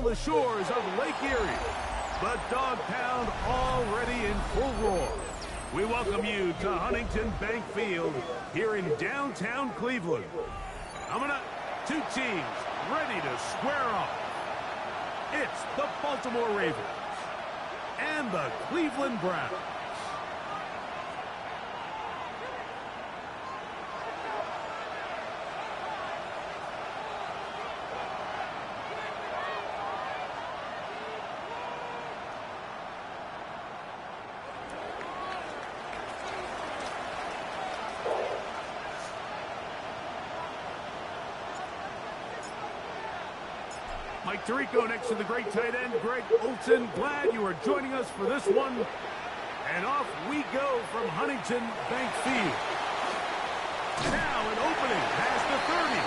the shores of Lake Erie. The Dog Pound already in full roar. We welcome you to Huntington Bank Field here in downtown Cleveland. Coming up, two teams ready to square off. It's the Baltimore Ravens and the Cleveland Browns. Mike Tirico next to the great tight end, Greg Olson. Glad you are joining us for this one. And off we go from Huntington Bank Field. Now an opening past the 30.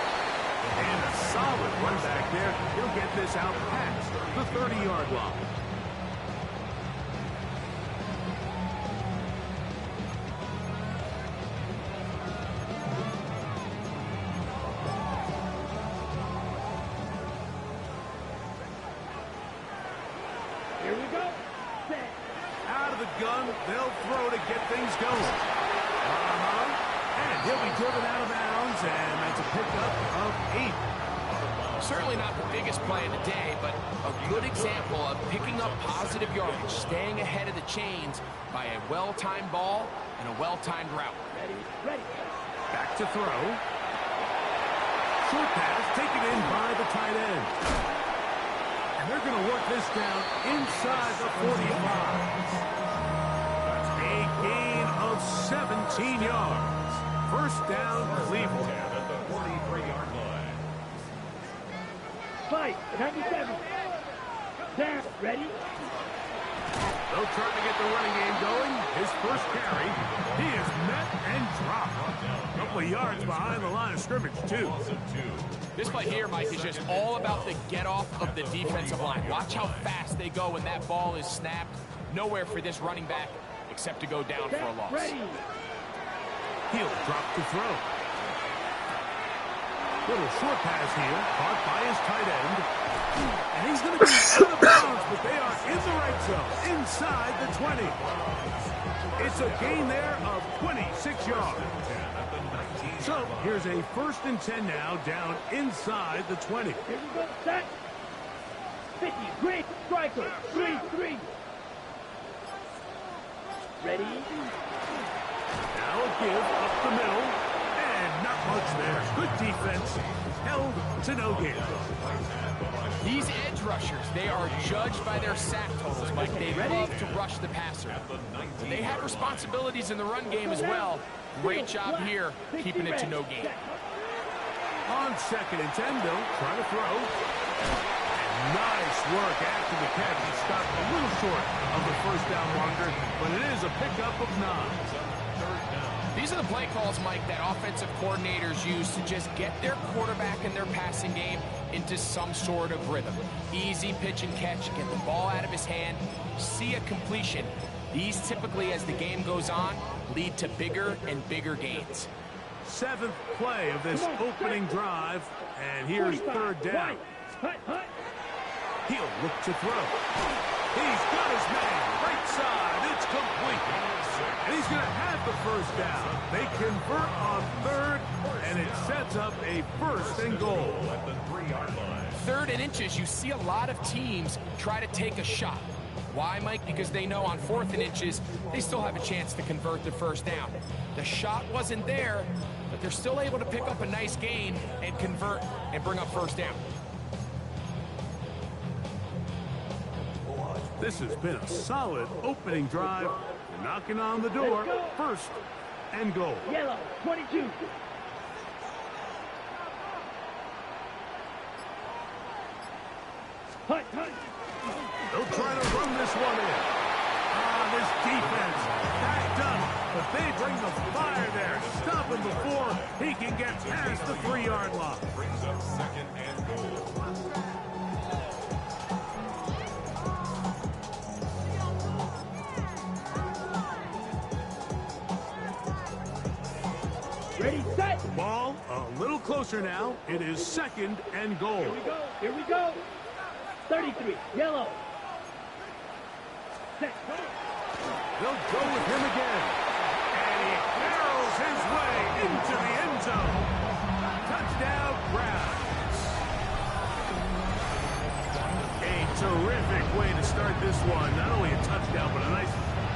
And a solid run back there. He'll get this out past the 30-yard line. They'll throw to get things going. And he'll be driven out of bounds, and that's a pickup of 8. Certainly not the biggest play of the day, but a good example of picking up positive yardage, staying ahead of the chains by a well-timed ball and a well-timed route. Ready. Back to throw. Short pass taken in by the tight end. And they're going to work this down inside the 45. A gain of 17 yards. First down, Cleveland. At the 43-yard line. Fight, 97. Down, ready? They'll try to get the running game going. His first carry, he is met and dropped. A couple of yards behind the line of scrimmage, too. This play here, Mike, is just all about the get-off of the defensive line. Watch how fast they go when that ball is snapped. Nowhere for this running back except to go down for a loss. He'll drop to throw. Little short pass here, caught by his tight end. And he's going to be out of bounds, but they are in the right zone, inside the 20. It's a gain there of 26 yards. So here's a 1st and 10 now, down inside the 20. Here we go, set. 50, great, striker, 3-3. Ready? Now a give up the middle, and not much there. Good defense, held to no gain. These edge rushers, they are judged by their sack totals, Mike. They love to rush the passer. They have responsibilities in the run game as well. Great job here, keeping it to no gain. On 2nd and 10, they'll try to throw. Nice work after the catch. He stopped a little short of the first down marker, but it is a pickup of 9. These are the play calls, Mike, that offensive coordinators use to just get their quarterback and their passing game into some sort of rhythm. Easy pitch and catch, get the ball out of his hand, see a completion. These typically, as the game goes on, lead to bigger and bigger gains. 7th play of this opening drive, and here's 3rd down. He'll look to throw. He's got his man, right side, it's complete. And he's going to have the first down. They convert on 3rd, and it sets up a 1st and goal. At the 3-yard line. 3rd and inches, you see a lot of teams try to take a shot. Why, Mike? Because they know on 4th and inches, they still have a chance to convert the first down. The shot wasn't there, but they're still able to pick up a nice gain and convert and bring up first down. This has been a solid opening drive. Knocking on the door. 1st and goal. Yellow, 22. Hunt. They'll try to run this one in. This defense backed up, but they bring the fire there. Stop him before he can get past the 3-yard line. Brings up 2nd and goal. Ready, set. Ball a little closer now. It is 2nd and goal. Here we go. 33, yellow. Set. They'll go with him again. And he barrels his way into the end zone. Touchdown, Browns. A terrific way to start this one. Not only a touchdown, but a nice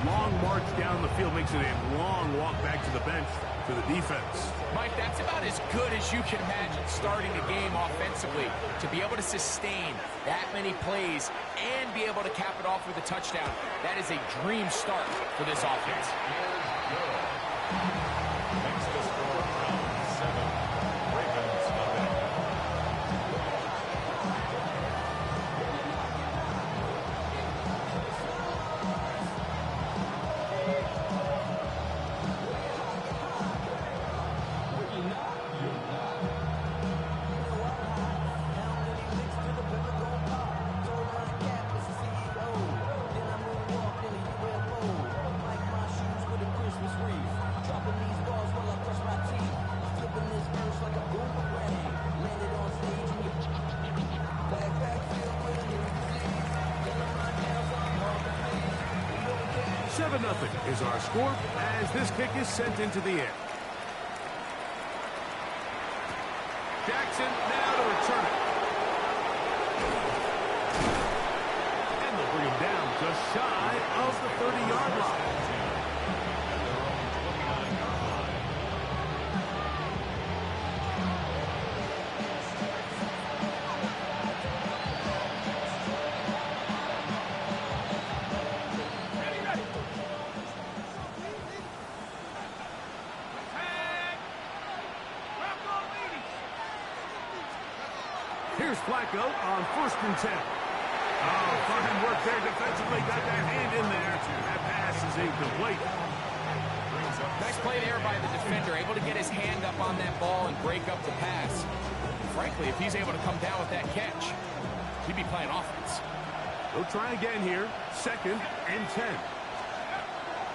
long march down the field. Makes it a long walk back to the bench for the defense. Mike, that's about as good as you can imagine starting a game offensively. To be able to sustain that many plays and be able to cap it off with a touchdown, that is a dream start for this offense. Makes the score round 7. Ravens nothing. Nothing is our score as this kick is sent into the air. Jackson now to return it. And they'll bring him down just shy of the 30-yard line. Here's Flacco on 1st and 10. Oh, fine work there defensively. Got that hand in there. That pass is incomplete. Nice play there by the defender, able to get his hand up on that ball and break up the pass. Frankly, if he's able to come down with that catch, he'd be playing offense. They'll try again here. 2nd and 10.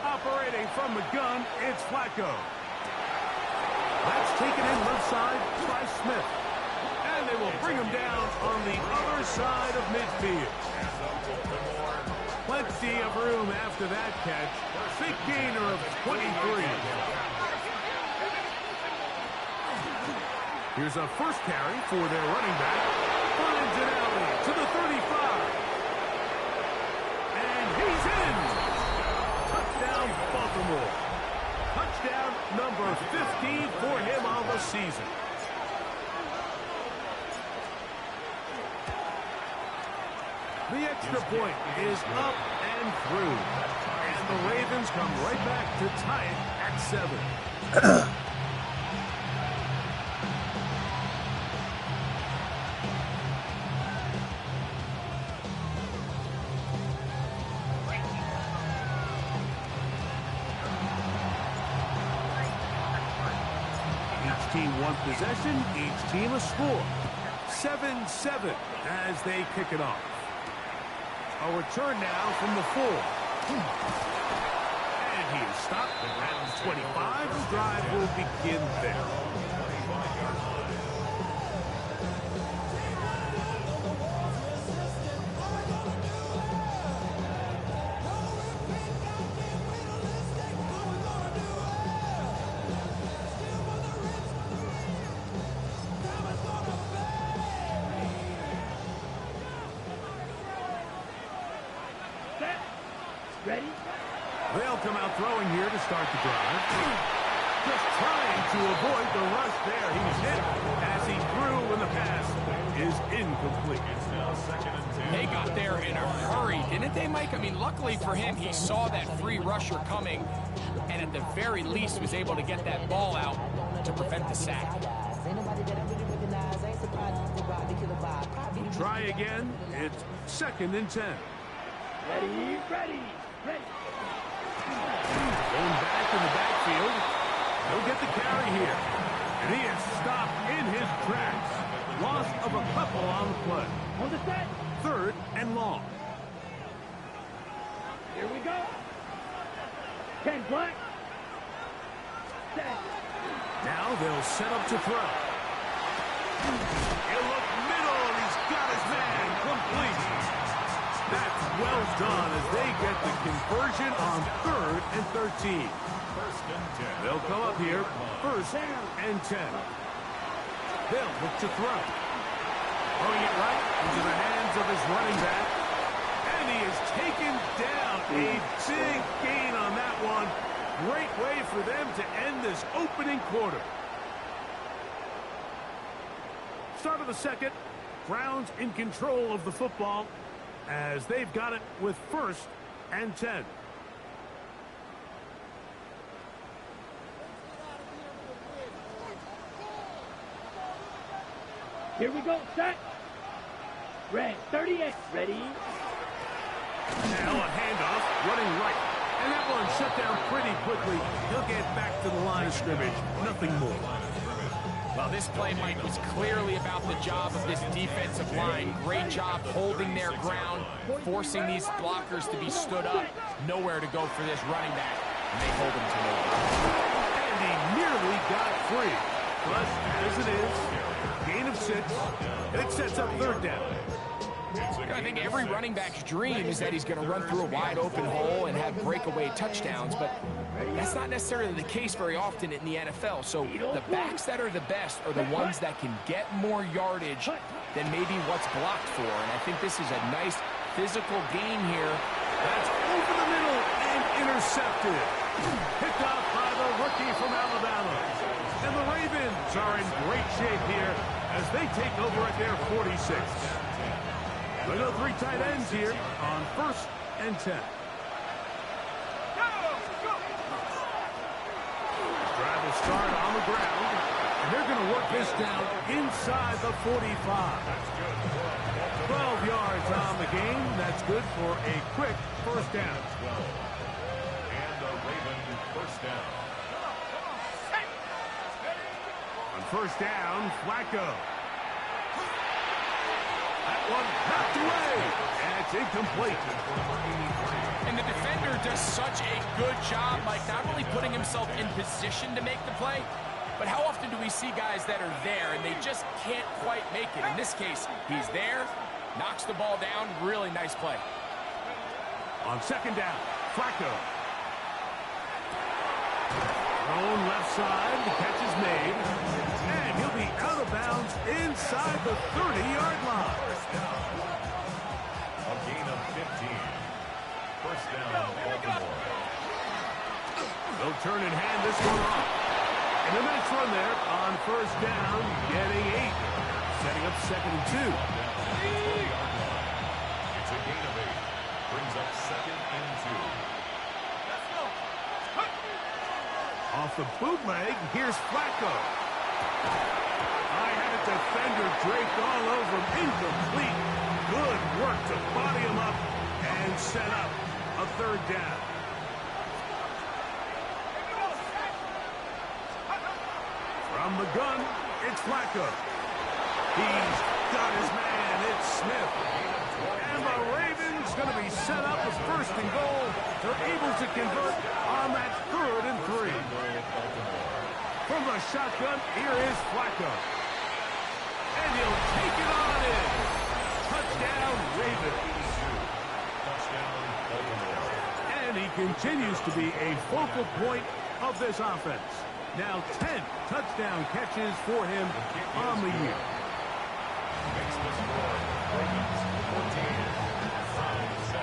Operating from the gun, it's Flacco. That's taken in left side by Smith. And they will bring him down on the other side of midfield. Plenty of room after that catch. Big gainer of 23. Here's a first carry for their running back. Finds it out to the 35. And he's in. Touchdown, Baltimore. Touchdown number 15 for him on the season. The extra point is up and through. And the Ravens come right back to tie it at 7. Each team one possession, each team a score. 7-7 as they kick it off. A return now from the 4. And he is stopped at 25. The drive will begin there. Ready? They'll come out throwing here to start the drive. Just trying to avoid the rush there. He's hit as he threw when the pass is incomplete. It's now 2nd and 10. They got there in a hurry, didn't they, Mike? I mean, luckily for him, he saw that free rusher coming and at the very least was able to get that ball out to prevent the sack. Try again. It's 2nd and 10. Ready, ready, ready. Going back in the backfield. He'll get the carry here. And he is stopped in his tracks. Loss of a couple on the play. On the set. 3rd and long. Here we go. 10 black. Set. Now they'll set up to throw. He'll look middle, and he's got his man complete. Well done as they get the conversion on 3rd and 13. They'll come up here, 1st and 10. They'll look to throw. Throwing it right into the hands of his running back. And he is taken down. A big gain on that one. Great way for them to end this opening quarter. Start of the second. Browns in control of the football as they've got it with 1st and 10. Here we go, set. Red 38, ready. Now a handoff, running right. And that one shut down pretty quickly. He'll get back to the line of scrimmage. Nothing more. Well, this play, Mike, was clearly about the job of this defensive line. Great job holding their ground, forcing these blockers to be stood up. Nowhere to go for this running back. And they hold him to nowhere. And he nearly got free. But as it is, gain of 6, and it sets up 3rd down. I think every running back's dream is that he's going to run through a wide open hole and have breakaway touchdowns, but that's not necessarily the case very often in the NFL. So the backs that are the best are the ones that can get more yardage than maybe what's blocked for. And I think this is a nice physical gain here. That's over the middle and intercepted. Picked up by the rookie from Alabama. And the Ravens are in great shape here as they take over at their 46. We go 3 tight ends here on 1st and 10. Drive will start on the ground, and they're going to work this down inside the 45. 12 yards on the game. That's good for a quick 1st down. And the Raven 1st down. On 1st down, Flacco. That one knocked away, and it's incomplete. And the defender does such a good job, Mike, not only putting himself in position to make the play, but how often do we see guys that are there and they just can't quite make it? In this case, he's there, knocks the ball down, really nice play. On 2nd down, Flacco. Thrown left side, the catch is made. And he'll be out of bounds inside the 30-yard line. A gain of 15. 1st down, Baltimore. They'll turn and hand this one off. And a nice run there on 1st down, getting 8. Setting up 2nd and 2. It's a gain of 8. Brings up 2nd and 2. Off the bootleg, here's Flacco. I had a defender draped all over him. Incomplete. Good work to body him up and set up a 3rd down. From the gun, it's Flacco. He's got his man. It's Smith. And the Ravens going to be set up as 1st and goal. They're able to convert on that 3rd and 3. From the shotgun, here is Flacco. And he'll take it on in. Touchdown, Ravens. Touchdown, Baltimore. And he continues to be a focal point of this offense. Now 10 touchdown catches for him on the year. Makes the score. Ravens 14, Browns 7.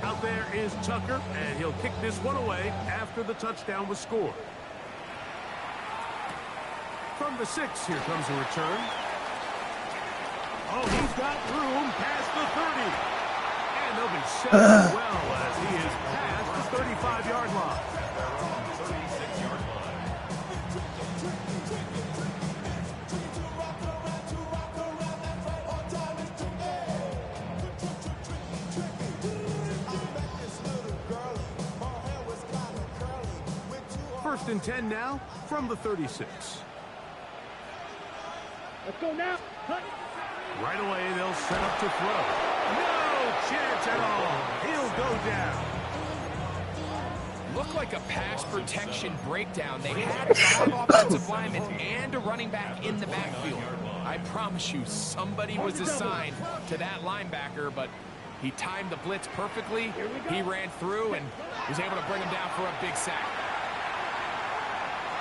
Out there is Tucker, and he'll kick this one away after the touchdown was scored. From the 6, here comes a return. Oh, he's got room past the 30. And they'll be set up well as he is past the 35-yard line. 36-yard line. First and 10 now from the 36. Let's go now. Cut. Right away, they'll set up to throw. No chance at all. He'll go down. Looked like a pass protection breakdown. They had 5 offensive linemen and a running back in the backfield. I promise you, somebody was assigned to that linebacker, but he timed the blitz perfectly. He ran through and was able to bring him down for a big sack.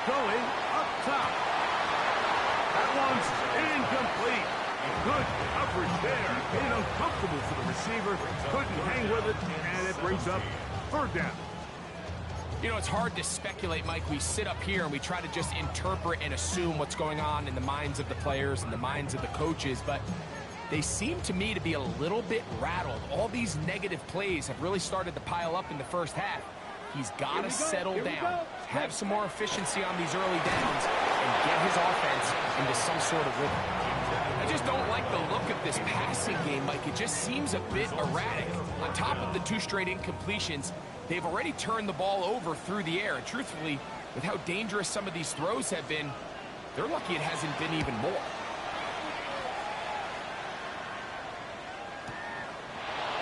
Going up top. That one's incomplete. Good coverage there. Made it uncomfortable for the receiver. Couldn't hang with it, and it brings up 3rd down. You know, it's hard to speculate, Mike. We sit up here and we try to just interpret and assume what's going on in the minds of the players and the minds of the coaches, but they seem to me to be a little bit rattled. All these negative plays have really started to pile up in the first half. He's got to settle down, have some more efficiency on these early downs, and get his offense into some sort of rhythm. I just don't like the look of this passing game, Mike. It just seems a bit erratic. On top of the 2 straight incompletions, they've already turned the ball over through the air. And truthfully, with how dangerous some of these throws have been, they're lucky it hasn't been even more.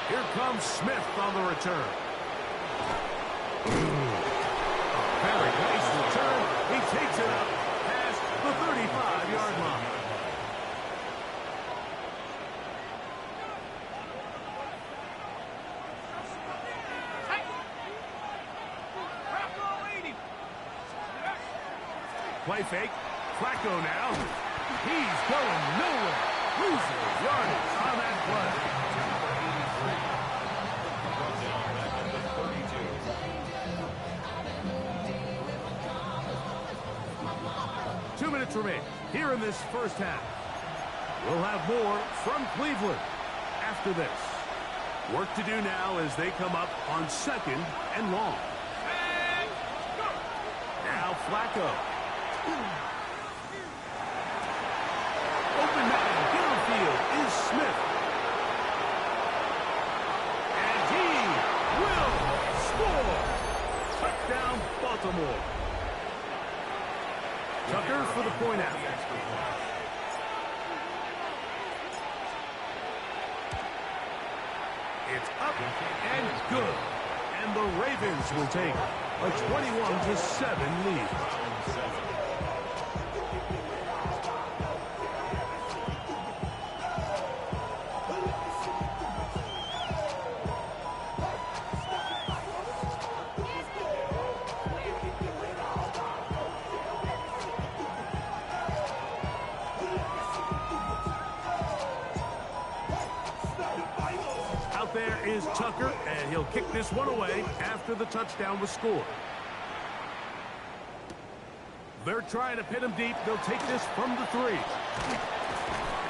Here comes Smith on the return. Very nice return. He takes it up past the 35-yard line. Play fake. Flacco now. He's going nowhere. Losing yardage on that play. 2 minutes remain here in this first half. We'll have more from Cleveland after this. Work to do now as they come up on 2nd and long. Now Flacco. Open man downfield is Smith. And he will score. Touchdown, Baltimore. Tucker for the point out. It's up and good. And the Ravens will take a 21-7 lead. There is Tucker, and he'll kick this one away after the touchdown was scored. They're trying to pin him deep. They'll take this from the 3.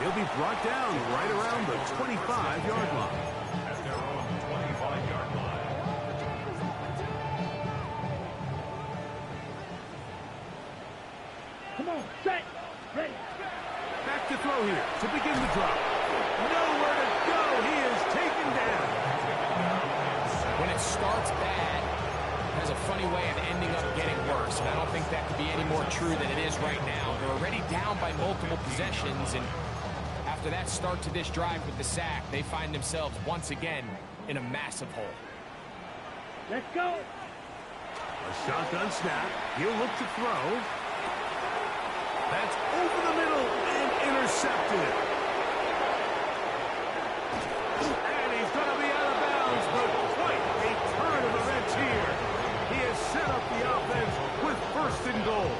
He'll be brought down right around the 25-yard line. At their own 25-yard line. Come on, set, ready. Back to throw here to begin the drop. Nowhere to go. He is taken down. When it starts bad, it has a funny way of ending up getting worse. And I don't think that could be any more true than it is right now. They're already down by multiple possessions, and after that start to this drive with the sack, they find themselves once again in a massive hole. Let's go. A shotgun snap. He'll look to throw. That's over the middle and intercepted. And he's going to be out of bounds, but quite a turn of events here. He has set up the offense with 1st and goal.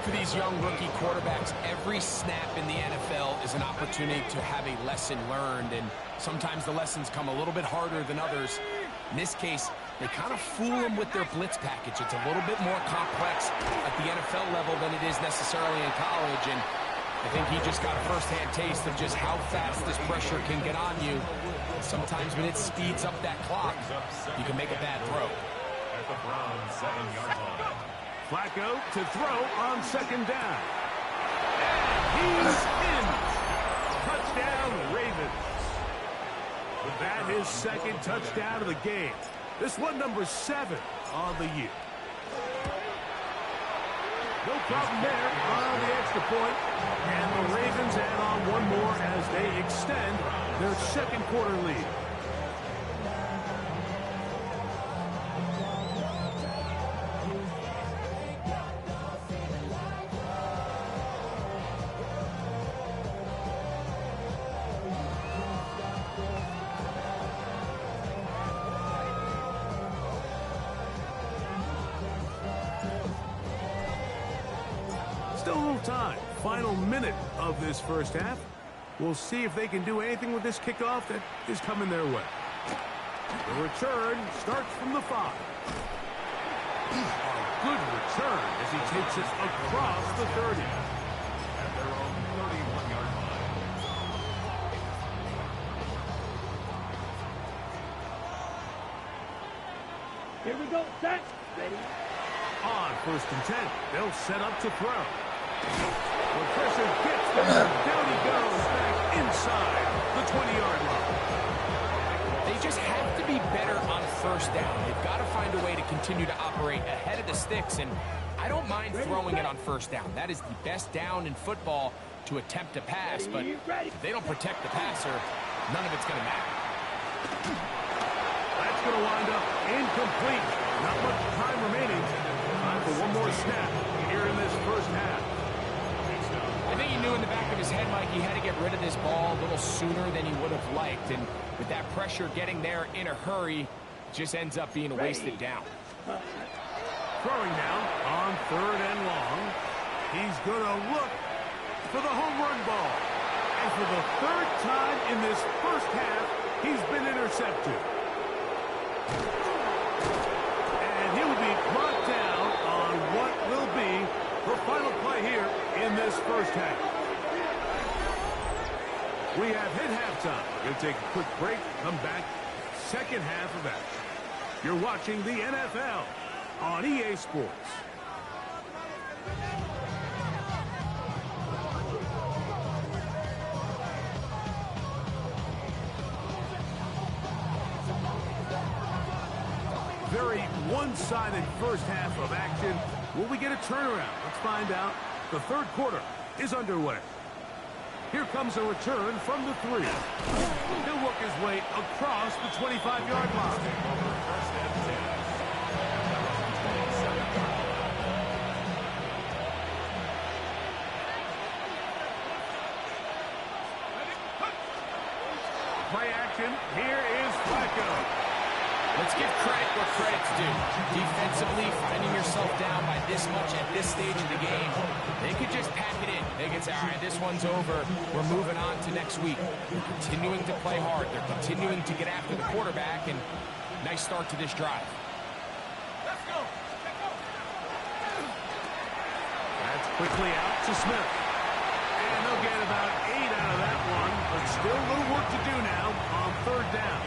For these young rookie quarterbacks, every snap in the NFL is an opportunity to have a lesson learned, and sometimes the lessons come a little bit harder than others. In this case, they kind of fool them with their blitz package. It's a little bit more complex at the NFL level than it is necessarily in college, and I think he just got a first-hand taste of just how fast this pressure can get on you. Sometimes when it speeds up that clock, you can make a bad throw. At the Browns' 7-yard line. Flacco to throw on 2nd down. And he's in. Touchdown, Ravens. With that, his 2nd touchdown of the game. This one number 7 on the year. No problem there on the extra point. And the Ravens add on one more as they extend their second quarter lead. Still a little time. Final minute of this first half. We'll see if they can do anything with this kickoff that is coming their way. The return starts from the 5. A good return as he takes it across the 30. At their own 31-yard line. Here we go, set, ready. On 1st and 10, they'll set up to throw. The pressure gets there. Down he goes back inside the 20-yard line. They just have to be better on 1st down. They've got to find a way to continue to operate ahead of the sticks, and I don't mind throwing it on 1st down. That is the best down in football to attempt to pass, but if they don't protect the passer, none of it's going to matter. That's going to wind up incomplete. Not much time remaining. Time for one more snap here in this first half. I think he knew in the back of his head, Mike, he had to get rid of this ball a little sooner than he would have liked. And with that pressure getting there in a hurry, it just ends up being a wasted down. Throwing now on 3rd and long. He's going to look for the home run ball. And for the 3rd time in this first half, he's been intercepted. And he'll be brought down on what will be the final play here in this first half. We have hit halftime. We'll take a quick break, come back, second half of action. You're watching the NFL on EA Sports. Very one-sided first half of action. Will we get a turnaround? Let's find out. The 3rd quarter is underway. Here comes a return from the 3. He'll work his way across the 25-yard line. Play action. Here is Flacco. Let's give credit where credit's due. Defensively, finding yourself down by this much at this stage of the game, they could just pack it in. They could say, all right, this one's over. We're moving on to next week. They're continuing to play hard. They're continuing to get after the quarterback, and nice start to this drive. Let's go. That's quickly out to Smith. And they'll get about 8 out of that one, but still a little work to do now on 3rd down.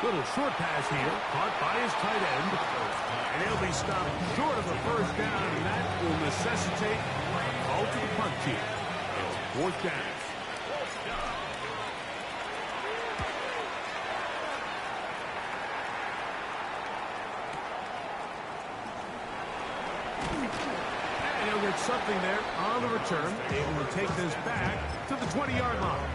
Little short pass here, caught by his tight end. And he'll be stopped short of the 1st down, and that will necessitate a call to the punt team. It's 4th down. And he'll get something there on the return, able to take this back to the 20-yard line.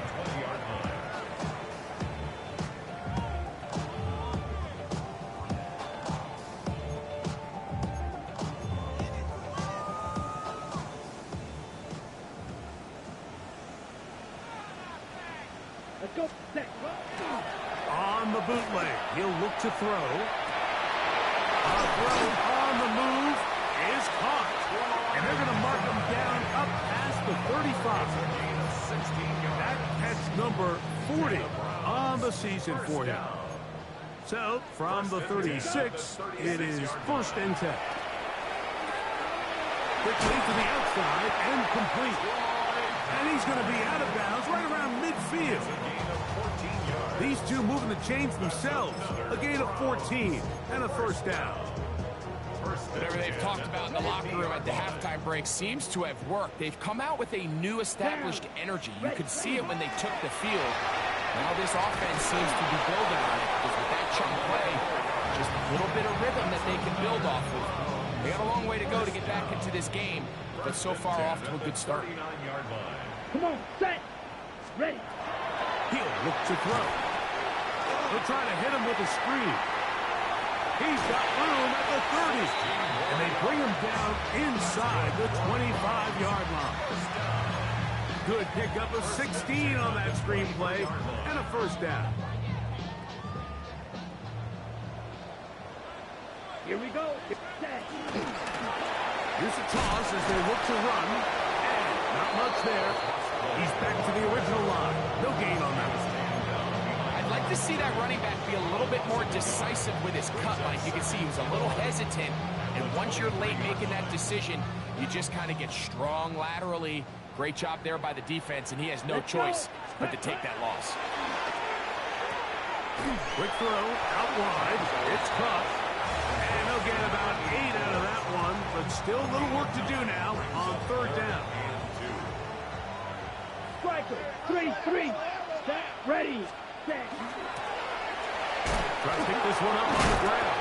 Let's go, set. On the bootleg, he'll look to throw. A throw on the move is caught. And they're going to mark him down up past the 35. That catch number 40 on the season for him. So, from the 36, it is 1st and 10. Quickly to the outside and complete. And he's going to be out of bounds right around midfield. These two moving the chains themselves. A gain of 14 and a 1st down. Whatever they've talked about in the locker room at the halftime break seems to have worked. They've come out with a new established energy. You could see it when they took the field. Now this offense seems to be building on it, because with that chunk play, just a little bit of rhythm that they can build off of. They got a long way to go to get back into this game, but so far off to a good start. Come on, set, ready. He'll look to throw. They'll try to hit him with a screen. He's got room at the 30. And they bring him down inside the 25-yard line. Good pickup of 16 on that screen play and a first down. Here we go. Here's a toss as they look to run. And not much there. He's back to the original line. No gain on that. I'd like to see that running back be a little bit more decisive with his cut, Mike. You can see he was a little hesitant, and once you're late making that decision, you just kind of get strong laterally. Great job there by the defense, and he has no choice but to take that loss. Quick throw out wide. It's caught. And they'll get about 8 out of that one, but still a little work to do now on third down. Striker, 3-3. Set, ready, set. Try to pick this one up on the ground.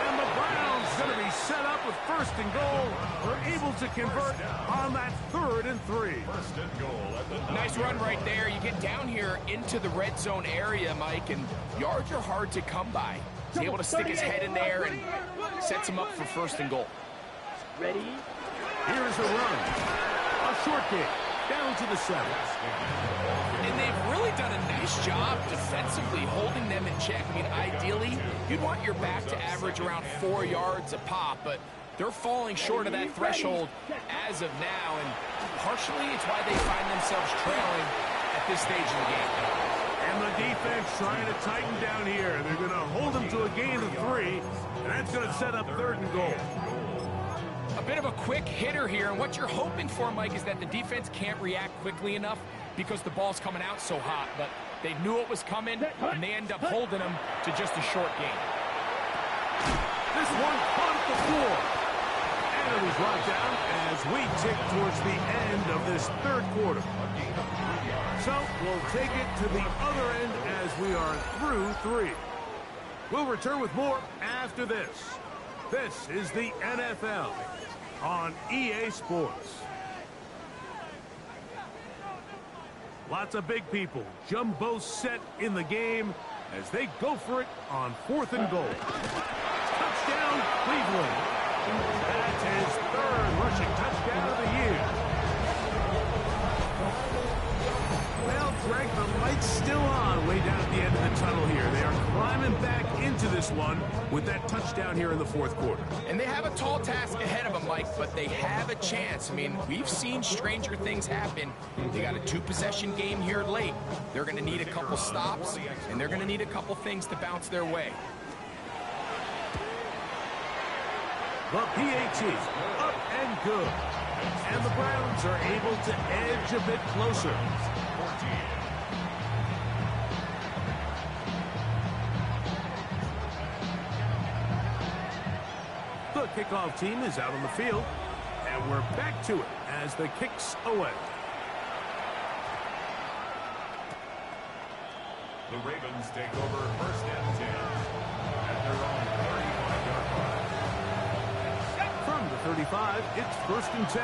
And the Browns going to be set up with first and goal. We're able to convert on that 3rd and 3. First and goal at the Nice run right there. You get down here into the red zone area, Mike, and yards are hard to come by. He's able to stick his head in there and sets him up for first and goal. Ready. Here's a run. A short kick. Down to the 7. And they've really done a nice job defensively holding them in check. I mean, ideally, you'd want your back to average around 4 yards a pop, but they're falling short of that threshold as of now, and partially it's why they find themselves trailing at this stage of the game. And the defense trying to tighten down here. They're going to hold them to a gain of 3, and that's going to set up 3rd and goal. A bit of a quick hitter here, and what you're hoping for, Mike, is that the defense can't react quickly enough because the ball's coming out so hot, but they knew it was coming, and they end up holding them to just a short gain. This one caught at the floor. And it was brought down as we tick towards the end of this 3rd quarter. So we'll take it to the other end as we are through 3. We'll return with more after this. This is the NFL on EA Sports. Lots of big people. Jumbo set in the game as they go for it on 4th and goal. Touchdown, Cleveland. That's his 3rd rushing touchdown of the year. Well, Greg, the light's still on way down at the end of the tunnel here. They are climbing back into this one with that touchdown here in the 4th quarter. And they have a tall task ahead of them, Mike, but they have a chance. I mean, we've seen stranger things happen. They got a 2-possession game here late. They're going to need a couple stops, and they're going to need a couple things to bounce their way. The PAT, up and good. And the Browns are able to edge a bit closer. The kickoff team is out on the field, and we're back to it as the kicks away. The Ravens take over first and 10 at their own 35-yard line. From the 35, it's first and 10.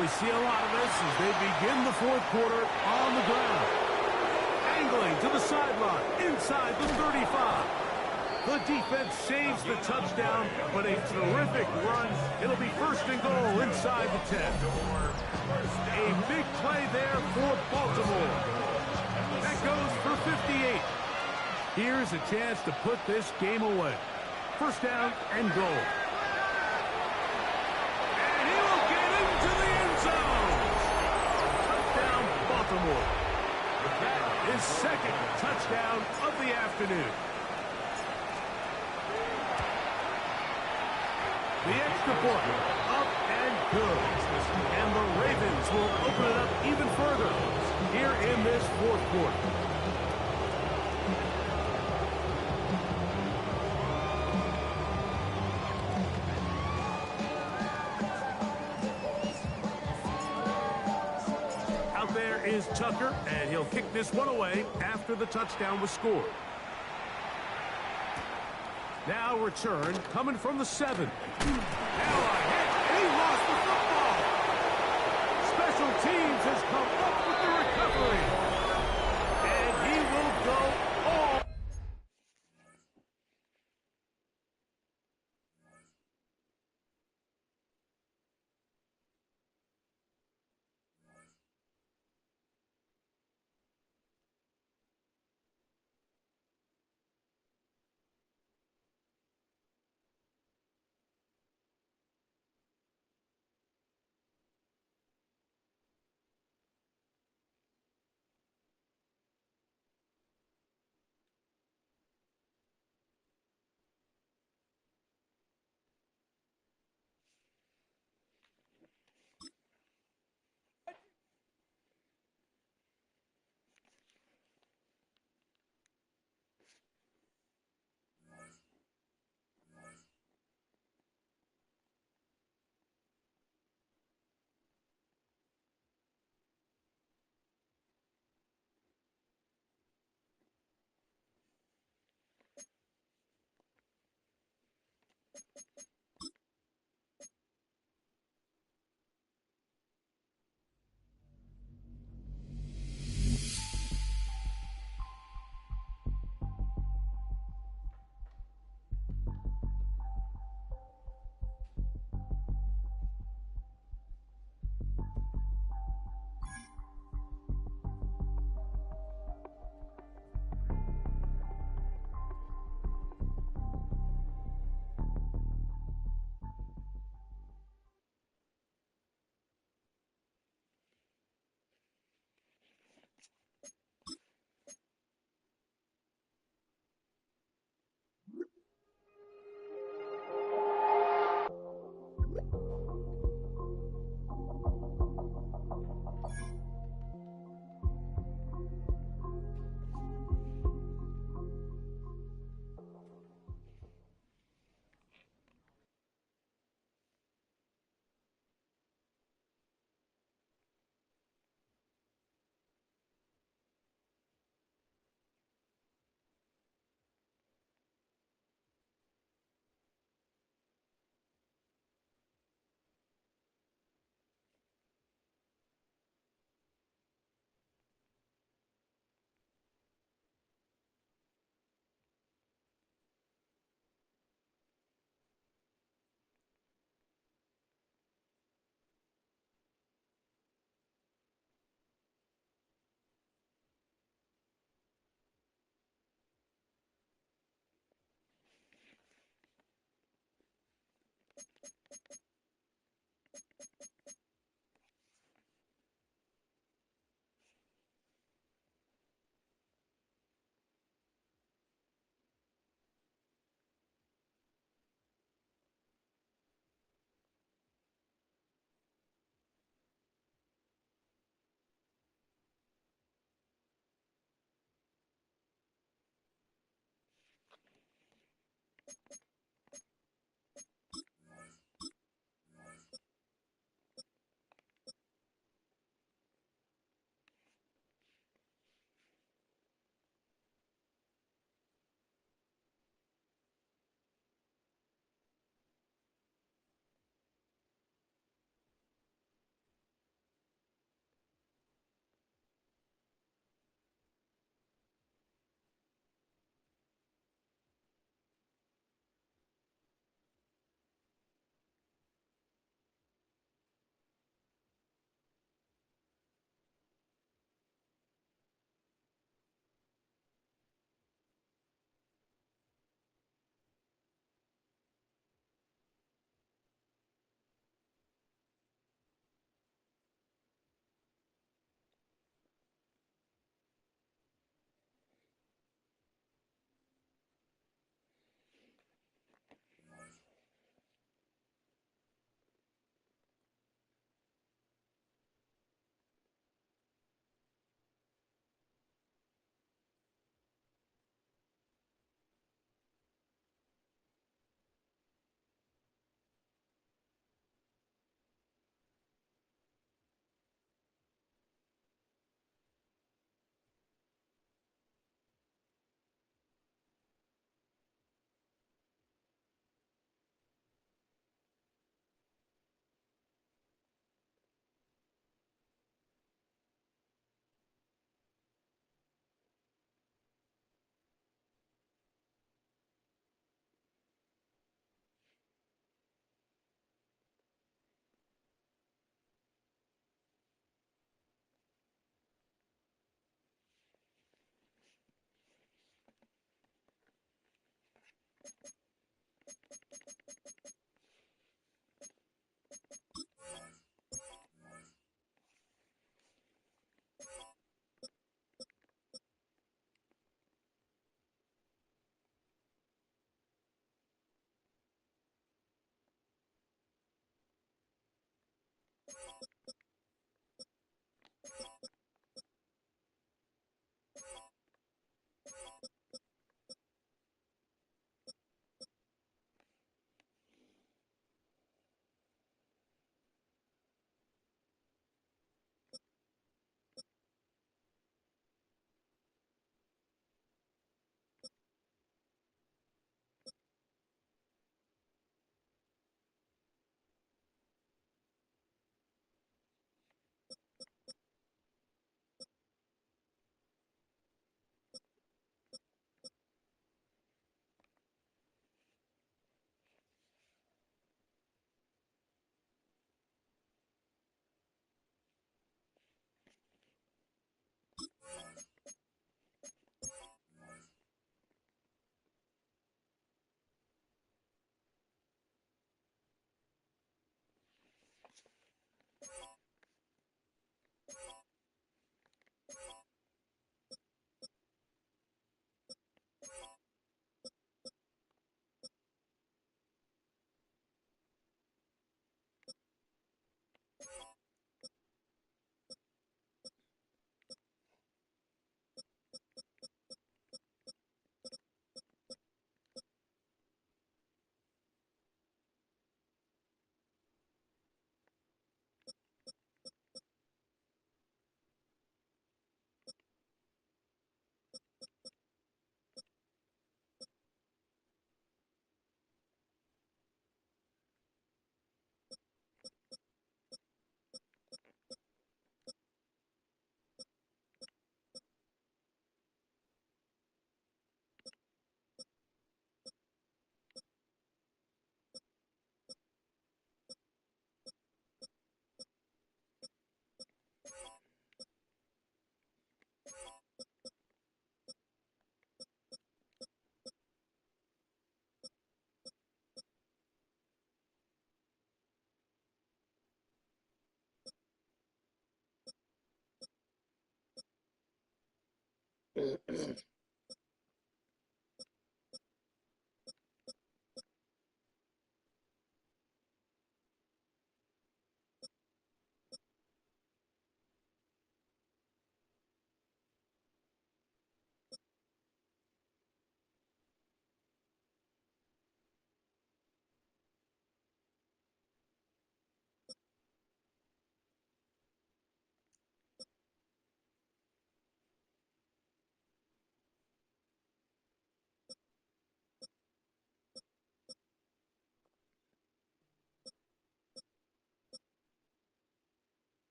We see a lot of this as they begin the 4th quarter on the ground. Angling to the sideline, inside the 35. The defense saves the touchdown, but a terrific run. It'll be first and goal inside the 10. A big play there for Baltimore. That goes for 58. Here's a chance to put this game away. First down and goal. his second touchdown of the afternoon. The extra point, up and good. And the Ravens will open it up even further here in this fourth quarter. Out there is Tucker, and he'll kick this one away after the touchdown was scored. Now return coming from the 7. Now a hit, and he lost the football. Special teams has come up with the recovery. And he will go all.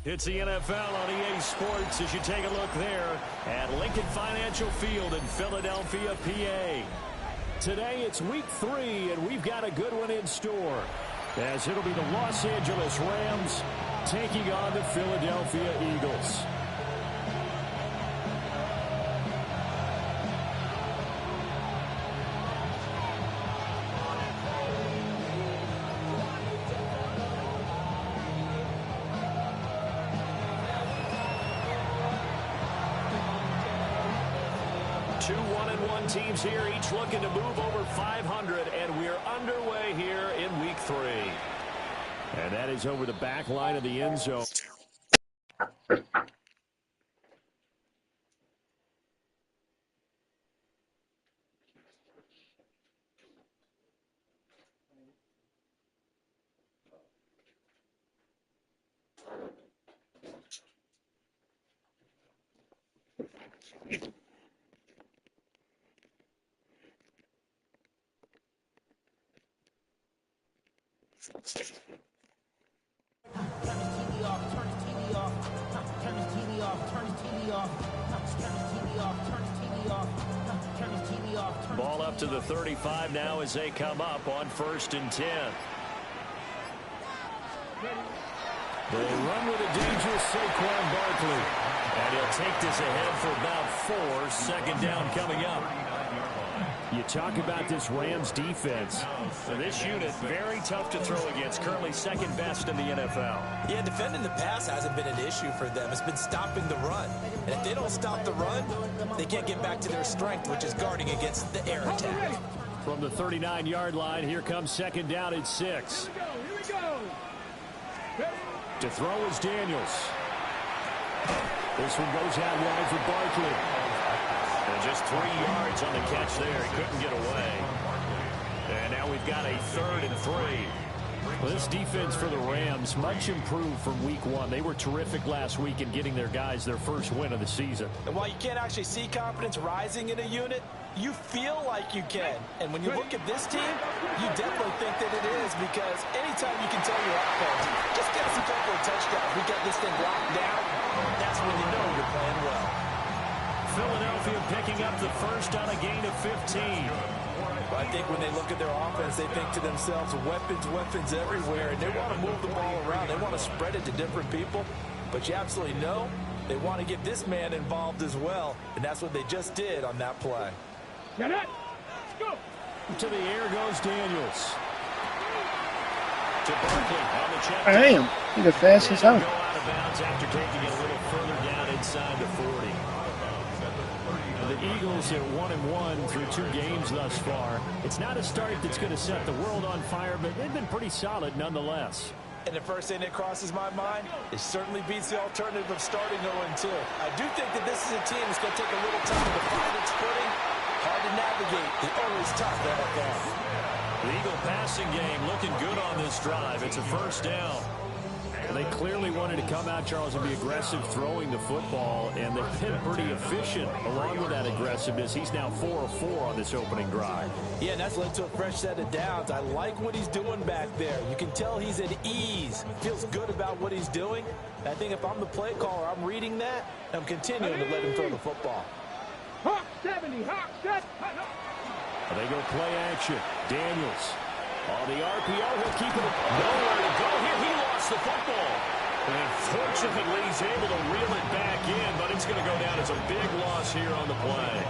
It's the NFL on EA Sports as you take a look there at Lincoln Financial Field in Philadelphia, PA. Today it's week 3, and we've got a good one in store, as it'll be the Los Angeles Rams taking on the Philadelphia Eagles. Two 1-1 teams here, each looking to move over 500, and we're underway here in week 3. And that is over the back line of the end zone. Ball up to the 35 now as they come up on 1st and 10. They run with a dangerous Saquon Barkley. And he'll take this ahead for about 4. Second down coming up. You talk about this Rams defense. For this unit, very tough to throw against. Currently second best in the NFL. Yeah, defending the pass hasn't been an issue for them. It's been stopping the run. And if they don't stop the run, they can't get back to their strength, which is guarding against the air attack. From the 39-yard line, here comes second down at 6. Here we go. To throw is Daniels. This one goes out wide for Barkley. And just 3 yards on the catch there. He couldn't get away. And now we've got a 3rd and 3. Well, this defense for the Rams, much improved from week 1. They were terrific last week in getting their guys their first win of the season. And while you can't actually see confidence rising in a unit, you feel like you can. And when you look at this team, you definitely think that it is, because anytime you can tell your offense, just get us a couple of touchdowns, we got this thing locked down, that's when you know you're playing well. Philadelphia picking up the first on a gain of 15. I think when they look at their offense, they think to themselves, weapons, weapons everywhere, and they want to move the ball around. They want to spread it to different people, but you absolutely know they want to get this man involved as well, and that's what they just did on that play. Get it. Let's go. To the air goes Daniels. To Barkley on the check. Damn, he's the fastest out. Go out of bounds after taking it a little further down inside the 40. The Eagles at 1-1 through 2 games thus far. It's not a start that's going to set the world on fire, but they've been pretty solid nonetheless. And the first thing that crosses my mind, it certainly beats the alternative of starting 0-2. I do think that this is a team that's going to take a little time to find its footing. Hard to navigate. It's always tough to have that. The Eagle passing game looking good on this drive. It's a first down. They clearly wanted to come out, Charles, and be aggressive throwing the football, and they've been pretty efficient along with that aggressiveness. He's now 4 of 4 on this opening drive. Yeah, and that's led to a fresh set of downs. I like what he's doing back there. You can tell he's at ease. Feels good about what he's doing. I think if I'm the play caller, I'm reading that, and I'm continuing to let him throw the football. Hawk 70, Hawk set. They go play action. Daniels on the RPO. He'll keep it. Nowhere to go here. He lost the football. And fortunately, he's able to reel it back in, but it's going to go down as a big loss here on the play.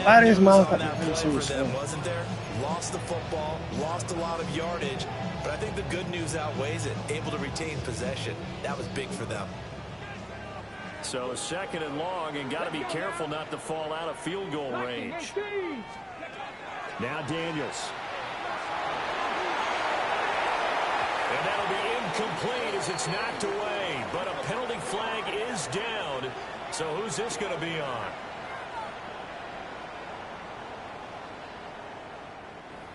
Why is mouth on that play for them, wasn't there? Lost the football, lost a lot of yardage, but I think the good news outweighs it. Able to retain possession. That was big for them. So 2nd and long, and got to be careful not to fall out of field goal range. Now Daniels. And that'll be incomplete as it's knocked away. But a penalty flag is down. So who's this going to be on?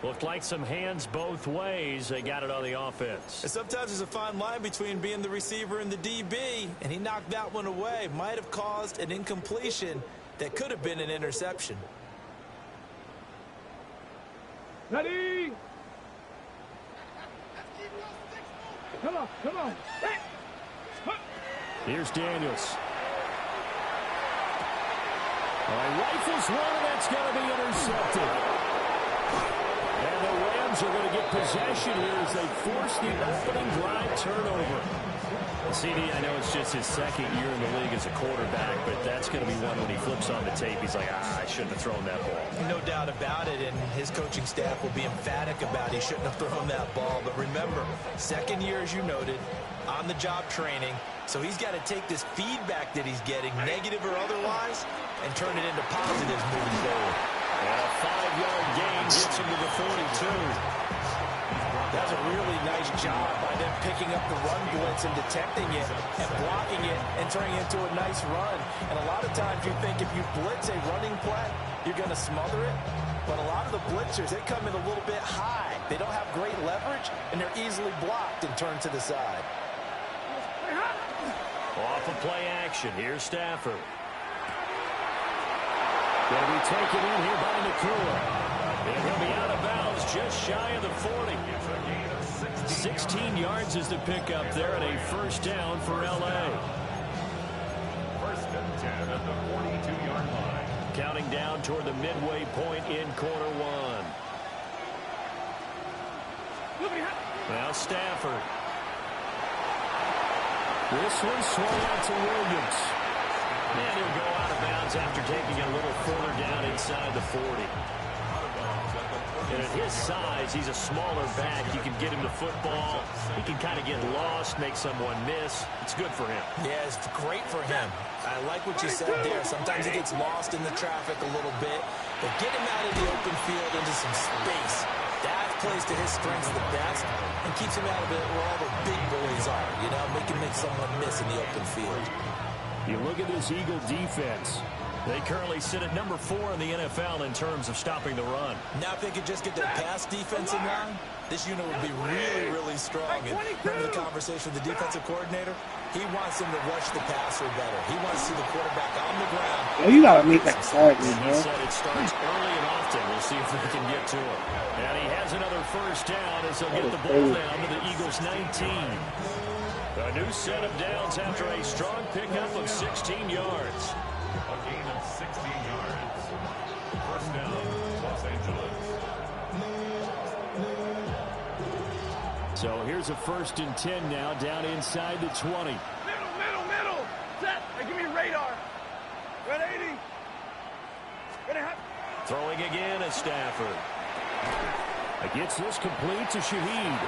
Looked like some hands both ways. They got it on the offense. And sometimes there's a fine line between being the receiver and the DB, and he knocked that one away. Might have caused an incompletion that could have been an interception. Ready? Come on, come on. Here's Daniels. All right, rifles one, and that's going to be intercepted. And the Rams are going to get possession here as they force the opening drive turnover. CD, I know it's just his second year in the league as a quarterback, but that's going to be one when he flips on the tape. He's like, I shouldn't have thrown that ball. No doubt about it, and his coaching staff will be emphatic about he shouldn't have thrown that ball. But remember, second year, as you noted, on-the-job training, so he's got to take this feedback that he's getting, negative or otherwise, and turn it into positives moving forward. And a 5-yard gain gets him to the 42. That was a really nice job by them picking up the run blitz and detecting it and blocking it and turning it into a nice run. And a lot of times you think if you blitz a running play, you're going to smother it. But a lot of the blitzers, they come in a little bit high. They don't have great leverage, and they're easily blocked and turned to the side. Off of play action. Here's Stafford. Going to be taken in here by Nakua. And he'll be out of bounds just shy of the 40. 16 yards is the pickup there and a first down for L.A. First and 10 at the 42-yard line. Counting down toward the midway point in quarter one. Now Stafford. This one swung out to Williams. And he'll go out of bounds after taking it a little further down inside the 40. And at his size, he's a smaller back. You can get him the football. He can kind of get lost, make someone miss. It's good for him. Yeah, it's great for him. I like what you said there. Sometimes he gets lost in the traffic a little bit. But get him out of the open field into some space. That plays to his strengths the best and keeps him out of it where all the big boys are. You know, make someone miss in the open field. You look at this Eagle defense. They currently sit at number 4 in the NFL in terms of stopping the run. Now if they could just get their pass defense in line, this unit would be really, really strong. And remember the conversation with the defensive coordinator? He wants them to rush the passer better. He wants to see the quarterback on the ground. Yo, you gotta make that target, He man. said it starts early and often. We'll see if we can get to him. And he has another first down as they'll get the ball down to the Eagles' 19. A new set of downs after a strong pickup of 16 yards. A gain of 16 yards. First down, Los Angeles. So here's a 1st and 10 now, down inside the 20. Middle. Set. Hey, give me radar. Red 80. Throwing again at Stafford. Gets this complete to Shaheed.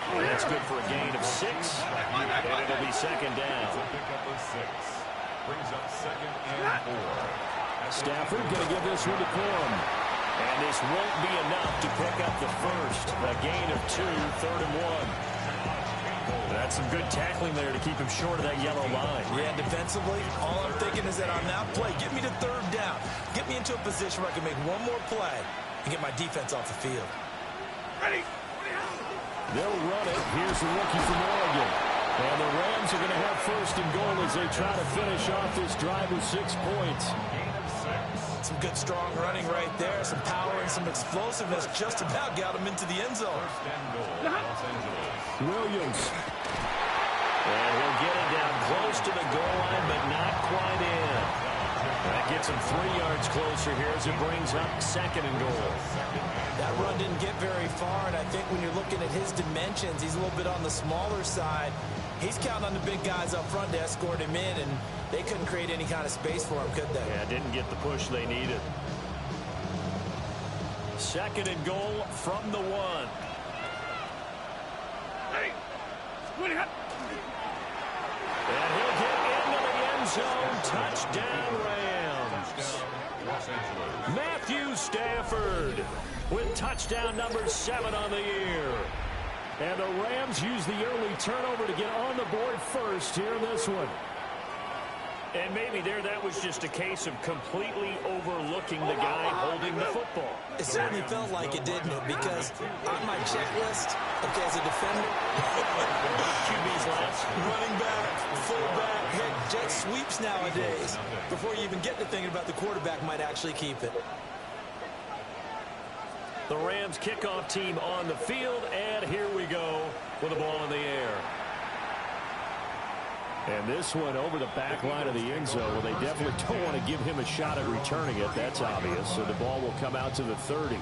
That's good for a gain of 6. And it'll be second down. Pickup of 6. Brings up 2nd and 4. Stafford going to give this one to Corum. And this won't be enough to pick up the first. A gain of 2, 3rd and 1. That's some good tackling there to keep him short of that yellow line. Yeah, defensively, all I'm thinking is that on that play, get me to 3rd down. Get me into a position where I can make one more play and get my defense off the field. Ready. They'll run it. Here's the rookie from Oregon. And the Rams are going to have 1st and goal as they try to finish off this drive with 6 points. Some good, strong running right there. Some power and some explosiveness just about got him into the end zone. First and goal, Los Angeles. Williams. And he'll get it down close to the goal line, but not quite in. That gets him 3 yards closer here as it brings up 2nd and goal. That run didn't get very far, and I think when you're looking at his dimensions, he's a little bit on the smaller side. He's counting on the big guys up front to escort him in, and they couldn't create any kind of space for him, could they? Yeah, didn't get the push they needed. 2nd and goal from the 1. Ready. And he'll get into the end zone. Touchdown, Rams. Los Angeles. Matthew Stafford with touchdown number 7 on the year. And the Rams use the early turnover to get on the board first here in this one. And maybe that was just a case of completely overlooking the guy holding the football. It certainly felt like it, didn't it? Because on my checklist, okay, as a defender, QB's last. running back, fullback, head jet sweeps nowadays. Before you even get to thinking about the quarterback might actually keep it. The Rams kickoff team on the field, and here we go with the ball in the air. And this one over the back line of the end zone. Well, they definitely don't want to give him a shot at returning it. That's obvious. So the ball will come out to the 30.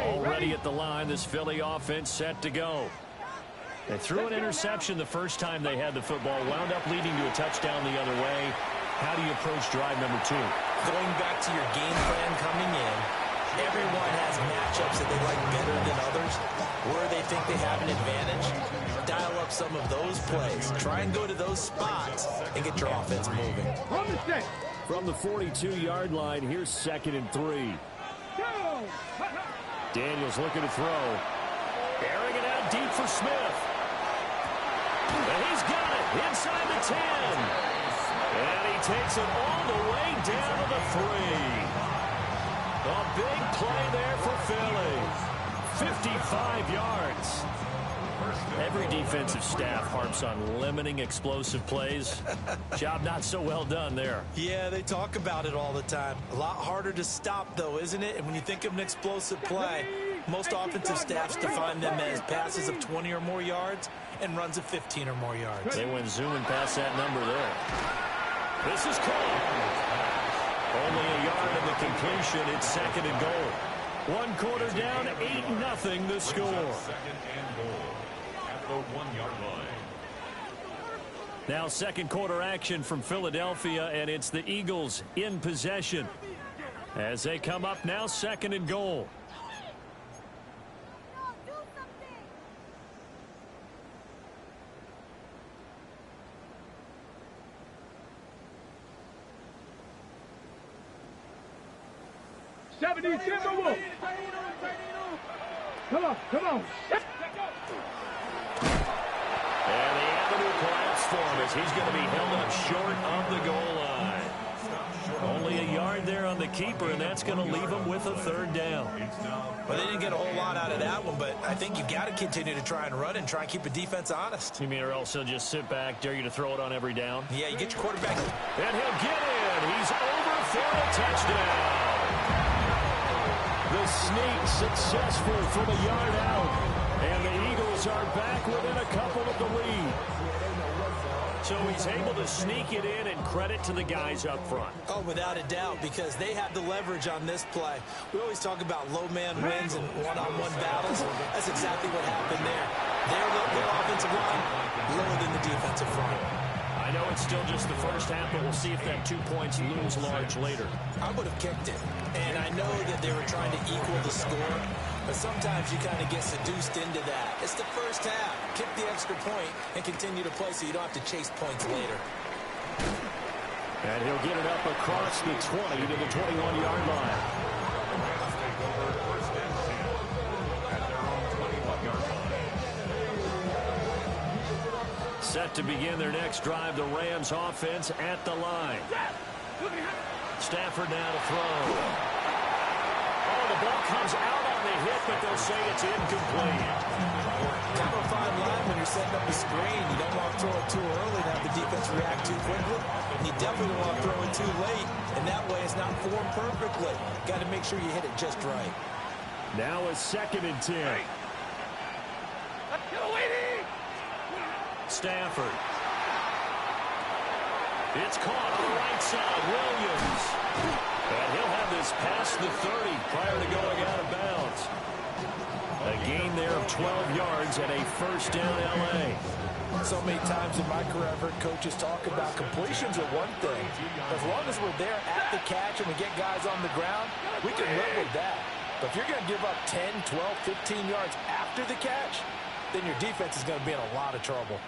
Already at the line, this Philly offense set to go. They threw an interception the first time they had the football, wound up leading to a touchdown the other way. How do you approach drive number 2? Going back to your game plan coming in, everyone has matchups that they like better than others, where they think they have an advantage. Dial up some of those plays. Try and go to those spots and get your offense moving. From the 42-yard line, here's 2nd and 3. Daniels looking to throw. Airing it out deep for Smith. And he's got it inside the 10. And he takes it all the way down to the 3. A big play there for Philly. 55 yards. Every defensive staff harps on limiting explosive plays. Job not so well done there. Yeah, they talk about it all the time. A lot harder to stop, though, isn't it? And when you think of an explosive play, most offensive staffs define them as passes of 20 or more yards and runs of 15 or more yards. They went zooming past that number there. This is caught. Only a yard in the completion. It's 2nd and goal. 1 quarter down, 8-0 the score. 2nd and goal at the 1-yard line. Now 2nd quarter action from Philadelphia, and it's the Eagles in possession. As they come up now, 2nd and goal. Come on. And the avenue collapsed for him as he's going to be held up short of the goal line. Only a yard there on the keeper, and that's going to leave him with a 3rd down. Well, they didn't get a whole lot out of that one, but I think you've got to continue to try and run and try and keep the defense honest. You mean or else he'll just sit back, dare you to throw it on every down? Yeah, you get your quarterback. And he'll get in. He's over for a touchdown. The sneak successful from a yard out. And the Eagles are back within a couple of the lead. So he's able to sneak it in, and credit to the guys up front. Oh, without a doubt, because they have the leverage on this play. We always talk about low man wins and one-on-one battles. That's exactly what happened there. Their offensive line lower than the defensive front. I know it's still just the first half, but we'll see if that 2 points looms large later. I would have kicked it, and I know that they were trying to equal the score, but sometimes you kind of get seduced into that. It's the first half. Kick the extra point and continue to play so you don't have to chase points later. And he'll get it up across the 20 to the 21-yard line. Rams take over 1st and 10 at their own 21-yard line. Set to begin their next drive, the Rams offense at the line. Stafford now to throw. Oh, the ball comes out on the hit, but they'll say it's incomplete. Kind of a fine line when you're setting up the screen. You don't want to throw it too early and have the defense react too quickly. And you definitely don't want to throw it too late, and that way it's not formed perfectly. Got to make sure you hit it just right. Now a 2nd and 10. Stafford. It's caught on the right side. Williams. And he'll have this past the 30 prior to going out of bounds. A gain there of 12 yards and a 1st down L.A. So many times in my career, I've heard coaches talk about completions are one thing. As long as we're there at the catch and we get guys on the ground, we can live with that. But if you're going to give up 10, 12, 15 yards after the catch, then your defense is going to be in a lot of trouble.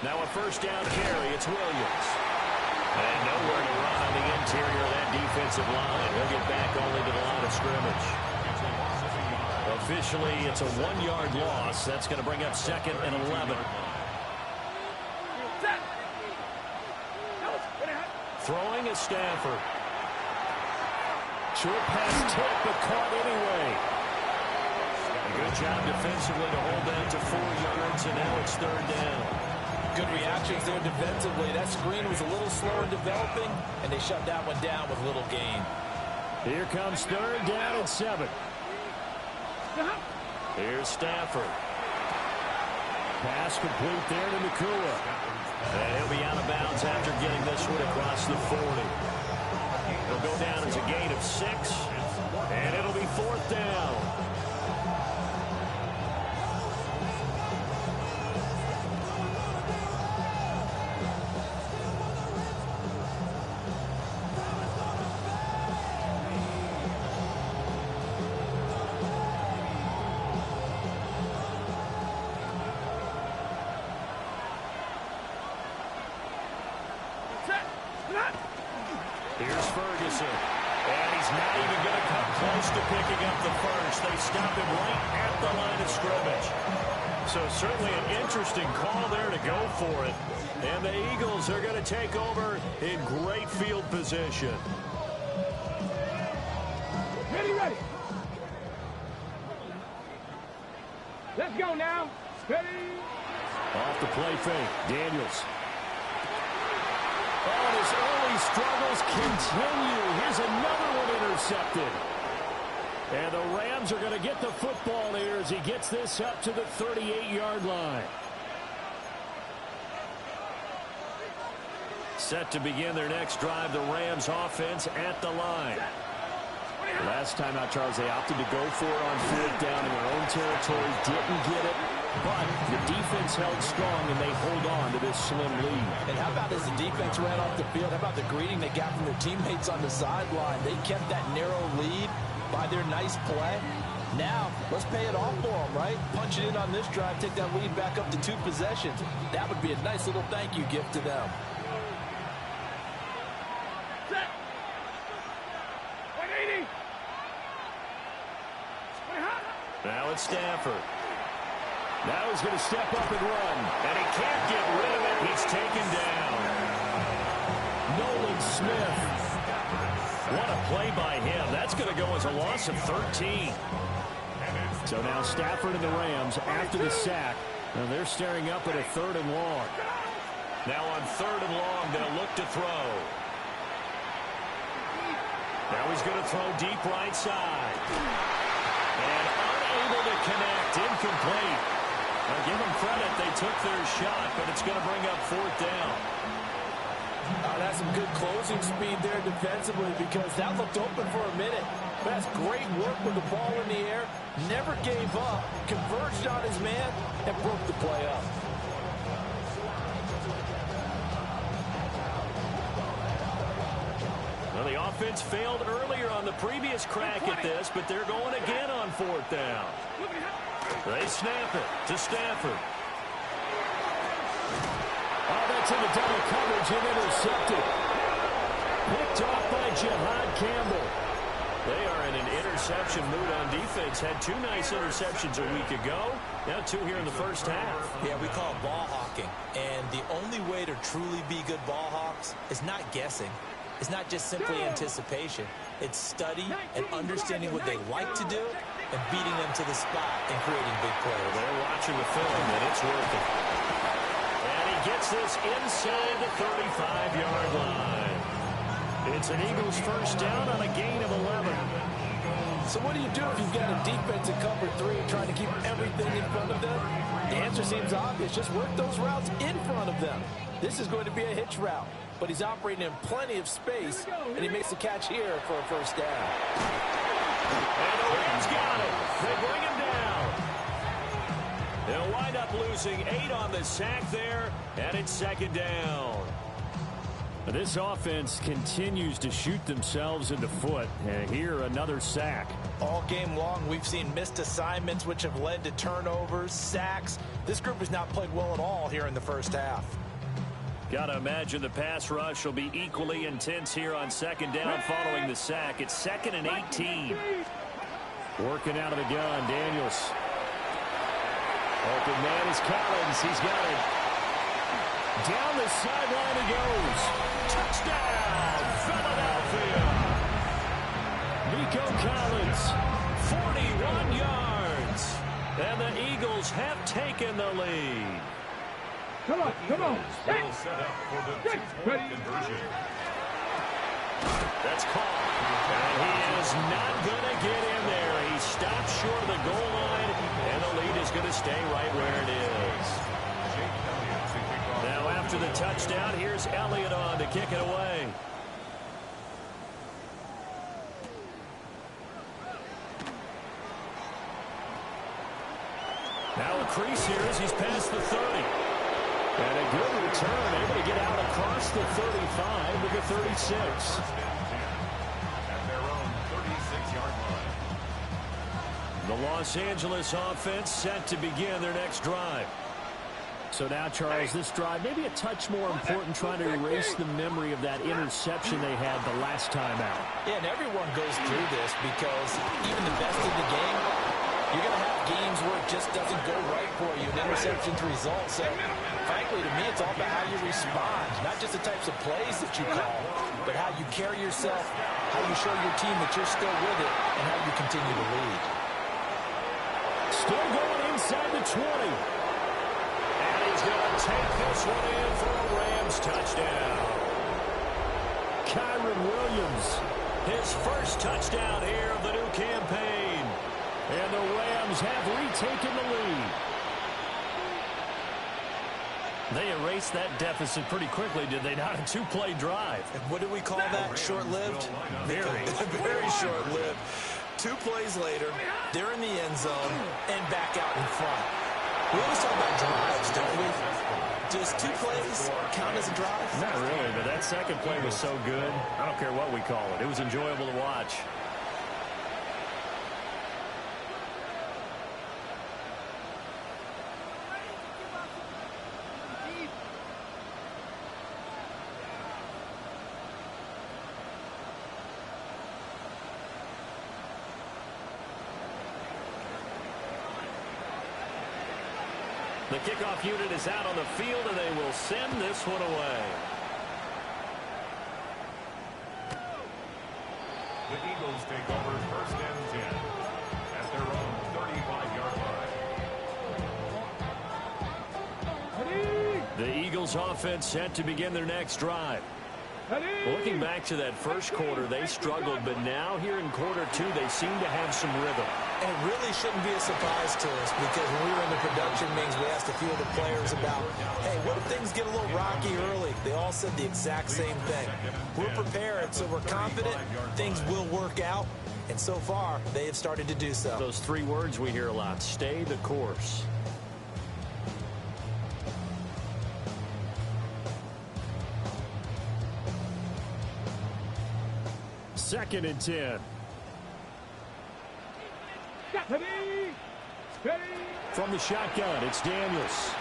Now a first down carry. It's Williams. And nowhere to run on the interior of that defensive line. He'll get back only to the line of scrimmage. Officially, it's a 1-yard loss. That's going to bring up 2nd and 11. Throwing is Stafford. Short pass tipped, but caught anyway. A good job defensively to hold that to 4 yards, and now it's 3rd down. Good reactions there defensively. That screen was a little slow in developing, and they shut that one down with little gain. Here comes 3rd down and 7. Here's Stafford. Pass complete there to Nakua. And he'll be out of bounds after getting this one across the 40. He'll go down as a gain of 6, and it'll be 4th down. Here's Ferguson. And he's not even going to come close to picking up the first. They stop him right at the line of scrimmage. So certainly an interesting call there to go for it. And the Eagles are going to take over in great field position. Ready. Let's go now. Ready. Off the play fake. Daniels. Oh, his early struggles continue. Here's another one intercepted. And the Rams are going to get the football here as he gets this up to the 38-yard line. Set to begin their next drive, the Rams offense at the line. Last time out, Charles, they opted to go for it on 4th down in their own territory. Didn't get it, but the defense held strong, and they hold on to this slim lead. And how about as the defense ran off the field, how about the greeting they got from their teammates on the sideline? They kept that narrow lead by their nice play. Now, let's pay it off for them, right? Punch it in on this drive, take that lead back up to 2 possessions. That would be a nice little thank you gift to them. Now it's Stafford. Now he's going to step up and run. And he can't get rid of it. He's taken down. Nolan Smith. What a play by him. That's going to go as a loss of 13. So now Stafford and the Rams after the sack. And they're staring up at a 3rd and long. Now on 3rd and long, they'll look to throw. Now he's going to throw deep right side. And unable to connect. Incomplete. Now give them credit. They took their shot, but it's going to bring up 4th down. That's some good closing speed there defensively because that looked open for a minute. That's great work with the ball in the air. Never gave up. Converged on his man and broke the play up. Well, the offense failed earlier on the previous crack at this, but they're going again on 4th down. They snap it to Stafford. Oh, that's in the double coverage and intercepted. Picked off by Jihad Campbell. They are in an interception mood on defense. Had 2 nice interceptions a week ago. Now 2 here in the first half. Yeah, we call it ball hawking. And the only way to truly be good ball hawks is not guessing. It's not just simply anticipation. It's study and understanding what they like to do and beating them to the spot and creating big plays. They're watching the film, and it's working. And he gets this inside the 35-yard line. It's an Eagles first down on a gain of 11. So what do you do if you've got a defense in cover 3 trying to keep everything in front of them? The answer seems obvious. Just work those routes in front of them. This is going to be a hitch route, but he's operating in plenty of space, and he makes the catch here for a first down. And the Rams got it. They losing 8 on the sack there, and it's 2nd down. This offense continues to shoot themselves in the foot. And here, another sack. All game long, we've seen missed assignments, which have led to turnovers, sacks. This group has not played well at all here in the first half. Got to imagine the pass rush will be equally intense here on 2nd down following the sack. It's 2nd and 18. Working out of the gun, Daniels. Open man is Collins. He's got it. Down the sideline he goes. Touchdown, Philadelphia. Nico Collins, 41 yards. And the Eagles have taken the lead. Come on, come on. Will set up for the 2-point conversion. That's caught. And he is not going to get in there. He stops short of the goal line, and the lead is going to stay right where it is. Now after the touchdown, here's Elliott on to kick it away. Now a crease here as he's past the 30. And a good return, able to get out across the 35 to the 36. At their own 36-yard line. The Los Angeles offense set to begin their next drive. So now, Charles, this drive maybe a touch more important, trying to erase the memory of that interception they had the last time out. Yeah, and everyone goes through this because even the best of the game, you're going to have games where it just doesn't go right for you, and interceptions result. So, frankly, to me, it's all about how you respond, not just the types of plays that you call, but how you carry yourself, how you show your team that you're still with it, and how you continue to lead. Still going inside the 20. And he's going to take this one in for a Rams touchdown. Kyron Williams, his first touchdown here of the new campaign. And the Rams have retaken the lead. They erased that deficit pretty quickly, did they not? A 2-play drive. And what do we call that? Short-lived? Very short-lived. 2 plays later, they're in the end zone and back out in front. We always talk about drives, don't we? Does 2 plays count as a drive? Not really, but that second play was so good. I don't care what we call it. It was enjoyable to watch. The kickoff unit is out on the field, and they will send this one away. The Eagles take over 1st and 10 at their own 35-yard line. The Eagles offense set to begin their next drive. Looking back to that first quarter, they struggled, but now here in quarter 2, they seem to have some rhythm. And it really shouldn't be a surprise to us because when we were in the production meetings, we asked a few of the players about, hey, what if things get a little rocky early? They all said the exact same thing. We're prepared, so we're confident things will work out. And so far, they have started to do so. Those 3 words we hear a lot, stay the course. Second and 10. From the shotgun, it's Daniels.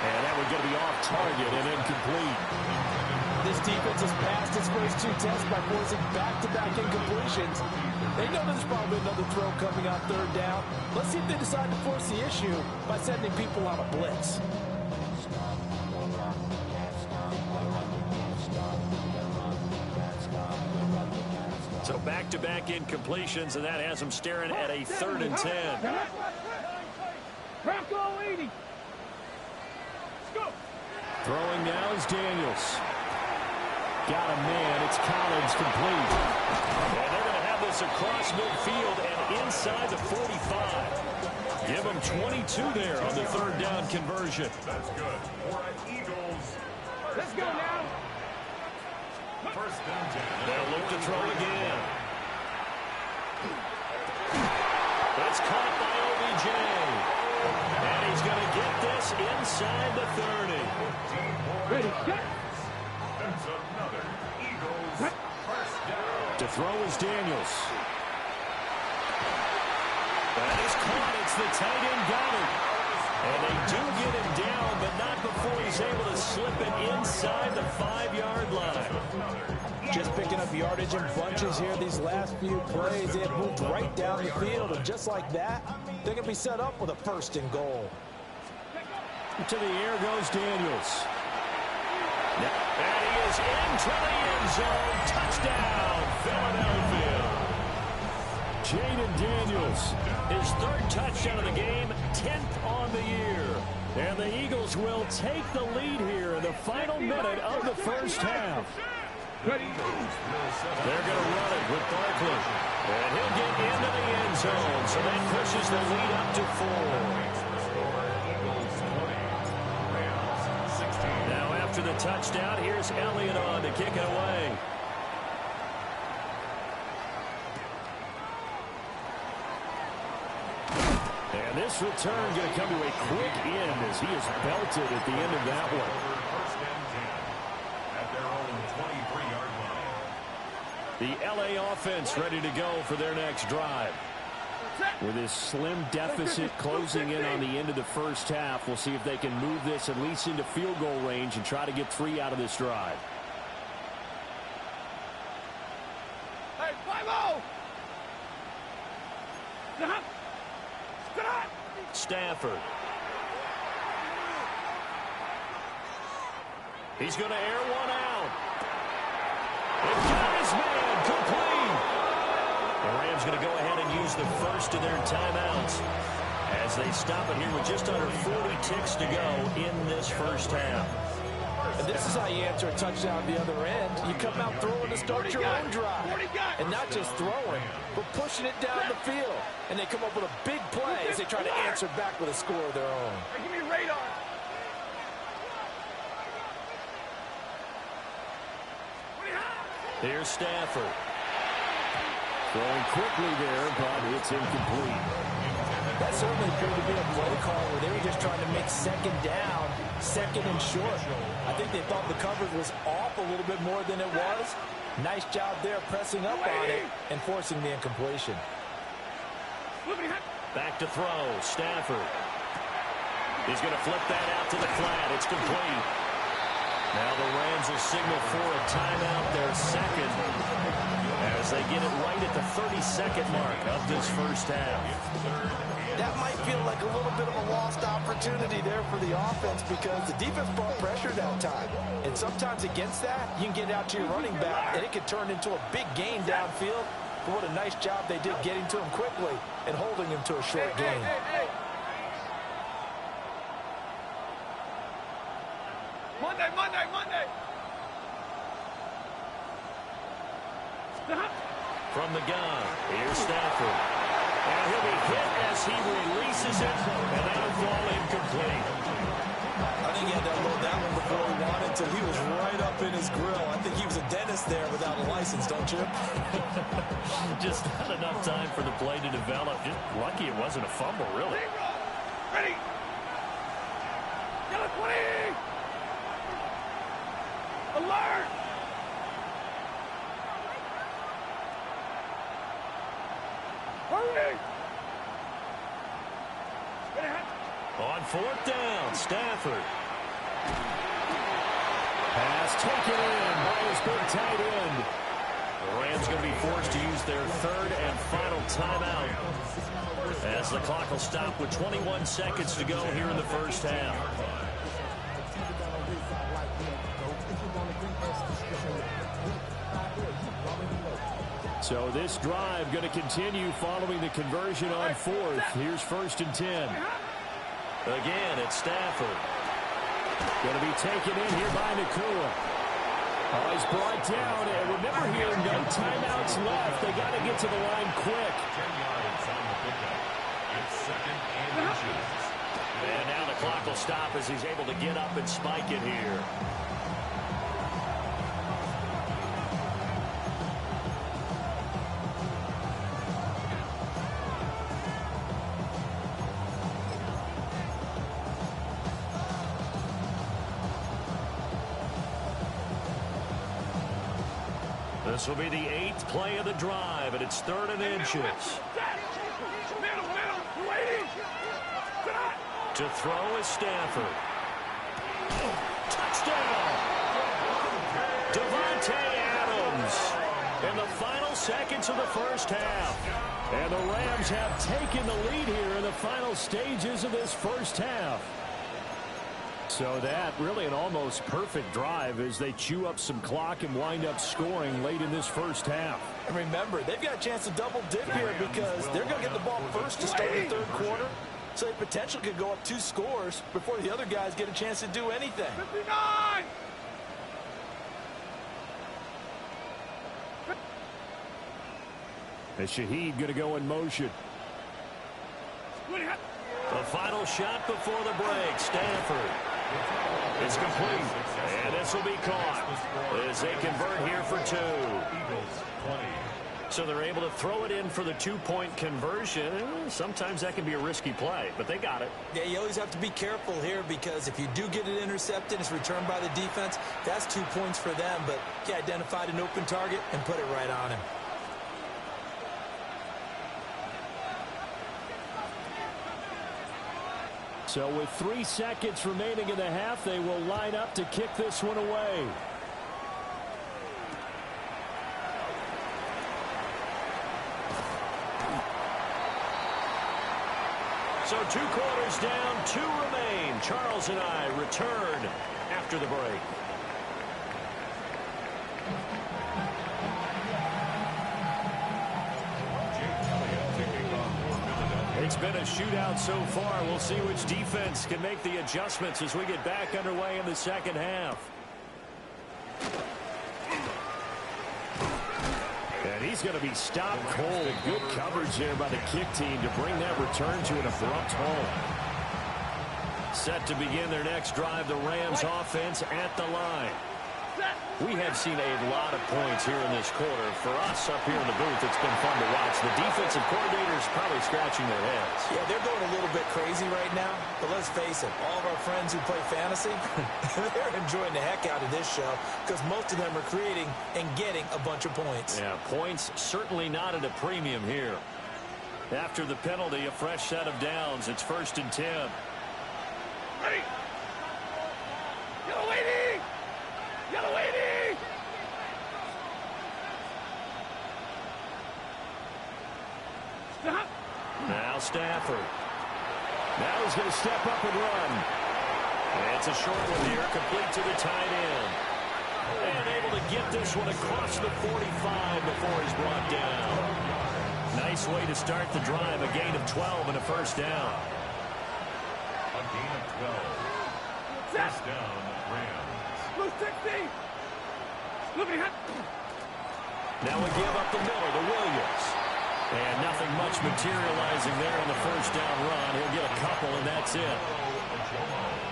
And that would get to be off target and incomplete. This defense has passed its first 2 tests by forcing back-to-back incompletions. They know there's probably another throw coming on 3rd down. Let's see if they decide to force the issue by sending people on a blitz. So back-to-back incompletions, and that has them staring at a 3rd and 10. Throwing now is Daniels. Got a man. It's Collins complete. And they're going to have this across midfield and inside the 45. Give them 22 there on the 3rd down conversion. That's good. For an Eagles. Let's go now. 1st and 10. They'll look to throw again. That's caught by OBJ. get this inside the 30. Ready, set. That's another Eagles first down. To throw is Daniels. That is caught. It's the tight end Goddard. And they do get him down, but not before he's able to slip it inside the 5-yard line. Just picking up yardage in bunches here these last few plays. They have moved right down the field, and just like that, they're going to be set up with a 1st and goal. To the air goes Daniels. And he is into the end zone. Touchdown, Philadelphia. Jaden Daniels, his 3rd touchdown of the game, 10th on the year. And the Eagles will take the lead here in the final minute of the first half. They're going to run it with Barkley. And he'll get into the end zone, so that pushes the lead up to 4. Now after the touchdown, here's Elliott on to kick it away. And this return going to come to a quick end as he is belted at the end of that one. First and 10 at their own 23-yard line. The L.A. offense ready to go for their next drive. With this slim deficit closing in on the end of the first half, we'll see if they can move this at least into field goal range and try to get 3 out of this drive. Hey, 5-0. Stafford. He's going to air one out. And got his man complete. The Rams going to go ahead and use the first of their timeouts as they stop it here with just under 40 ticks to go in this first half. And this is how you answer a touchdown the other end. You come out throwing to start your own drive. And not just throwing, but pushing it down the field. And they come up with a big play as they try to answer back with a score of their own. Give me radar. Here's Stafford. Throwing quickly there, but it's incomplete. That certainly appeared to be a play call where they were just trying to make 2nd down, 2nd and short. I think they thought the coverage was off a little bit more than it was. Nice job there pressing up on it and forcing the incompletion. Back to throw, Stafford. He's going to flip that out to the flat. It's complete. Now the Rams will signal for a timeout, their 2nd, as they get it right at the 32nd mark of this first half. That might feel like a little bit of a lost opportunity there for the offense because the defense brought pressure that time. And sometimes against that, you can get out to your running back, and it can turn into a big gain downfield. But what a nice job they did getting to him quickly and holding him to a short gain. Monday. From the gun, here's Stafford. And he'll be hit as he releases it, and that'll fall incomplete. I think he had that load that one before he wanted to. He was right up in his grill. I think he was a dentist there without a license, don't you? Just not enough time for the play to develop. Just lucky it wasn't a fumble, really. Ready. Yellow 20. Alert. Hurry. On 4th down, Stafford. Pass taken in by his big tight end. The Rams going to be forced to use their 3rd and final timeout as the clock will stop with 21 seconds to go here in the first half. So this drive going to continue following the conversion on 4th. Here's 1st and 10. Again, it's Stafford. Going to be taken in here by Nakua. Oh, he's brought down. And remember here, no timeouts left. They got to get to the line quick. 10 yards on the pickup. It's 2nd and inches. And now the clock will stop as he's able to get up and spike it here. This will be the 8th play of the drive, and it's 3rd and inches. To throw is Stafford. Touchdown! Devontae Adams in the final seconds of the first half. And the Rams have taken the lead here in the final stages of this first half. So that really an almost perfect drive as they chew up some clock and wind up scoring late in this first half. And remember, they've got a chance to double dip here because they're going to get the ball first to start the third quarter. So they potentially could go up 2 scores before the other guys get a chance to do anything. 59! And Shaheed going to go in motion. The final shot before the break. Stafford. It's complete. And this will be caught as they convert here for 2. So they're able to throw it in for the 2-point conversion. Sometimes that can be a risky play, but they got it. Yeah, you always have to be careful here because if you do get it intercepted, it's returned by the defense. That's 2 points for them, but he identified an open target and put it right on him. So with 3 seconds remaining in the half, they will line up to kick this one away. So 2 quarters down, 2 remain. Charles and I return after the break. It's been a shootout so far. We'll see which defense can make the adjustments as we get back underway in the second half. And he's going to be stopped cold. Good coverage there by the kick team to bring that return to an abrupt halt. Set to begin their next drive, the Rams offense at the line. We have seen a lot of points here in this quarter. For us up here in the booth, it's been fun to watch. The defensive coordinators probably scratching their heads. Yeah, they're going a little bit crazy right now. But let's face it, all of our friends who play fantasy, they're enjoying the heck out of this show because most of them are creating and getting a bunch of points. Yeah, points certainly not at a premium here. After the penalty, a fresh set of downs. It's 1st and 10. Ready! Yellow lady! Yellow lady! Stop! Now Stafford. Now he's going to step up and run. And it's a short one here, complete to the tight end. And able to get this one across the 45 before he's brought down. Nice way to start the drive, a gain of 12 and a first down. A gain of 12. First down, Rams. Blue 60! Now we give up the middle to Williams. And nothing much materializing there on the first down run. He'll get a couple, and that's it.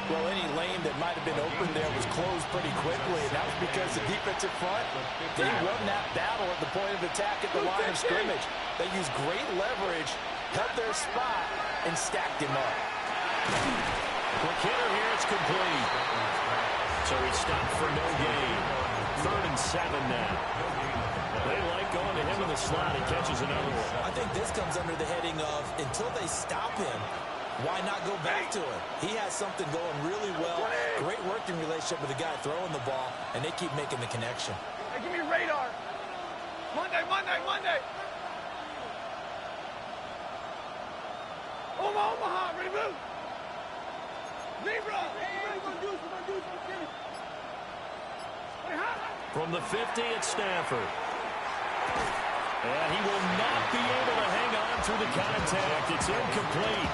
Well, any lane that might have been open there was closed pretty quickly, and that was because the defensive front, they won that battle at the point of attack at the line of scrimmage. They used great leverage, held their spot, and stacked him up. McKinnon here, it's complete. So he stopped for no gain. 3rd and 7 now. They like going to him in the slot. He catches another one. I think this comes under the heading of until they stop him, why not go back to him? He has something going really well. Great working relationship with the guy throwing the ball, and they keep making the connection. Hey, give me radar. Monday, Monday, Monday. Omaha, ready, blue. Libra. Hey, we're going to do some. From the 50, it's Stafford. And he will not be able to hang on through the contact. It's incomplete.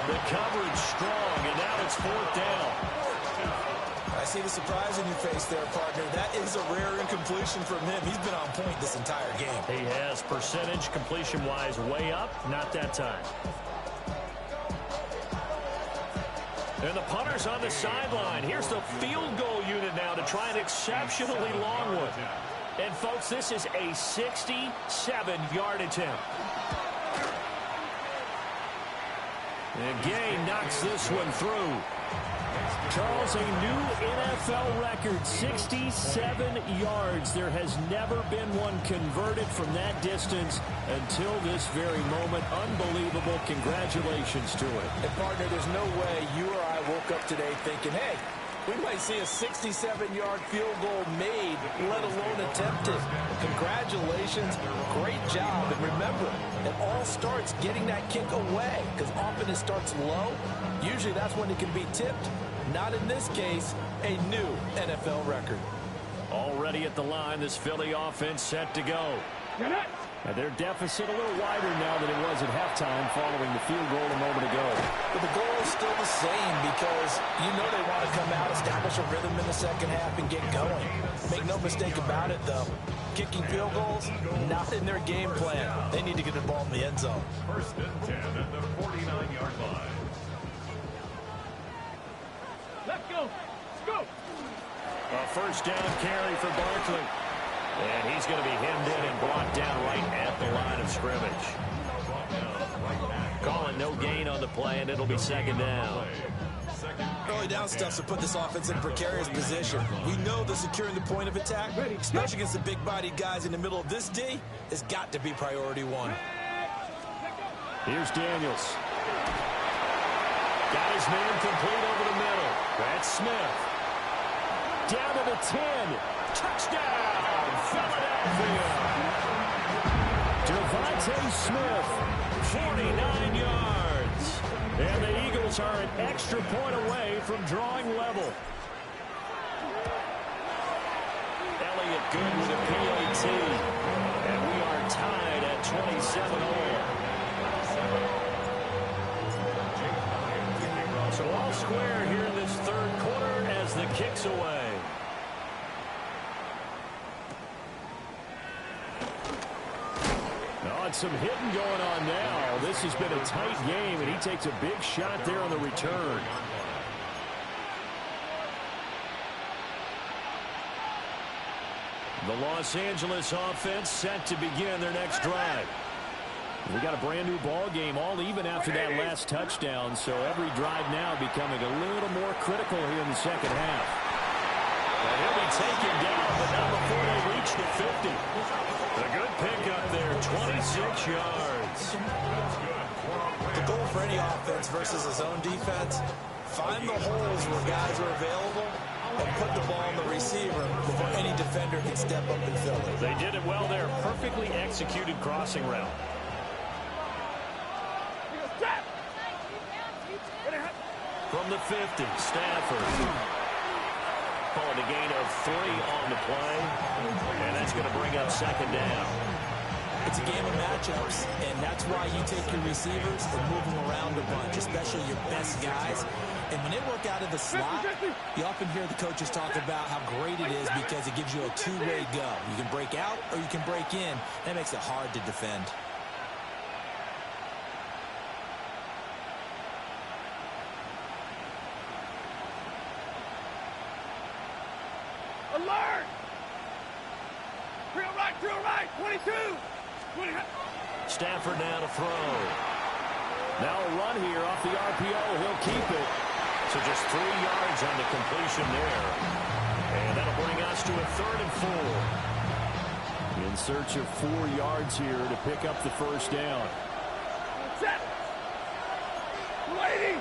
The coverage strong, and now it's 4th down. I see the surprise in your face there, partner. That is a rare incompletion from him. He's been on point this entire game. He has percentage completion-wise way up. Not that time. And the punter's on the sideline. Here's the field goal unit now to try an exceptionally long one. And, folks, this is a 67-yard attempt. And Gay knocks this one through. Charles, a new NFL record, 67 yards. There has never been one converted from that distance until this very moment. Unbelievable. Congratulations to it. And, partner, there's no way you or I woke up today thinking, hey, we might see a 67-yard field goal made, let alone attempted. Congratulations. Great job. And remember, it all starts getting that kick away, because often it starts low. Usually that's when it can be tipped. Not in this case, a new NFL record. Already at the line, this Philly offense set to go. And their deficit a little wider now than it was at halftime following the field goal a moment ago. But the goal is still the same, because you know they want to come out, establish a rhythm in the second half, and get going. Make no mistake about it, though. Kicking field goals, not in their game plan. They need to get the ball in the end zone. 1st and 10 at the 49-yard line. Let's go. Let's go. A first down carry for Barkley. And he's going to be hemmed in and brought down right at the line of scrimmage. Calling no gain on the play, and it'll be 2nd down. Early down stuff to put this offense in a precarious position. We know that securing the point of attack, especially against the big-bodied guys in the middle of this D, has got to be priority one. Here's Daniels. Got his man complete over the middle. That's Smith. Down to the 10. Touchdown, Philadelphia. Devontae Smith, 49 yards. And the Eagles are an extra point away from drawing level. Elliott good with a PAT. And we are tied at 27 all. So all square here in this 3rd quarter as the kick's away. Some hitting going on now. This has been a tight game, and he takes a big shot there on the return. The Los Angeles offense set to begin their next drive. We got a brand new ball game, all even after that last touchdown, so every drive now becoming a little more critical here in the second half. And he'll be taken down, but not before they reach the 50. A good pickup there, 26 yards. The goal for any offense versus a zone defense, find the holes where guys are available and put the ball on the receiver before any defender can step up and fill it. They did it well there. Perfectly executed crossing route. From the 50, Stafford. Calling a gain of 3 on the play. And that's going to bring up 2nd down. It's a game of matchups, and that's why you take your receivers and move them around a bunch, especially your best guys. And when they work out of the slot, you often hear the coaches talk about how great it is because it gives you a two-way go. You can break out or you can break in. That makes it hard to defend. Alert! Drill right, 22! Stafford now to throw. Now a run here off the RPO. He'll keep it. So just 3 yards on the completion there. And that'll bring us to a 3rd and 4. In search of 4 yards here to pick up the first down. Set! Lady!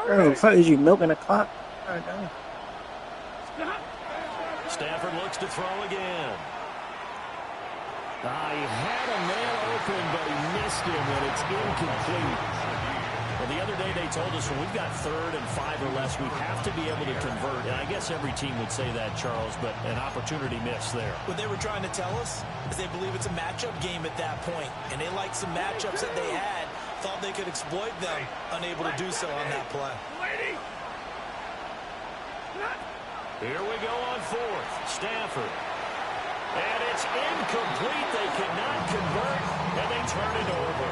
Bro, the fuck is you milking the clock? God damn. Stafford looks to throw again. He had a man open, but he missed him, and it's incomplete. Well, the other day they told us when we've got 3rd and 5 or less, we have to be able to convert. And I guess every team would say that, Charles, but an opportunity missed there. What they were trying to tell us is they believe it's a matchup game at that point, and they liked some matchups that they had, thought they could exploit them, unable to do so on that play. Here we go on 4th. Stafford. And it's incomplete. They cannot convert, and they turn it over.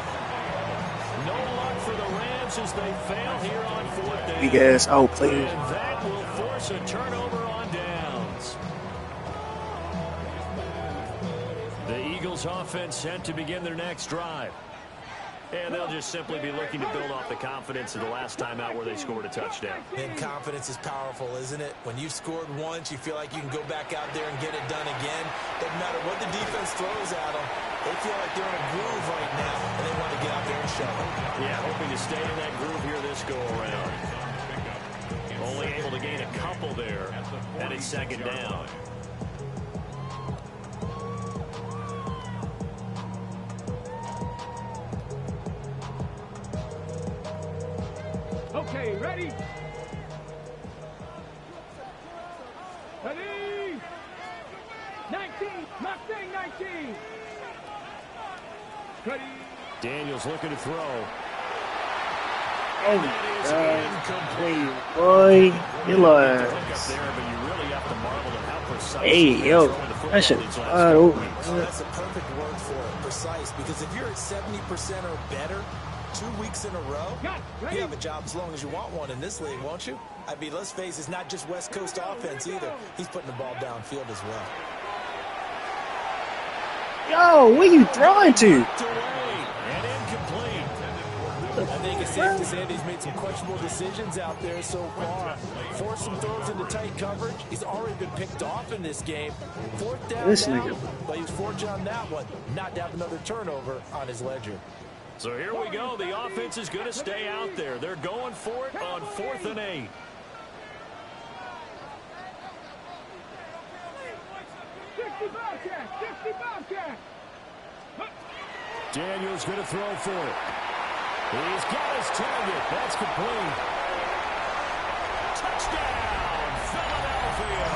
No luck for the Rams as they fail here on 4th down. Big ass out, please. And that will force a turnover on downs. Daniels offense set to begin their next drive. And they'll just simply be looking to build off the confidence of the last time out where they scored a touchdown. And confidence is powerful, isn't it? When you've scored once, you feel like you can go back out there and get it done again. Doesn't matter what the defense throws at them. They feel like they're in a groove right now, and they want to get out there and show it. Yeah, hoping to stay in that groove here this go-around. Only able to gain a couple there, and it's second down. Okay, ready? Ready? 19, Mustang 19. Ready? Daniels looking to throw. Oh, incomplete, boy. Killer. Hey, yo, that shit fire over. That's a perfect word for it, precise. Because if you're at 70% or better 2 weeks in a row, you have a job as long as you want one in this league, won't you? I mean, let's face it, it's not just West Coast offense either. He's putting the ball downfield as well. Yo, where you throwing to? I think it's safe to say that he's made some questionable decisions out there so far. Forced some throws into tight coverage. He's already been picked off in this game. Fourth down, This nigga. but he was fortunate on that one not to have another turnover on his ledger. So here we go. The offense is going to stay out there. They're going for it on 4th and 8. Daniels going to throw for it. He's got his target. That's complete. Touchdown, Philadelphia.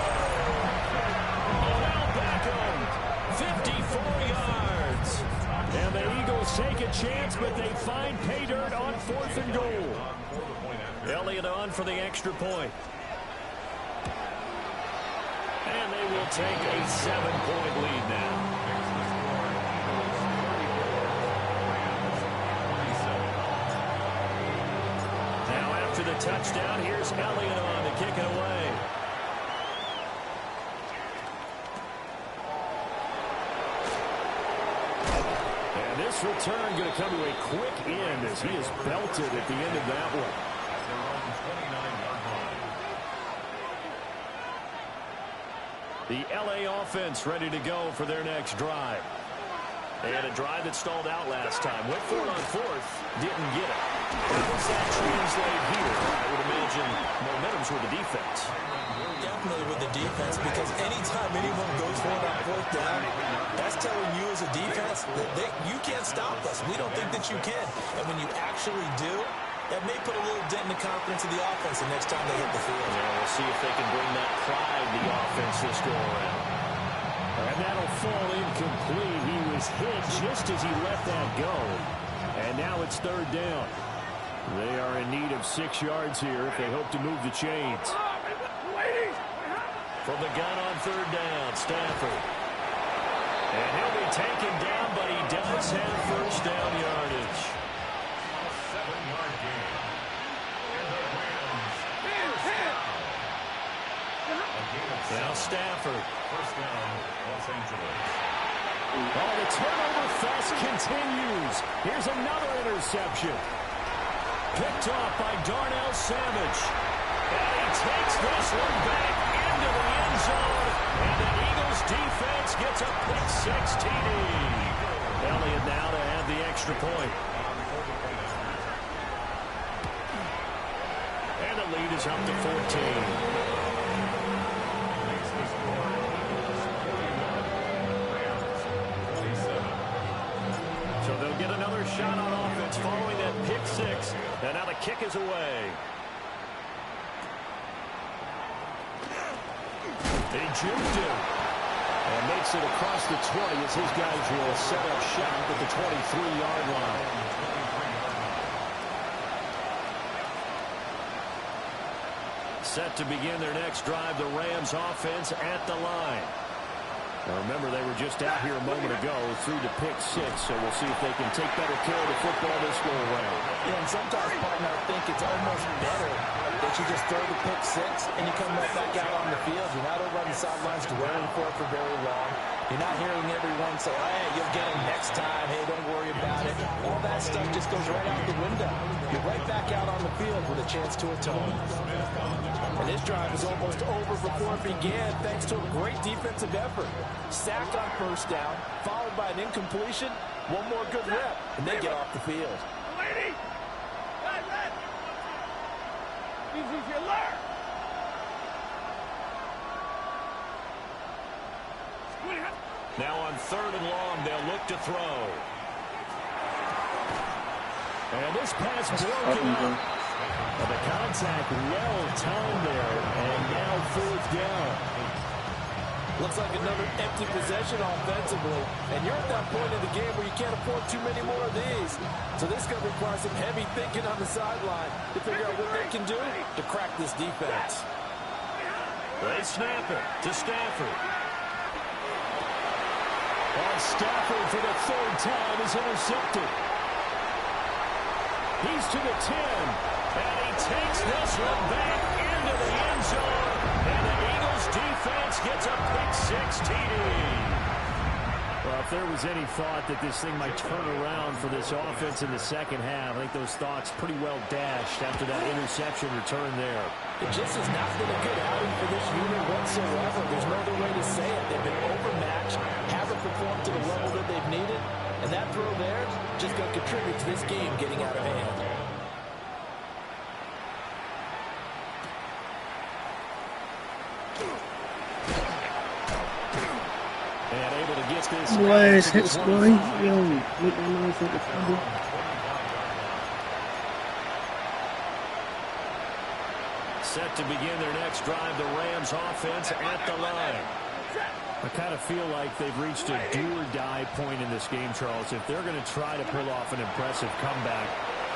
Odell Beckham, 54 yards. And the Eagles take a chance, but they find pay dirt on 4th and goal. Elliott on for the extra point. And they will take a 7-point lead now. To the touchdown, here's Elliott on to kick it away. And this return going to come to a quick end as he is belted at the end of that one. The LA offense ready to go for their next drive. And a drive that stalled out last time. Went for it on 4th, didn't get it. How does that translate here? I would imagine momentum's with the defense. Definitely with the defense, because anytime anyone goes for it on 4th down, that's telling you as a defense that you can't stop us. We don't think that you can. And when you actually do, that may put a little dent in the confidence of the offense the next time they hit the field. Yeah, we'll see if they can bring that pride to the offense this go around. And that'll fall incomplete. He was hit just as he let that go. And now it's 3rd down. They are in need of 6 yards here if they hope to move the chains. From the gun on 3rd down, Stafford. And he'll be taken down, but he does have 1st down yardage. 7-yard gain. Now Stafford. 1st down, Los Angeles. Oh, the turnover fest continues. Here's another interception. Picked off by Darnell Savage. And he takes this one back into the end zone. And the Eagles defense gets a pick 6 TD. Elliott now to have the extra point. And the lead is up to 14. So they'll get another shot on offense following that pick 6. And now the kick is away. He juked him. And makes it across the 20 as his guys will set up shop at the 23-yard line. Set to begin their next drive, the Rams offense at the line. Now remember, they were just out here a moment ago through to pick 6, so we'll see if they can take better care of the football this go around. Yeah, and sometimes, partner, I think it's almost better that you just throw the pick 6 and you come right back out on the field. You're not over on the sidelines dwelling for it for very long. You're not hearing everyone say, hey, you'll get him next time. Hey, don't worry about it. All that stuff just goes right out the window. You're right back out on the field with a chance to atone. And this drive is almost over before it began thanks to a great defensive effort. Sack on first down, followed by an incompletion. One more good rep, and they get off the field. Lady! Easy to learn! Now on 3rd and long, they'll look to throw. And this pass broken up. The contact well timed there, and now 4th down. Looks like another empty possession offensively, and you're at that point in the game where you can't afford too many more of these. So this is going to require some heavy thinking on the sideline to figure out what they can do to crack this defense. They snap it to Stafford. And Stafford for the 3rd time is intercepted. He's to the 10. And he takes this one back into the end zone. And the Eagles defense gets a pick 6 TD. Well, if there was any thought that this thing might turn around for this offense in the second half, I think those thoughts pretty well dashed after that interception return there. It just has not been a good outing for this unit whatsoever. There's no other way to say it. They've been overmatched, haven't performed to the level that they've needed, and that throw there just going to contribute to this game getting out of hand. And able to get this. Boys, hits, boy. Yo, make that motherfucker fumble. Set to begin their next drive, the Rams offense at the line. I kind of feel like they've reached a do-or-die point in this game, Charles. If they're going to try to pull off an impressive comeback,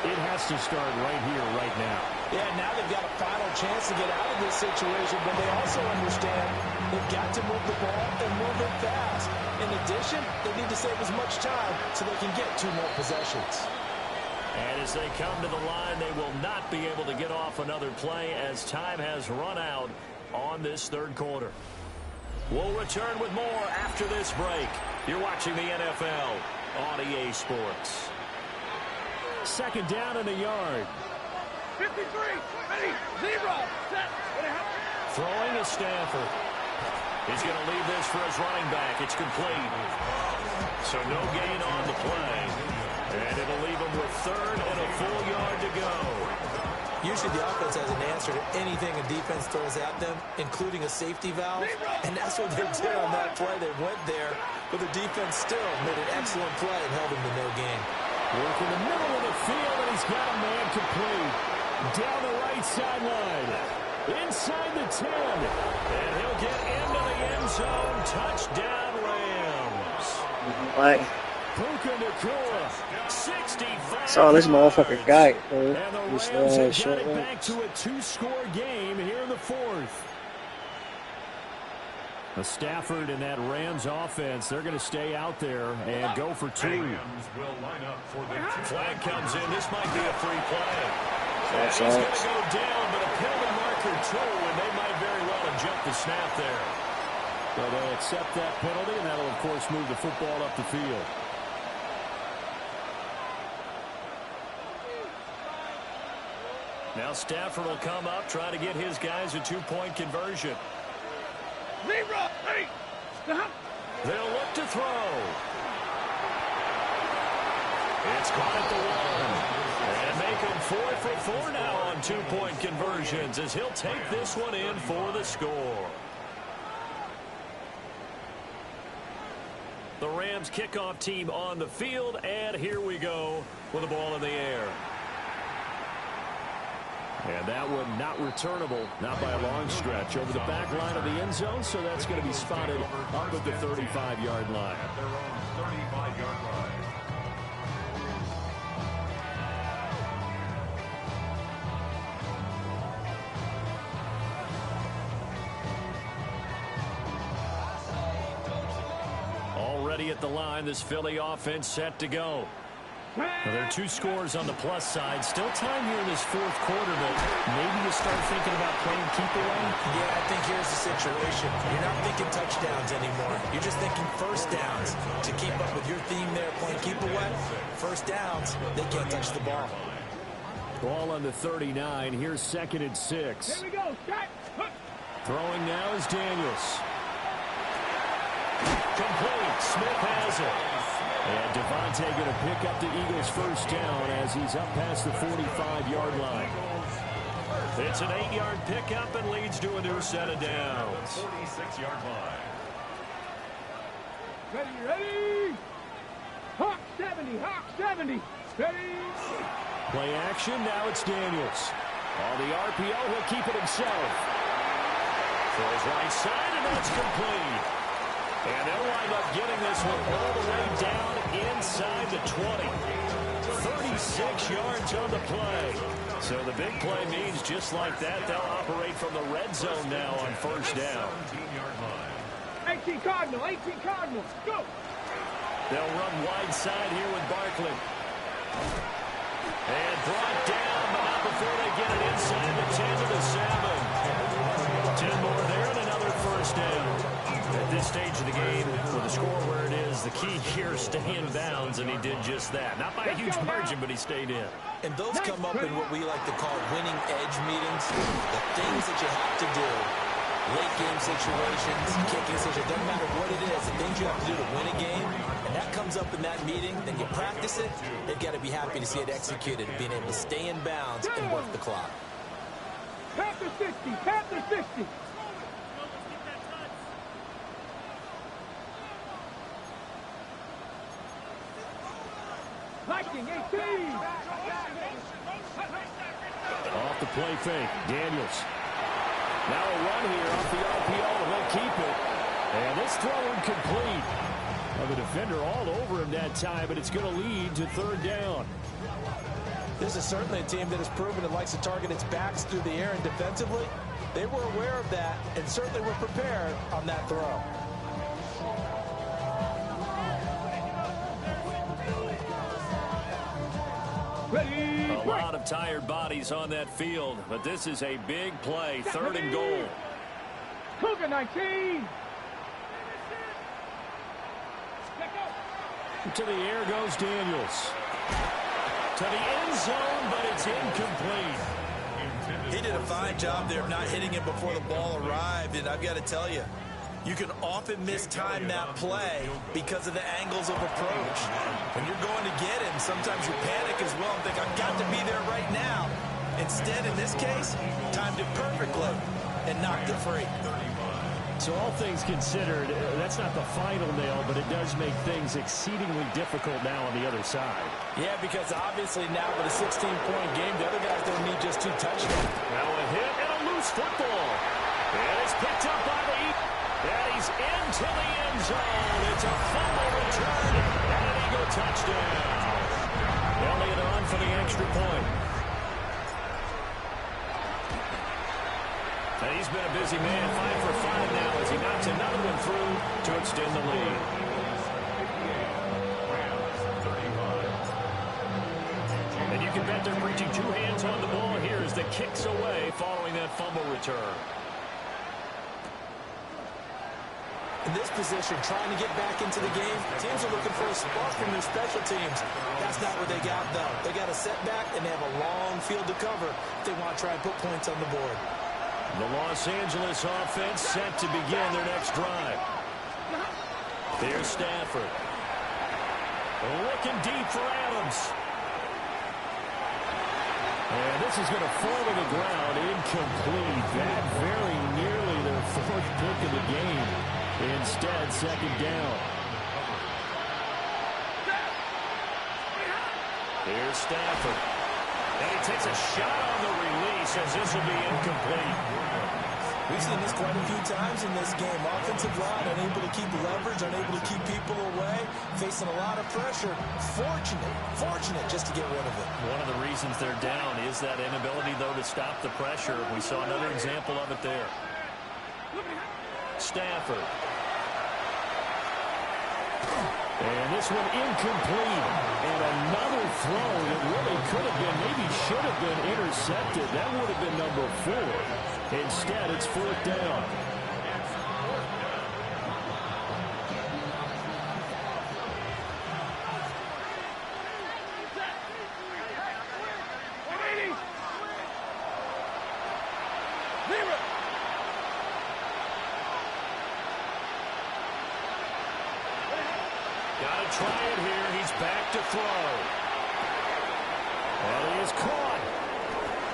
it has to start right here, right now. Yeah, now they've got a final chance to get out of this situation, but they also understand they've got to move the ball and move it fast. In addition, they need to save as much time so they can get 2 more possessions. And as they come to the line, they will not be able to get off another play as time has run out on this 3rd quarter. We'll return with more after this break. You're watching the NFL on EA Sports. 2nd down in the yard. 53, ready, 0, set, Throwing is Stafford. He's going to leave this for his running back. It's complete. So no gain on the play. And it'll leave him with 3rd and a full yard to go. Usually the offense has an answer to anything a defense throws at them, including a safety valve. And that's what they did on that play. They went there, but the defense still made an excellent play and held him to no gain. Working the middle of the field, and he's got a man complete. Down the right sideline. Inside the 10. And he'll get into the end zone. Touchdown, Rams. Like, Puka Nacua, 65. saw this motherfucker guy, bro. And the This Rams have short got it one. back to a 2-score game here in the 4th. Stafford and that Rams offense, they're going to stay out there and go for 2. Rams will line up for the Flag comes in. This might be a free play. And he's Offside. going to go down, but a penalty marker 2, and they might very well have jumped the snap there. So they'll accept that penalty, and that'll, of course, move the football up the field. Now Stafford will come up, try to get his guys a 2-point conversion. 0, ready, stop. They'll look to throw. It's caught at the 1. And make him 4 for 4 now on 2-point conversions as he'll take this one in for the score. The Rams kickoff team on the field, and here we go with the ball in the air. And that one not returnable, not by a long stretch, over the back line of the end zone, so that's going to be spotted up at the 35-yard line. at their own 35-yard line. at the line. This Philly offense set to go. Well, there are 2 scores on the plus side. Still time here in this 4th quarter, but maybe you start thinking about playing keep away? Yeah, I think here's the situation. You're not thinking touchdowns anymore. You're just thinking first downs. To keep up with your theme there, playing keep away, first downs, they can't touch the ball. Ball on the 39. Here's 2nd and 6. Here we go. Throwing now is Daniels. Complete. Smith has it. And Devontae going to pick up the Eagles' first down as he's up past the 45-yard line. It's an 8-yard pickup and leads to a new set of downs. 46-yard line. Ready. Hawk 70, Hawk 70. Ready. Play action, now it's Daniels. On the RPO, he'll keep it himself. Throws right side, and that's complete. And they'll wind up getting this one all the way down inside the 20. 36 yards on the play. So the big play means just like that, they'll operate from the red zone now on first down. 17-yard line. 18 Cardinal, 18 Cardinal. Go. They'll run wide side here with Barkley. And brought down, but not before they get it inside the 10 to the 7. 10 more there and another first down. At this stage of the game, with the score where it is, the key here is stay in bounds, and he did just that. Not by a huge margin, but he stayed in. And those come up in what we like to call winning edge meetings. The things that you have to do, late game situations, kicking situations, doesn't matter what it is, the things you have to do to win a game, and that comes up in that meeting, then you practice it, they've got to be happy to see it executed, being able to stay in bounds and work the clock. Panther 60, Panther 60. Viking 18. Off the play fake, Daniels. Now a run here off the RPO, and they'll keep it. And this throw incomplete. Well, the defender all over him that time, but it's going to lead to 3rd down. This is certainly a team that has proven it likes to target its backs through the air, and defensively, they were aware of that and certainly were prepared on that throw. A lot of tired bodies on that field, but this is a big play, 3rd and goal. Cougar 19. To the air goes Daniels. To the end zone, but it's incomplete. He did a fine job there of not hitting it before the ball arrived, and I've got to tell you, you can often mistime that play because of the angles of approach. When you're going to get him, sometimes you panic as well and think, I've got to be there right now. Instead, in this case, timed it perfectly and knocked it free. So all things considered, that's not the final nail, but it does make things exceedingly difficult now on the other side. Yeah, because obviously now with a 16-point game, the other guys don't need just 2 touchdowns. Now a hit and a loose football. And it's picked up by the Eagles. And he's into the end zone. It's a fumble return and an Eagle touchdown. Elliott on for the extra point. And he's been a busy man, 5 for 5 now as he knocks another one through to extend the lead. And you can bet they're preaching 2 hands on the ball here as the kicks away following that fumble return. In this position, trying to get back into the game, teams are looking for a spark from their special teams. That's not what they got, though. They got a setback, and they have a long field to cover if they want to try and put points on the board. The Los Angeles offense set to begin their next drive. There's Stafford. Looking deep for Adams. And this is going to fall to the ground. Incomplete. That very nearly their 4th pick of the game. Instead, 2nd down. Here's Stafford. And he takes a shot on the release as this will be incomplete. We've seen this quite a few times in this game. Offensive line unable to keep leverage, unable to keep people away, facing a lot of pressure. Fortunate just to get rid of it. One of the reasons they're down is that inability, though, to stop the pressure. We saw another example of it there. Stafford. And this one incomplete. And another throw that really could have been, maybe should have been intercepted. That would have been number 4. Instead, it's 4th down. Got to try it here. He's back to throw. And he is caught.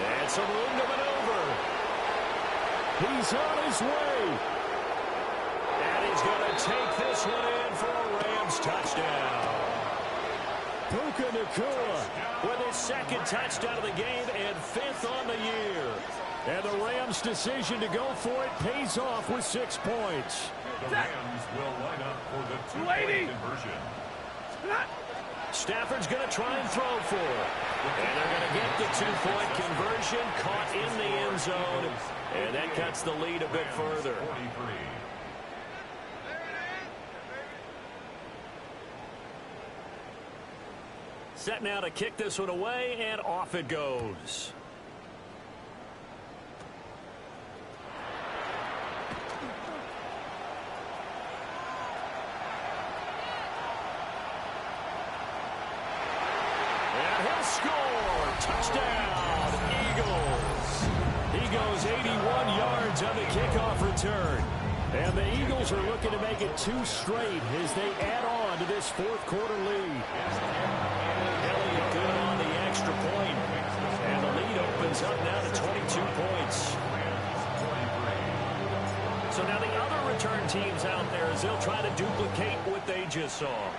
And some room to maneuver. He's on his way. And he's going to take this one in for a Rams touchdown. Puka Nacua with his 2nd touchdown of the game and 5th on the year. And the Rams' decision to go for it pays off with 6 points. The Rams will line up for the 2-point conversion. Stafford's going to try and throw for it. And they're going to get the 2-point conversion, caught in the end zone. And that cuts the lead a bit further. 43. Set now to kick this one away, and off it goes. And he'll score. Touchdown, Eagles. He goes 81 yards on the kickoff return. And the Eagles are looking to make it 2 straight as they add on to this 4th quarter lead. Elliott good on the extra point. And the lead opens up now to 22 points. So now the other return teams out there as they'll try to duplicate what they just saw.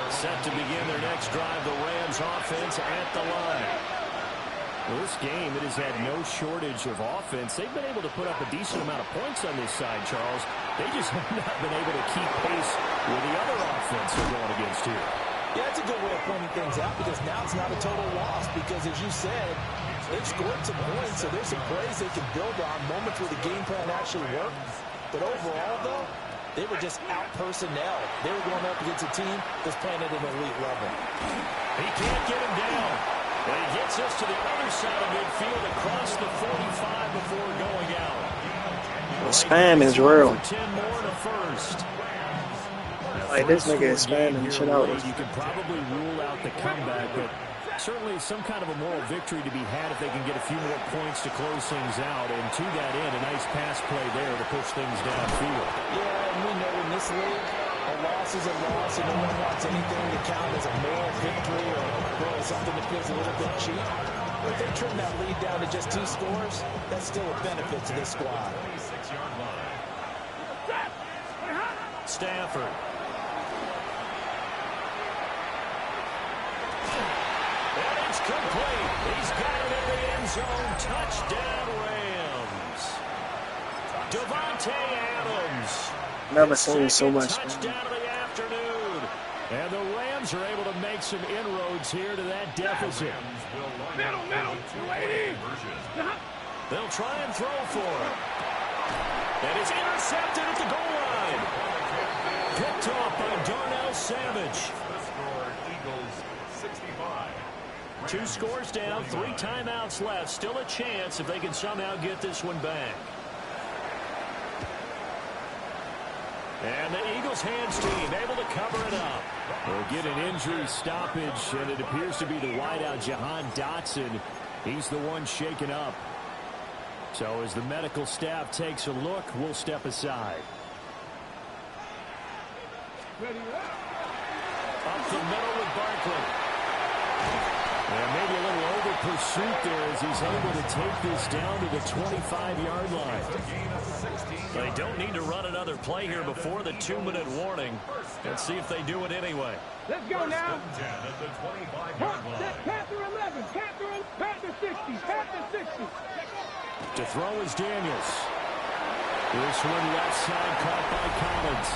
Set to begin their next drive, the Rams offense at the line. Well, this game, it has had no shortage of offense. They've been able to put up a decent amount of points on this side, Charles. They just have not been able to keep pace with the other offense they're going against here. Yeah, that's a good way of pointing things out because now it's not a total loss because, as you said, they've scored some points, so there's some plays they can build on, moments where the game plan actually worked. But overall, though, they were just out personnel. They were going up against a team that's playing at an elite level. He can't get him down. And he gets us to the other side of midfield across the 45 before going out. The spam is real. 10 more to first. Like, this nigga is spamming shit out. You could probably rule out the comeback, but certainly some kind of a moral victory to be had if they can get a few more points to close things out. And to that end, a nice pass play there to push things downfield. Yeah, and we know in this league, a loss is a loss, and no one wants anything to count as a moral victory or something that feels a little bit cheap. But if they trim that lead down to just 2 scores, that's still a benefit to this squad. 26-yard line. Stafford. And it's complete. He's got it in the end zone. Touchdown, Rams. Devontae Adams. Never seen so much. Touchdown of the afternoon. And the Rams are able to make some inroads here to that deficit. Middle, lady. They'll try and throw for it. And it's intercepted at the goal line. Picked off by Darnell Savage. The score, Eagles 65. 2 scores down, 3 timeouts left. Still a chance if they can somehow get this one back. And the Eagles hands team able to cover it up. They'll get an injury stoppage, and it appears to be the wideout, Jahan Dotson. He's the one shaken up. So as the medical staff takes a look, we'll step aside. Up the middle with Barkley. And maybe a little over pursuit there as he's able to take this down to the 25-yard line. They don't need to run another play here before the 2-minute warning. Let's see if they do it anyway. Let's go now. 10 at the 25-yard line. Panther 11, Panther 60, Panther 60. To throw is Daniels. This one left side caught by Collins.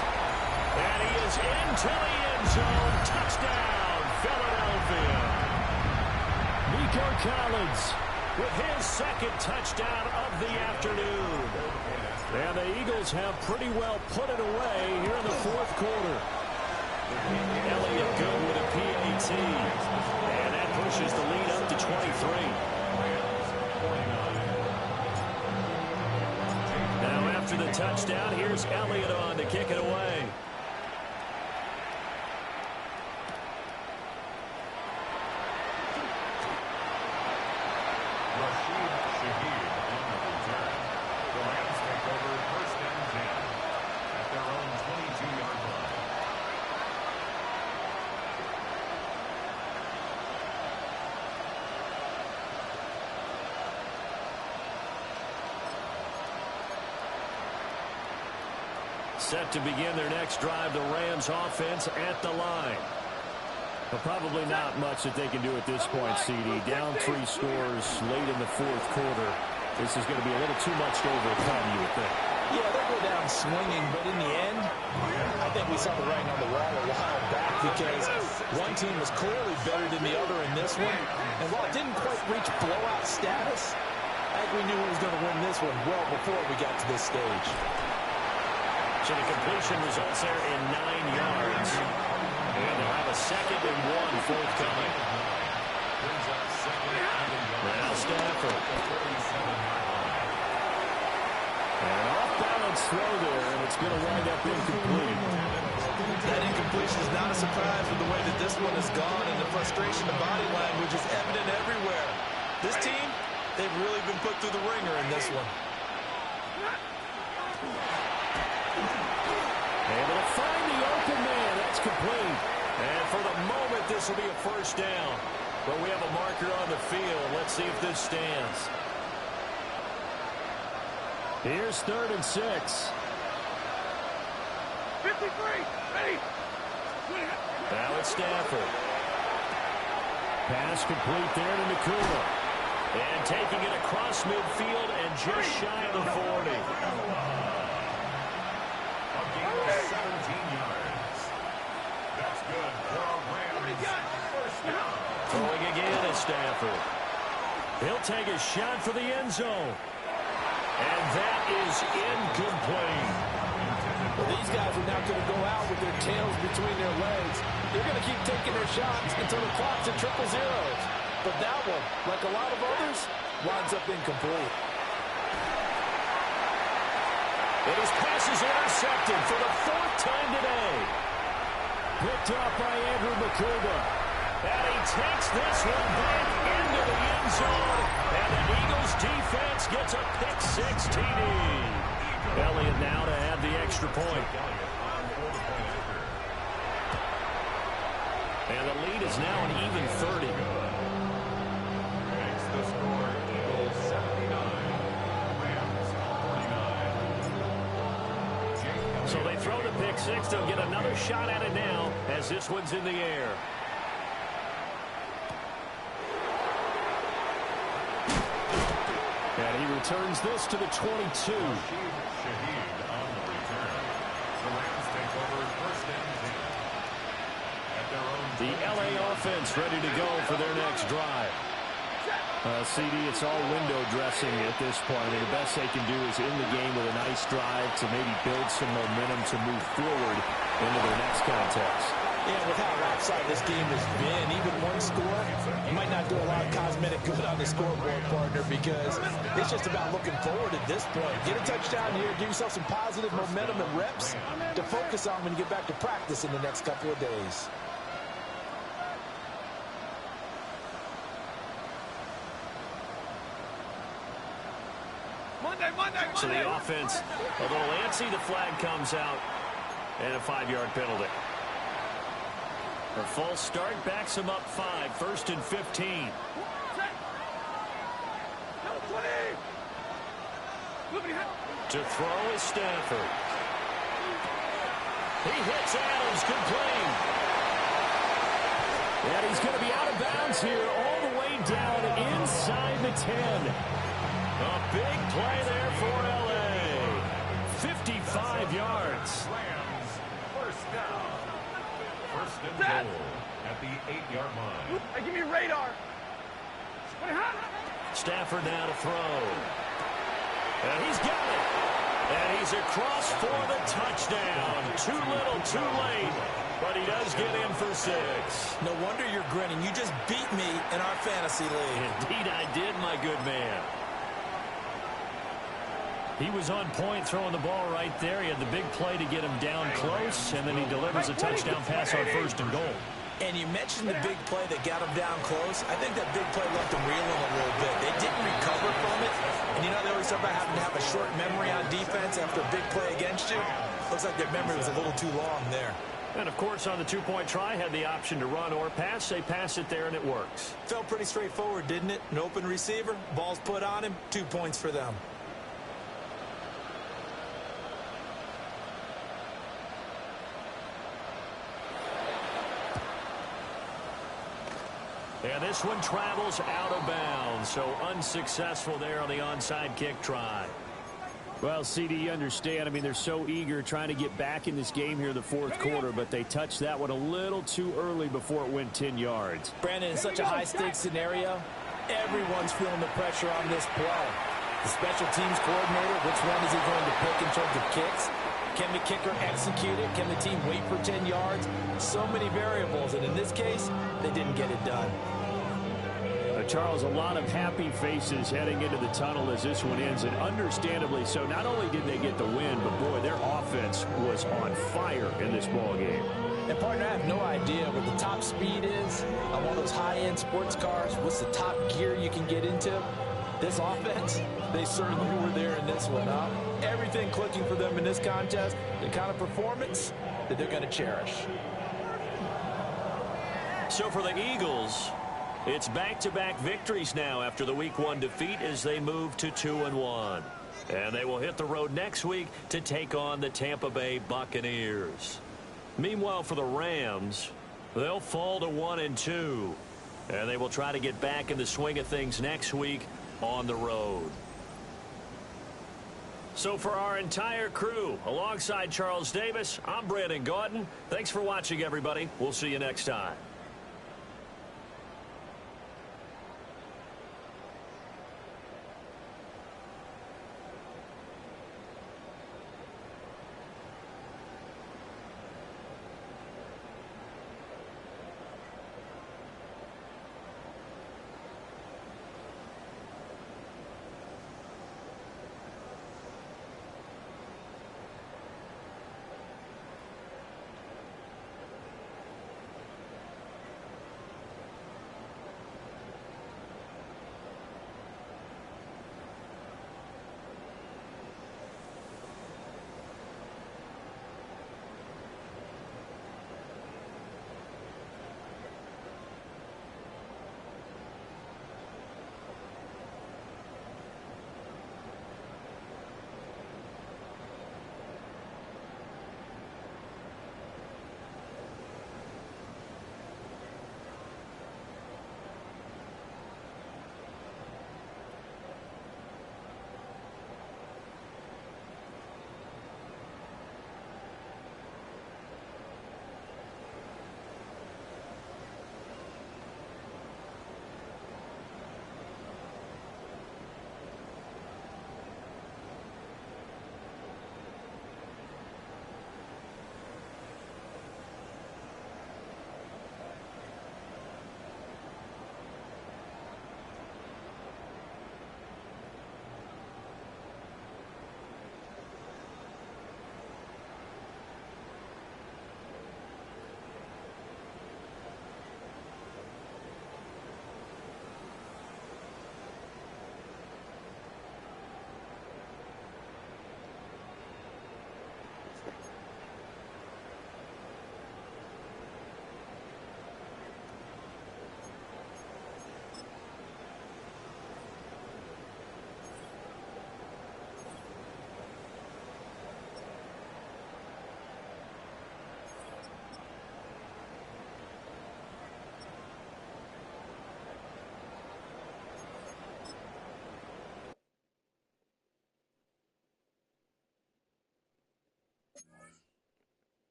And he is into the end zone. Touchdown, Philadelphia. Nico Collins with his second touchdown of the afternoon. And the Eagles have pretty well put it away here in the fourth quarter. Elliott good with a PAT. And that pushes the lead up to 23. Now after the touchdown, here's Elliott on to kick it away. Set to begin their next drive, the Rams offense at the line. But probably not much that they can do at this point, CD. Down 3 scores late in the fourth quarter. This is going to be a little too much to overcome, you would think. Yeah, they'll go down swinging, but in the end, I think we saw the writing on the wall a while back because one team was clearly better than the other in this one. And while it didn't quite reach blowout status, I think we knew who was going to win this one well before we got to this stage. So the completion results there in 9 yards. And they'll have a 2nd and 1 forthcoming. Now Stafford. And an off-balance throw there, and it's going to wind up incomplete. That incompletion is not a surprise with the way that this one has gone, and the frustration, the body language is evident everywhere. This team, they've really been put through the ringer in this one. Able to find the open man. That's complete. And for the moment, this will be a first down. But we have a marker on the field. Let's see if this stands. Here's 3rd and 6. 53, ready. Now it's Stafford. Pass complete there to Nakuma. And taking it across midfield and just shy of the 40. 17 yards. That's good for a Rams first down. Throwing again is Stafford. He'll take a shot for the end zone. And that is incomplete. Well, these guys are not going to go out with their tails between their legs. They're going to keep taking their shots until the clock's at 000. But that one, like a lot of others, winds up incomplete. And his pass is intercepted for the 4th time today. Picked off by Andrew Nakuma. And he takes this one back into the end zone. And the Eagles defense gets a pick-6 TD. Elliott now to add the extra point. And the lead is now an even 30. Makes the score Eagles 79. Rams 49. So they throw the pick-6. They'll get another shot at it now as this one's in the air. And he returns this to the 22. Shaheed on the return. The Rams take over 1st and 10. At their own The LA offense ready to go for their next drive. CD, it's all window dressing at this point, and the best they can do is in the game with a nice drive to maybe build some momentum to move forward into their next contest. Yeah, with how lopsided this game has been, even one score might not do a lot of cosmetic good on the scoreboard, partner, because it's just about looking forward at this point. Get a touchdown here, give yourself some positive momentum and reps to focus on when you get back to practice in the next couple of days. Monday. So the offense, a little antsy, the flag comes out, and a 5-yard penalty. A false start backs him up 5, 1st and 15. To throw is Stafford. He hits Adams, complete. And he's going to be out of bounds here all the way down inside the 10. A big play there for L.A. 55 yards. Rams first down. 1st and goal at the 8-yard line. Hey, give me radar. Stafford now to throw. And he's got it. And he's across for the touchdown. Too little, too late. But he does get in for 6. No wonder you're grinning. You just beat me in our fantasy league. Indeed I did, my good man. He was on point throwing the ball right there. He had the big play to get him down close, and then he delivers a touchdown pass on 1st and goal. And you mentioned the big play that got him down close. I think that big play left him reeling a little bit. They didn't recover from it. And you know they always talk about having to have a short memory on defense after a big play against you. Looks like their memory was a little too long there. And, of course, on the 2-point try, had the option to run or pass. They pass it there, and it works. Felt pretty straightforward, didn't it? An open receiver, ball's put on him, 2 points for them. And this one travels out of bounds, so unsuccessful there on the onside kick try. Well, CD, you understand. I mean, they're so eager trying to get back in this game here in the 4th quarter, but they touched that one a little too early before it went 10 yards. Brandon, in such a high-stakes scenario, everyone's feeling the pressure on this play. The special teams coordinator, which one is he going to pick in terms of kicks? Can the kicker execute it? Can the team wait for 10 yards? So many variables, and in this case, they didn't get it done. Charles, a lot of happy faces heading into the tunnel as this one ends, and understandably so. Not only did they get the win, but, boy, their offense was on fire in this ball game. And, partner, I have no idea what the top speed is on one of those high-end sports cars. What's the top gear you can get into? This offense, they certainly were there in this one, huh? Everything clicking for them in this contest, the kind of performance that they're going to cherish. So for the Eagles, it's back-to-back victories now after the Week 1 defeat as they move to 2-1. And they will hit the road next week to take on the Tampa Bay Buccaneers. Meanwhile, for the Rams, they'll fall to 1-2. And they will try to get back in the swing of things next week on the road. So for our entire crew, alongside Charles Davis, I'm Brandon Gaudin. Thanks for watching, everybody. We'll see you next time.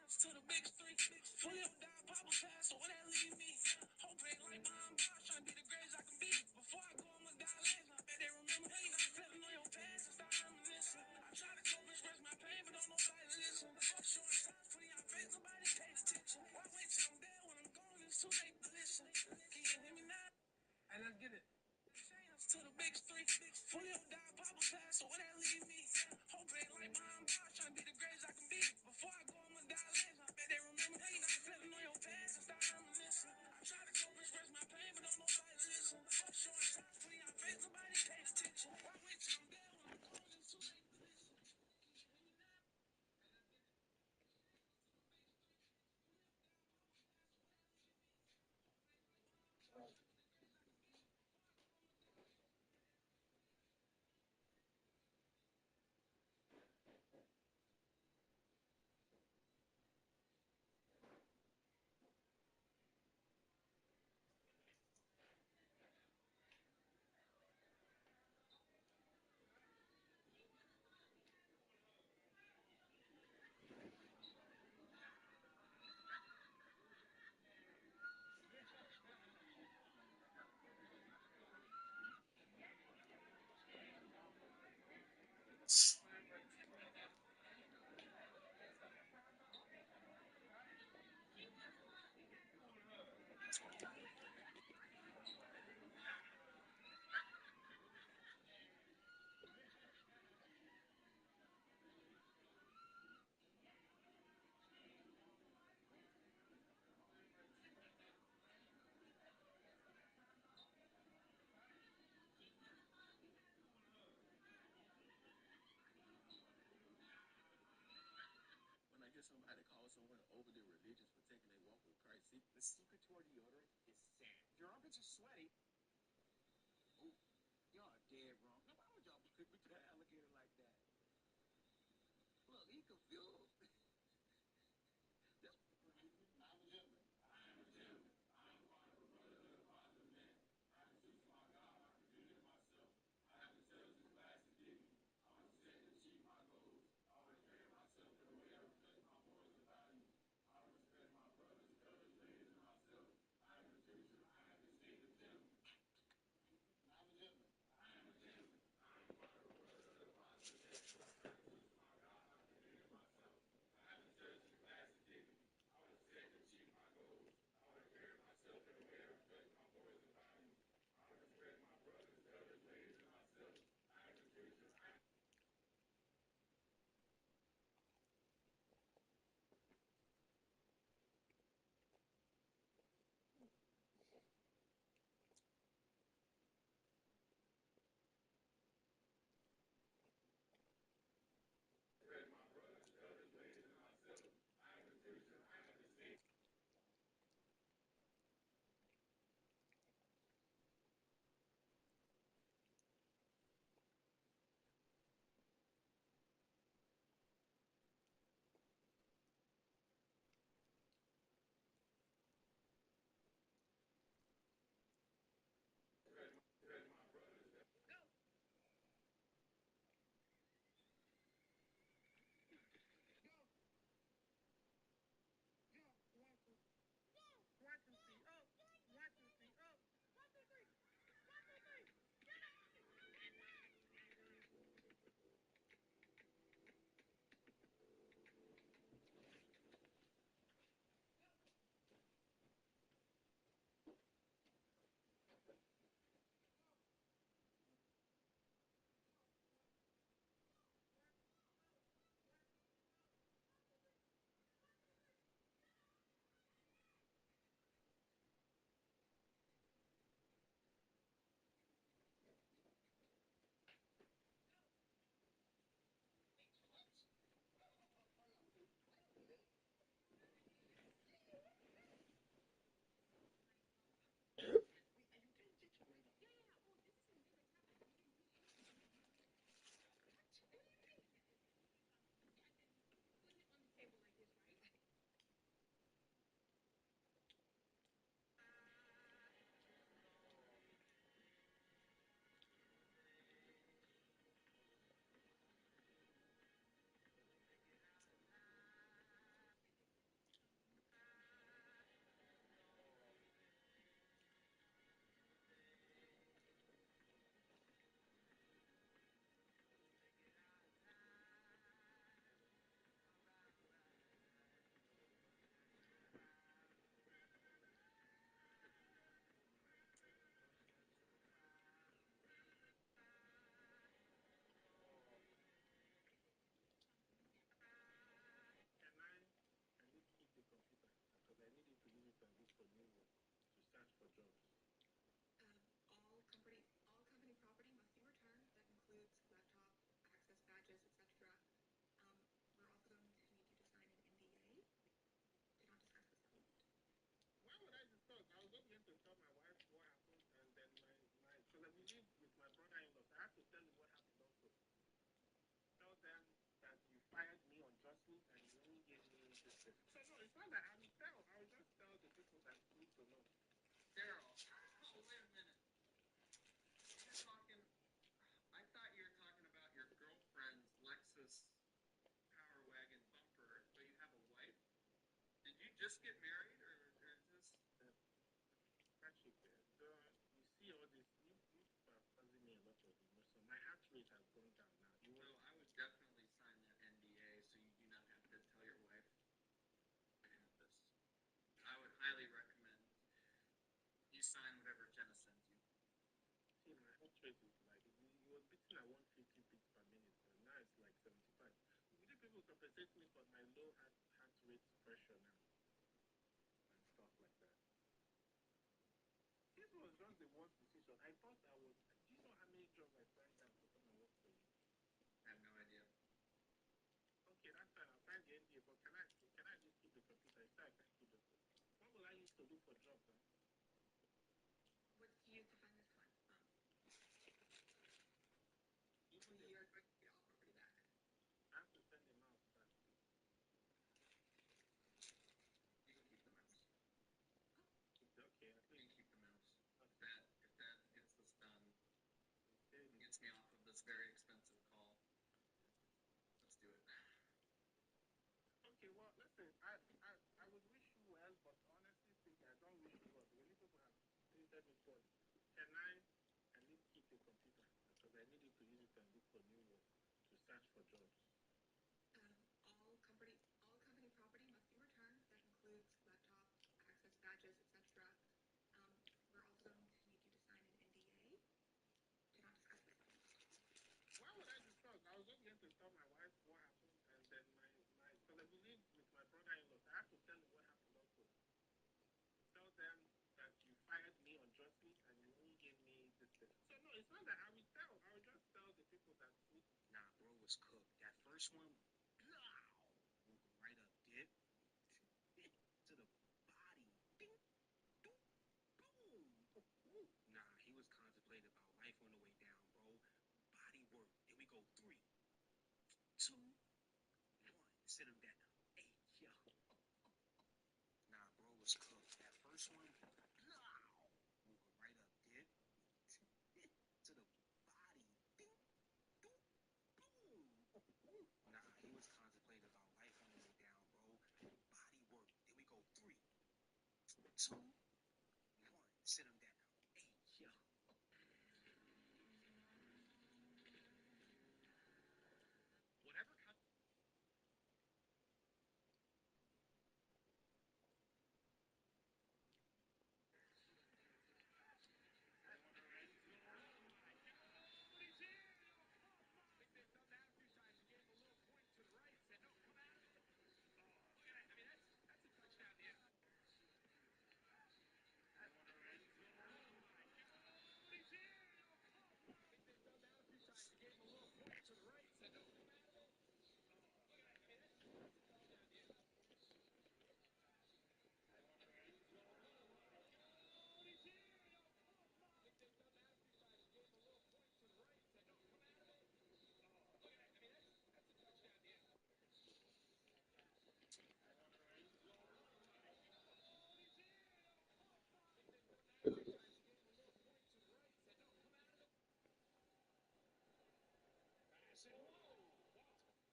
To the big three, fully up down, pop a pass, so where that leave me? Hope ain't like mine, boss, trying to be the greatest I can be. Before I go, I'ma die last, I bet they remember. Hey, not flipping on your past, and start reminiscing. I try to cope and express my pain, but don't nobody listen. The fuck short signs, putting your face, nobody pays attention. Why wait till I'm dead when I'm gone, it's too late to listen. Can you hear me now? Hey, let's get it. To the big three, fully up down, pop a pass, so where that leave me? Hope ain't like mine, boss, trying to be the greatest I can be. Before I go, I'ma die last, I bet they remember. Hey, not flipping on your past, and start reminiscing. I try to cope and express my pain, but don't nobody listen. The fuck short signs, putting your face, nobody pays attention. Why wait till I'm dead when I'm gone, it's too late to listen. When I hear somebody call someone overly religious for taking a walk with Christ, see, the secret to our deodorant is sand. If your armpits are sweaty, oh, y'all dead wrong. Now, why would y'all put me to that alligator like that? Look, he confused. So no, it's not that I will tell. I will just tell the people that need to know. Daryl, oh, wait a minute. You're talking, I thought you were talking about your girlfriend's Lexus Power Wagon bumper, but you have a wife? Did you just get married, or is this... Patrick, so you see all this, you are causing me a lot of emotion. My heart rate has gone down now. No, I would definitely sign that NDA so you do not have to tell your wife I have this. I would highly recommend you sign whatever Jenna sends you. See, my heart rate is like, it was beating at 150 beats per minute, but now it's like 75. Would you people compensate me for my low heart rate pressure now? And stuff like that. This was just the worst decision. I thought I was, do you know how many jobs I turned down to come and work for you? I have no idea. Okay, that's fine. I'll sign the NDA, but can I just keep the computer? I say I can't keep the computer. What will I use to look for jobs now? What do you use to find this one? Even We are going to get all property back. I have to send them out back. You can keep the mouse. Okay, at You least. can keep the mouse. Okay. If that gets this done, it gets me off of this very expensive call. Let's do it. Okay, well, listen, I would wish you well, but honestly speaking, I don't wish you well. Many people have treated me poorly. Can I need to keep your computer because I need you to use it and look for new work to search for jobs. All company property must be returned. That includes laptop, access badges, etc. We're also going to need you to sign an NDA. Do not discuss this. Why would I discuss? I was just going to tell my wife what happened, and then because I believe with my brother-in-law, I have to tell him what happened also. Tell them that you fired me unjustly and you only gave me this thing. So no, it's not that I will just tell the people that Nah, bro was cooked. That first one, woke him right up, did to the body. Ding, doop, boom. Nah, he was contemplating about life on the way down, bro. Body work. Here we go. 3, 2, 1. Sit him down. Hey, yo. Nah, bro was cooked. That first one, woke him right up, did to the body. Ding, doop, boom. Nah, he was contemplating about life on the way down, bro. Body work. Here we go. 3, 2, 1. Sit him down. Hey, yo. Whatever comes.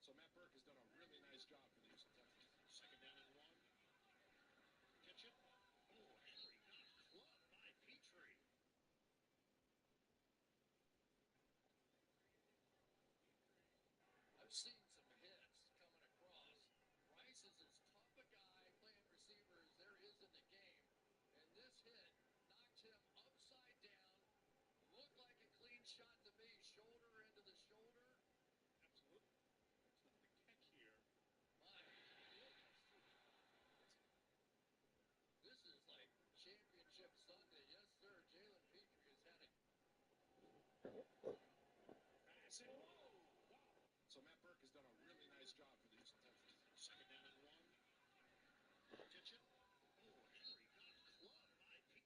So Matt Burke has done a really nice job for the Houston Texans. 2nd down and 1. Catch it. Oh, Henry got clubbed by Petrie. I've seen some hits coming across. Rice is as tough a guy playing receiver as there is in the game. And this hit knocked him upside down. Looked like a clean shot to me. Shoulder into the shoulder. Absolutely. So the catch here. My goodness. This is like championship Sunday. Yes, sir. Jalen Petrie has had it. Passing. Whoa. So Matt Burke has done a really nice job for the Houston Texans. 2nd down and 1. Catch it. Oh, Henry got clubbed by Petrie.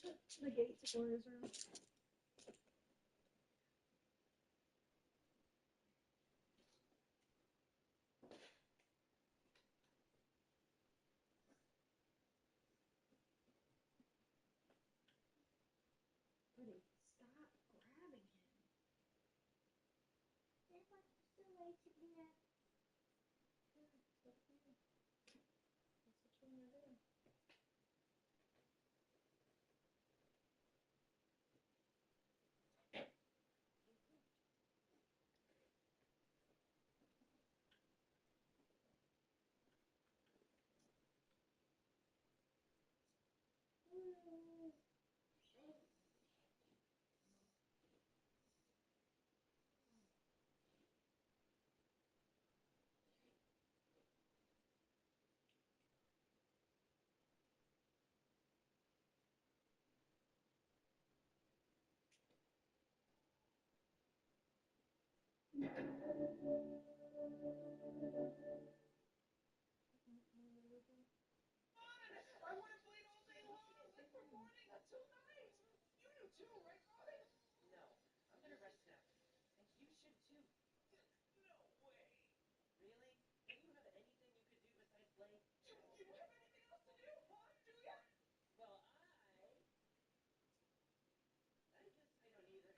shut the gate to Gloria's room? Buddy, stop grabbing him. There's like still way to do that. Yeah, that's what you want to do. I would have played all day long, like from morning until night. You do too, right, Robin? No, I'm gonna rest now. And you should too. No way. Really? Don't you have anything you could do besides play? You don't have anything else to do, huh? Do ya? Well, I guess I don't either.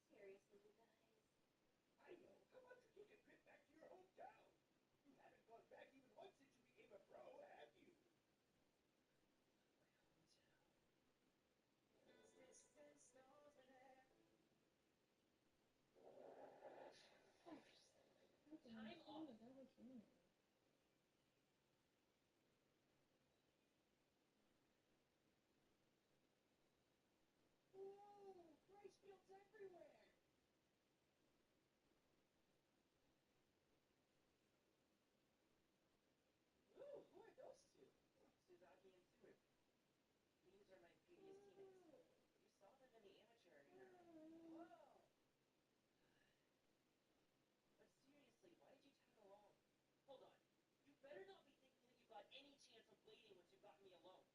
Seriously, you guys. I know. How about you take a trip back to your hometown? You haven't gone back even once since you became a pro, have you? Time off. Ooh, rice fields everywhere. Ooh, who are those two? Suzaki and Tsuru. These are my previous teammates. You saw them in the amateur arena. Whoa! But seriously, why did you tag along? Hold on. You better not be thinking that you got any chance of bleeding once you got me alone.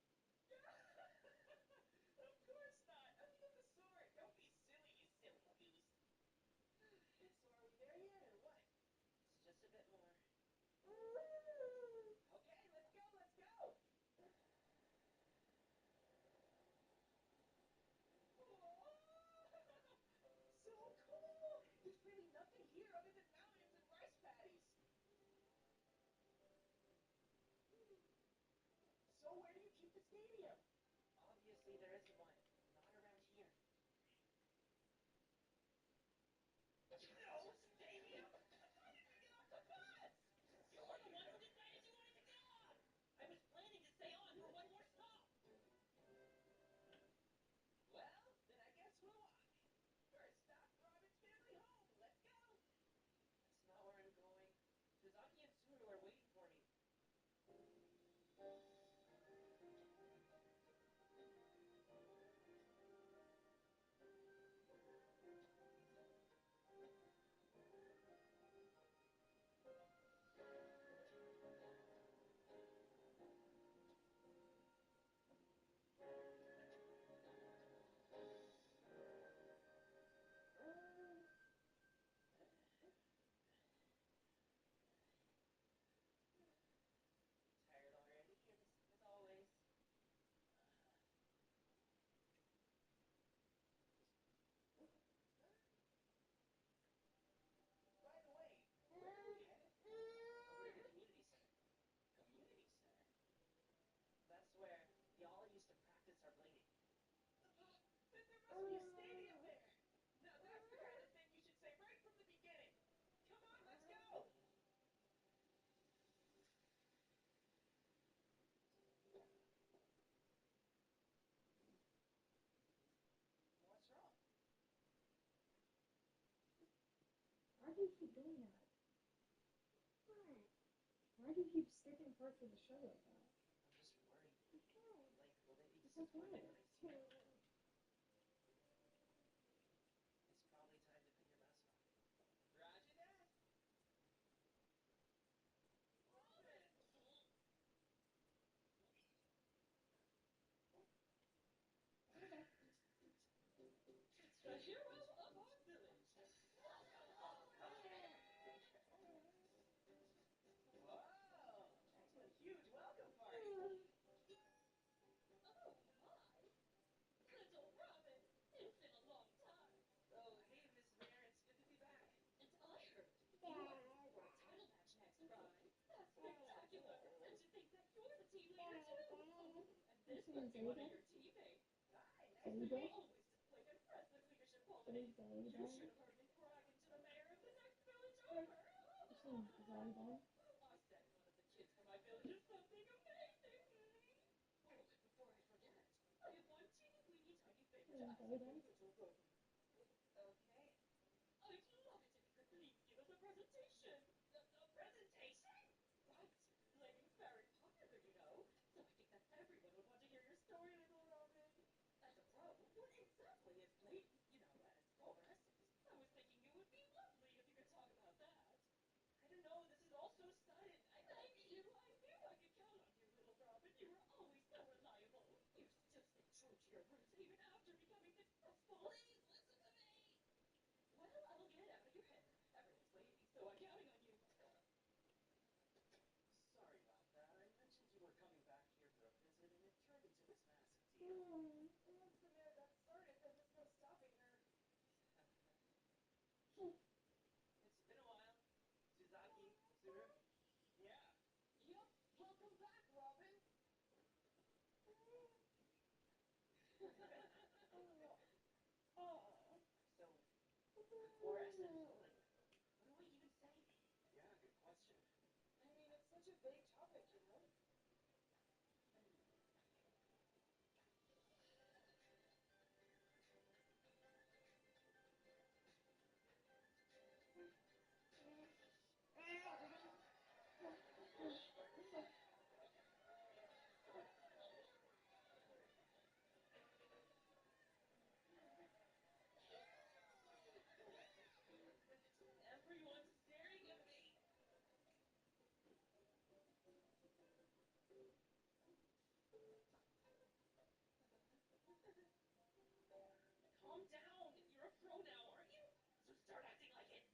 Of course not. Nothing of the sort. Don't be silly, you silly goose. So are we there yet, or what? It's just a bit more. Okay, let's go, let's go! So cool! There's really nothing here other than mountains and rice paddies. So where do you keep the stadium? Obviously there isn't one. Not around here. No stadium? How did you get off the bus? You were the one who decided you wanted to get off! I was planning to stay on for one more stop. Well, then I guess we'll walk. First stop, Robin's family home. Let's go. That's not where I'm going. Suzaki and Tsuru are waiting for me. Tired already, as always. By the way, where are we headed? Over to the community center. Community center? That's where y'all used to practice our blading. Then there must be a stadium there! Now that's the kind of thing you should say right from the beginning! Come on, let's go! What's wrong? Why do you keep doing that? What? Why do you keep skipping parts of the show like that? I'm just worried. Okay. Like, will they be Because disappointed what? when I see them? It's probably time to put your mask on. Roger that! Robin! this must be one of your teammates. Nice. We were always like impressed with leadership qualities. You should have heard me bragging to the mayor of the next village over. I said one of the kids from my village is something amazing. Oh, before I forget, I have one teeny weeny tiny favor to ask you, little brother. Okay. I'd love it if you could please give us a presentation. A presentation? Right. Lane's very popular, you know. So I think that everyone would want to hear your story, little Robin. As a pro, what exactly is Lane? You know, as horses. I was thinking it would be lovely if you could talk about that. I don't know, this is all so sudden. I knew I could count on you, little Robin. You were always so reliable. You still stay true to your roots even after becoming successful. Please listen to me. Well, I'll get it out of your hair. Everyone's waiting, so I'm counting on you. Sorry about that. I mentioned you were coming back here for a visit, and it turned into this massive deal. Once the mayor got started, there was no stopping her. It's been a while. Suzaki, Suru? Yeah. Yup. Welcome back, Robin. So, fluorescent, what do I even say? Yeah, good question. I mean, it's such a vague topic, you know? Everyone's staring at me. Calm down. You're a pro now, aren't you? So start acting like it.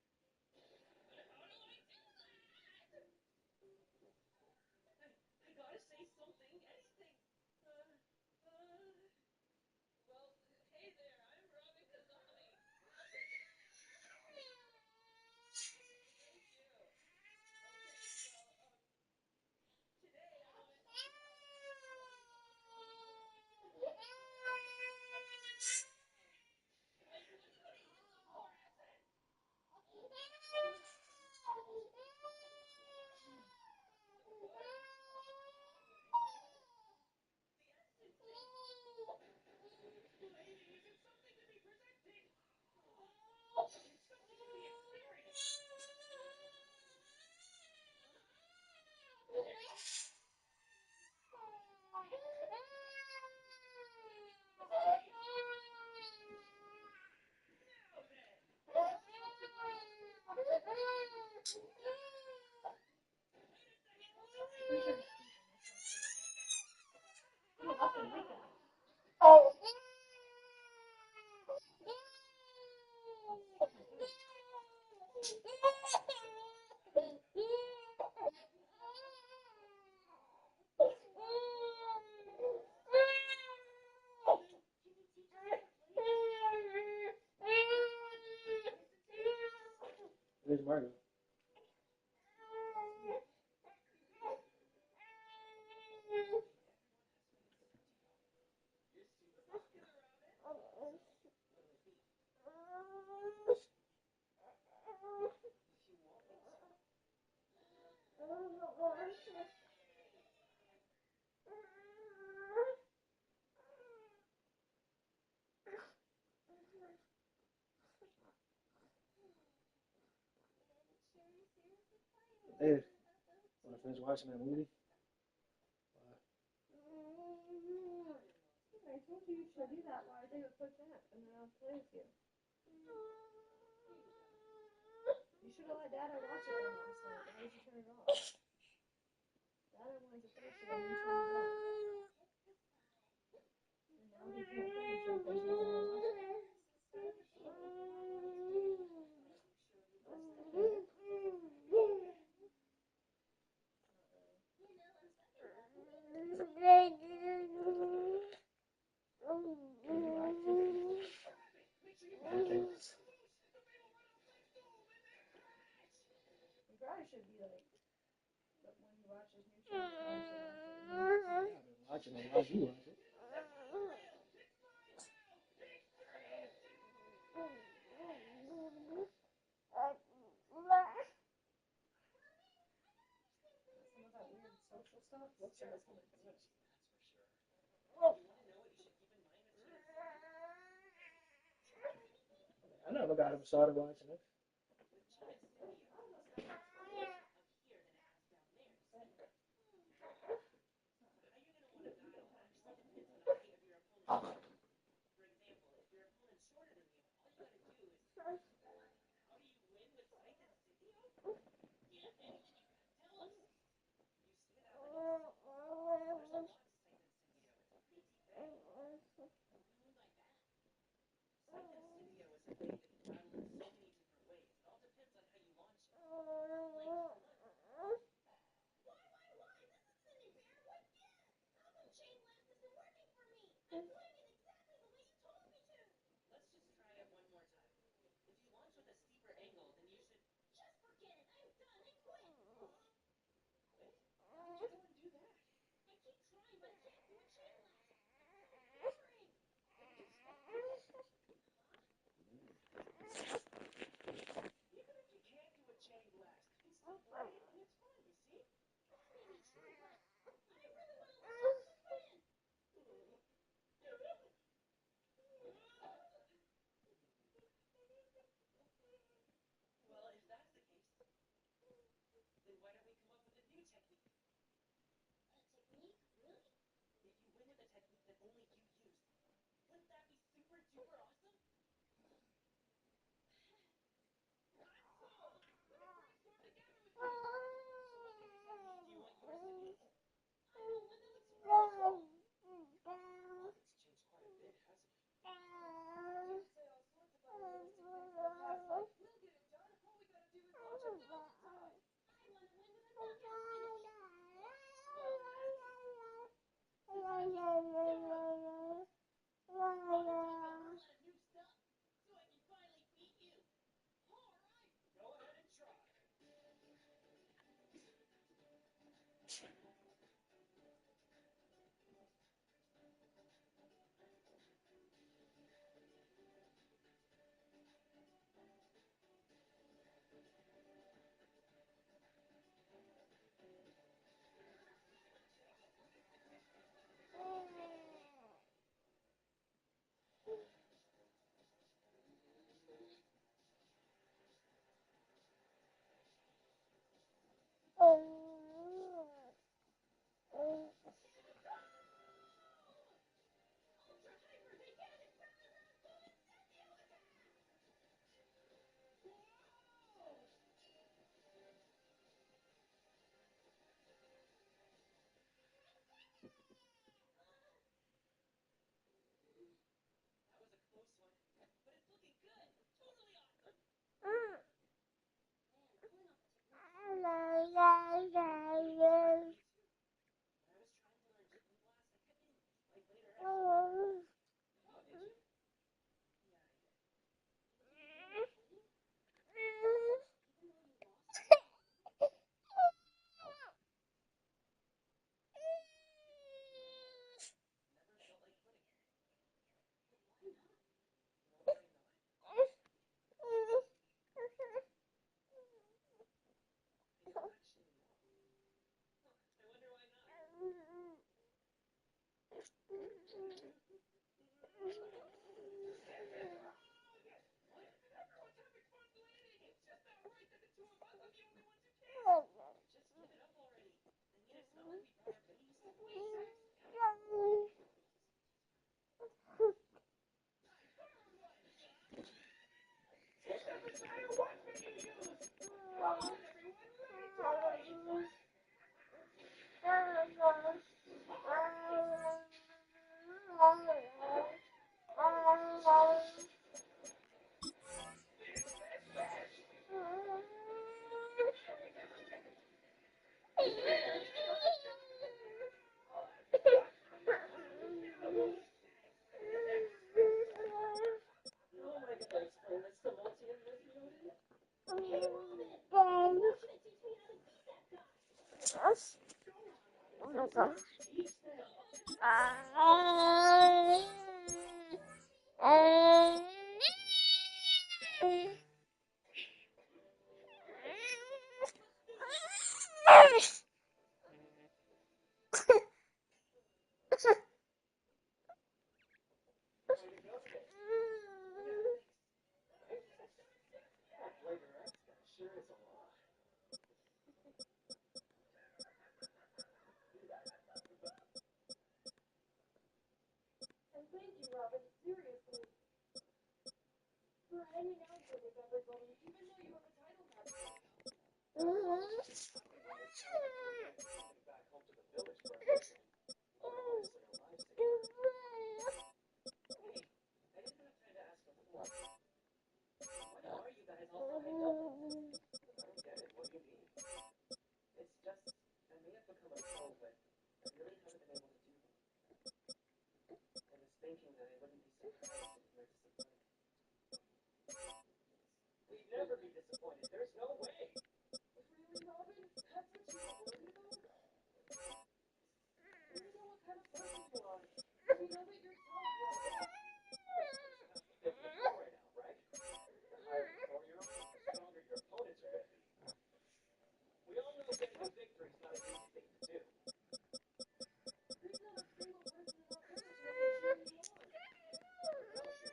But how do I do that? I gotta say something, anything. Well, hey there, I'm Robin Kazali. Thank you. Okay, well, today I wanted to... Ladies, it's something to be presented. It's something to be experienced. Now then. Where's Margo? You're super popular, Robin. Will it be? If you want me to. Hey, want to finish watching that movie? I told you you should do that while I take a quick nap, and then I'll play with you. You should have let Dada watch it then last night. Why did you turn it off? Dada wanted to finish it and then turn it off. And now he can't finish it because he doesn't want to watch it. You probably should be like, but when he watches new shows, Yeah, I've been watching it. Why do you watch it? never got him started watching it. seriously. For hanging out here with everybody, even though you have a title match right now. Back home to the village for a weekend. We're all missing our lives together. Hey, I didn't have time to ask before. Why are you guys all so hanged up on this? I don't get it. What do you mean? It's just, I may have become a pro, but I really haven't been able to do them. I was thinking that I wouldn't be surprised if you were disappointed. We'd never be disappointed. There's no way. Really, Robin? That's what you were worried about? We know what kind of person you are. We know that you're tough, Robin. Right now, right? The higher the score you're on, the stronger your opponents are going to be. We all know getting a victory is not an easy thing to do. There's not a single person in our village that can cheer you on.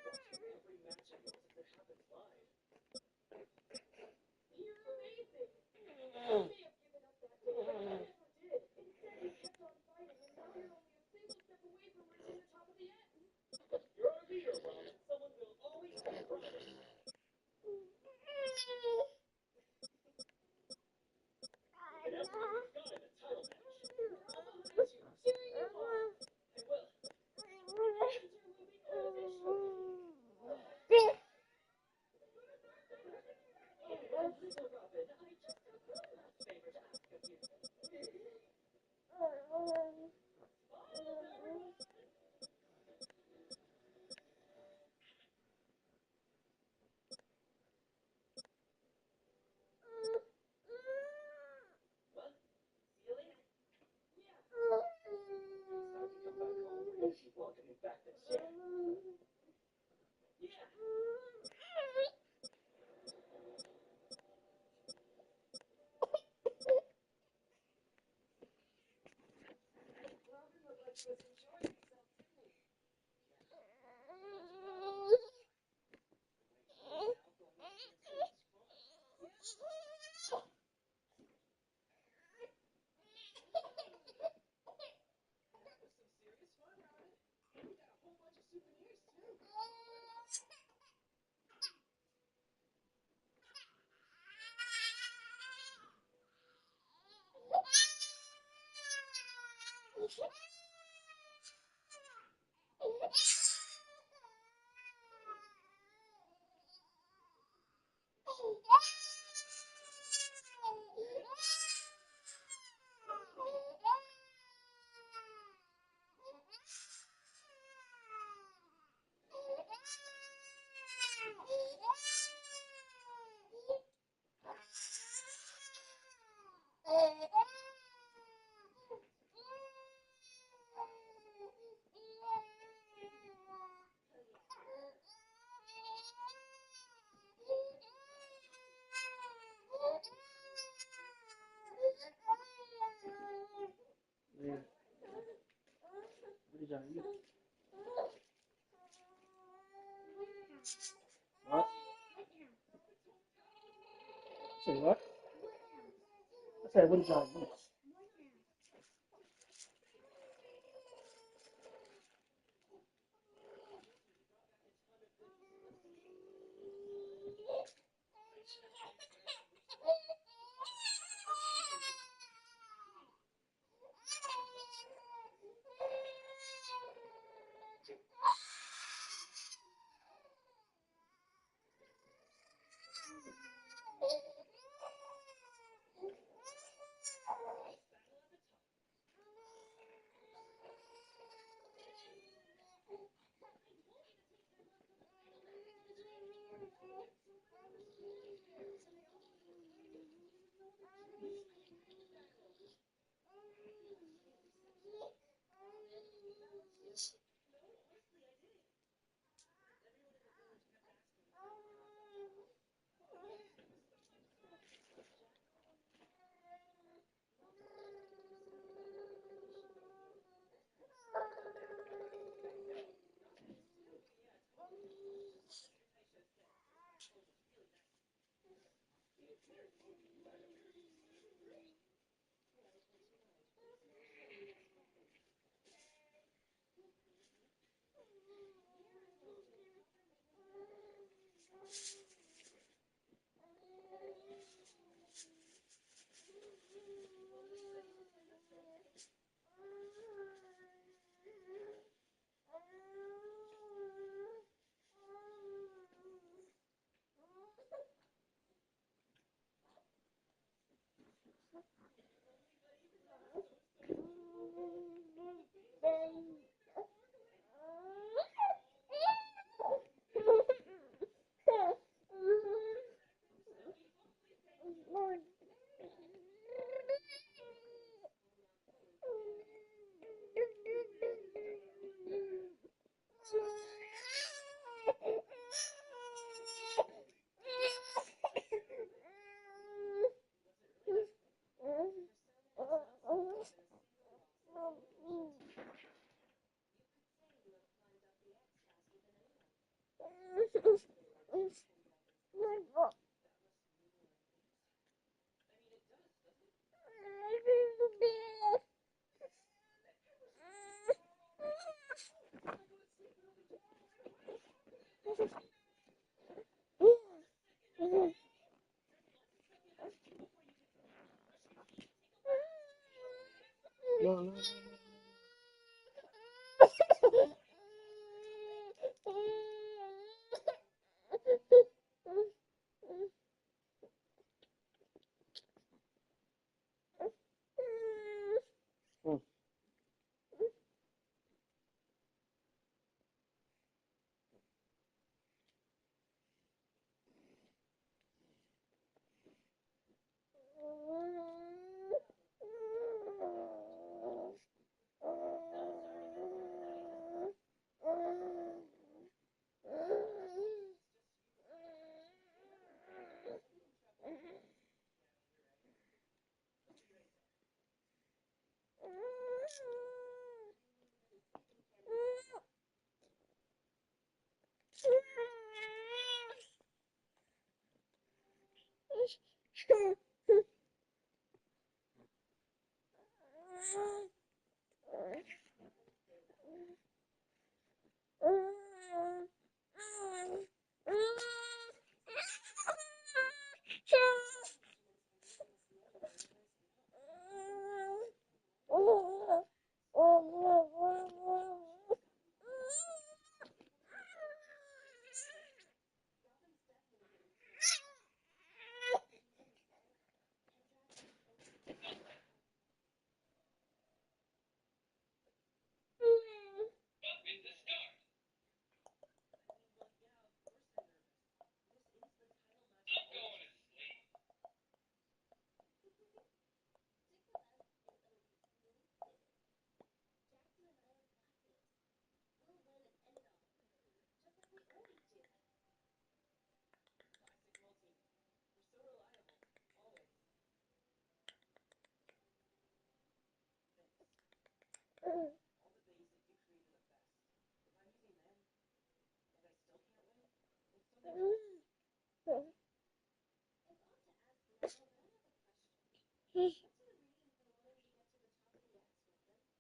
Gosh, you're watching every match of yours as it happens live. You're amazing. You may have given up that day, but you never did. Instead, you kept on fighting, and now you're only a single step away from reaching the top of the end. You're our leader, Robin. Someone will always be proud of you. And after we've got in the title match, We're all behind you, cheering you on. I will. Enter Ruby Coalition. Oh, little Robin, I just have one last favor to ask of you. What? See you later. Yeah. It's time to come back home. We're going to keep welcoming back the champ. Yeah. Robin looked like he was enjoying himself, too. That was some serious fun, Robin. We got a whole bunch of souvenirs, too. What did y'all eat? What? Say what? I said, what did y'all eat?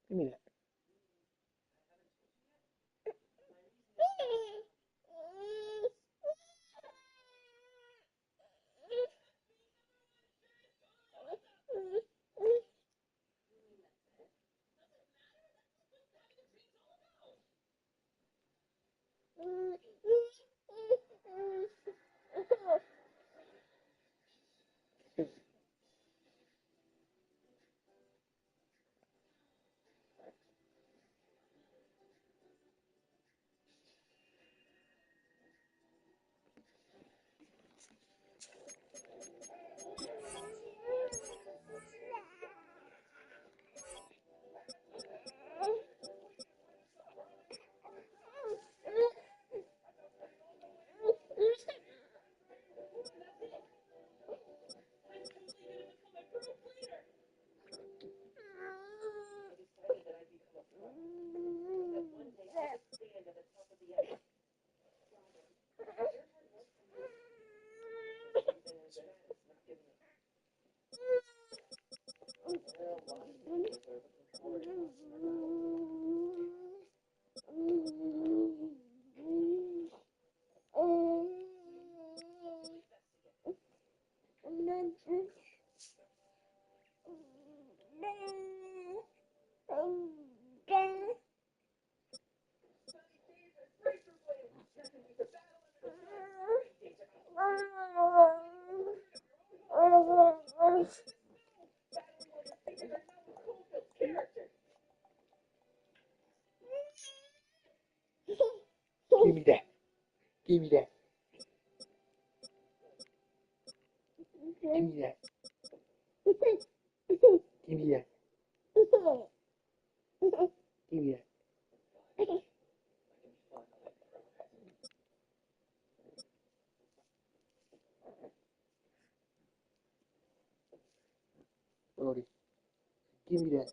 Give me that. Give me that. Give me that. Give me that. Give me that. Give me that. Brody, give me that.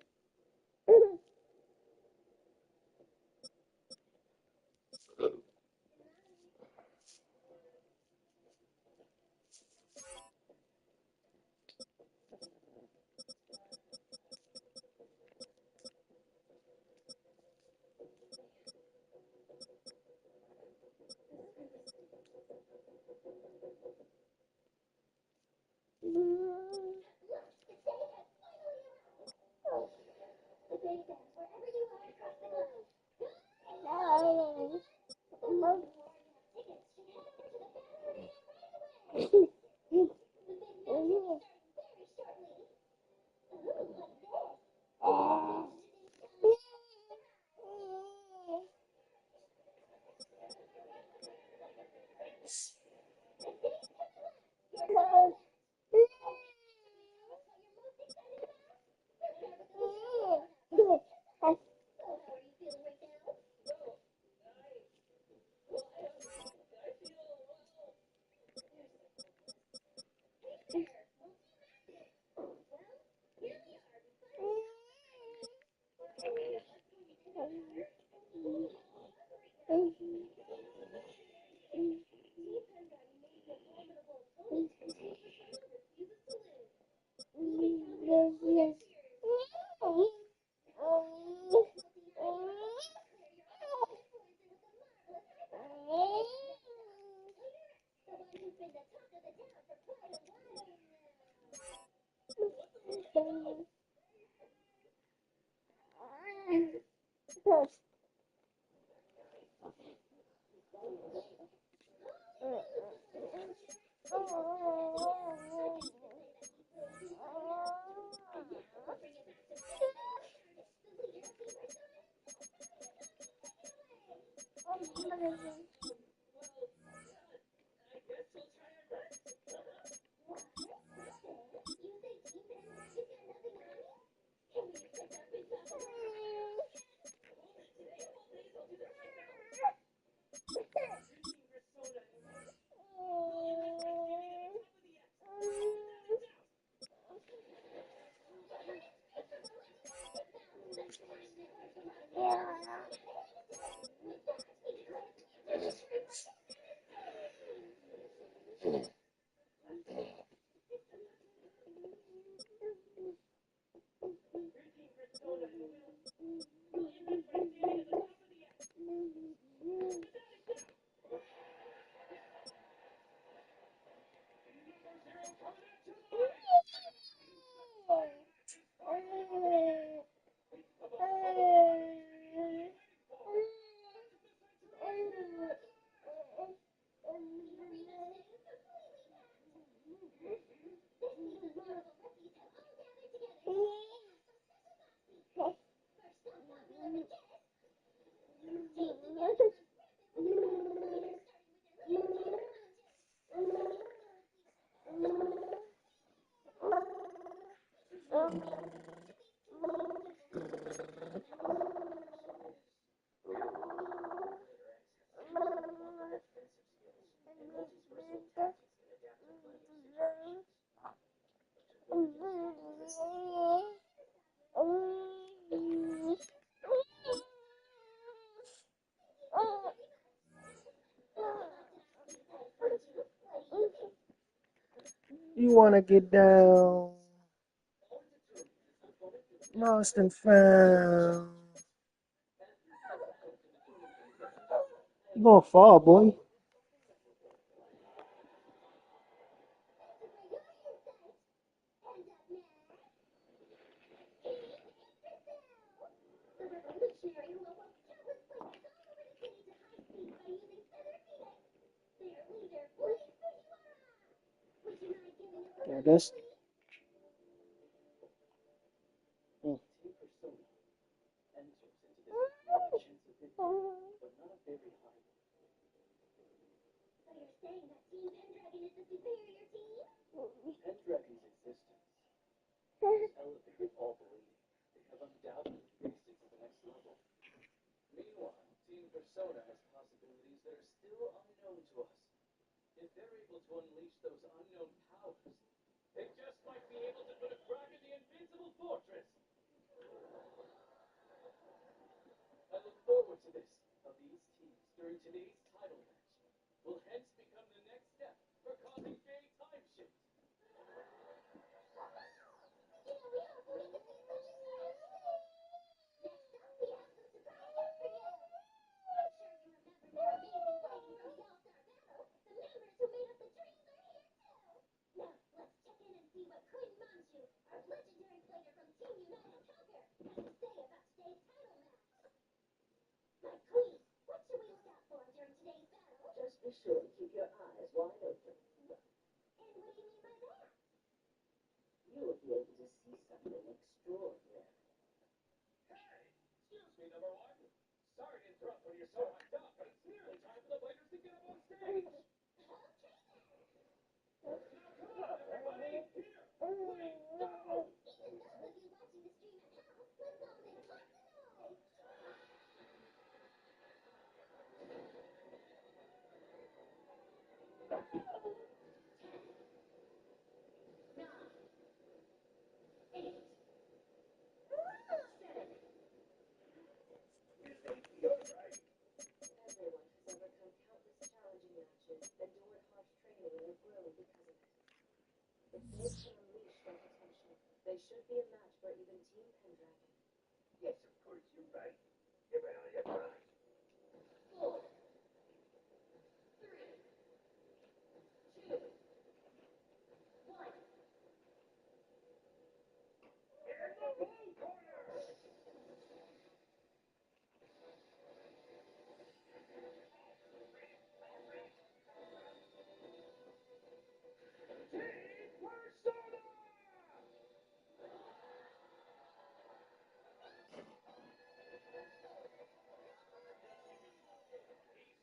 You want to get down, lost and found. You gonna fall, boy. Yeah, that's superior team? Pendragon's existence has elevated all belief. They have undoubtedly raised it to the next level. Meanwhile, Team Persona has possibilities that are still unknown to us. If they're able to unleash those unknown powers, they just might be able to put a crack in the invincible fortress. I look forward to this. Of these teams during today's title match will hence become the next step for causing big time shifts. Just be sure to keep your eyes wide open. And what do you mean by that? You will be able to see something extraordinary. Excuse me, number one. Sorry to interrupt when you're so hyped up, but it's nearly time for the Blazers to get up on stage. Now come on, everybody. Here, wait, go. Even those of you watching the stream at home, let's all make a noise. Everyone has overcome countless challenging matches, endured harsh training, and grown because of it. If they can unleash their potential, they should be a match for even Team Pendragon. Yes, of course, you're right. You're right on your mind. 4, 3, 2, 1. In the blue corner. Team Persona!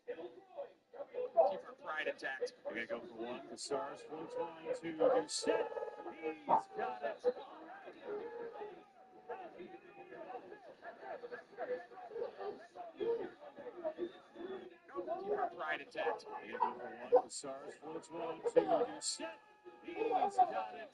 Still growing. Keep our pride intact. They go for one. The Stars floats one, two, do set. He's got it. Keep our pride intact. They go for one. The Stars floats one, two, do set. He's got it.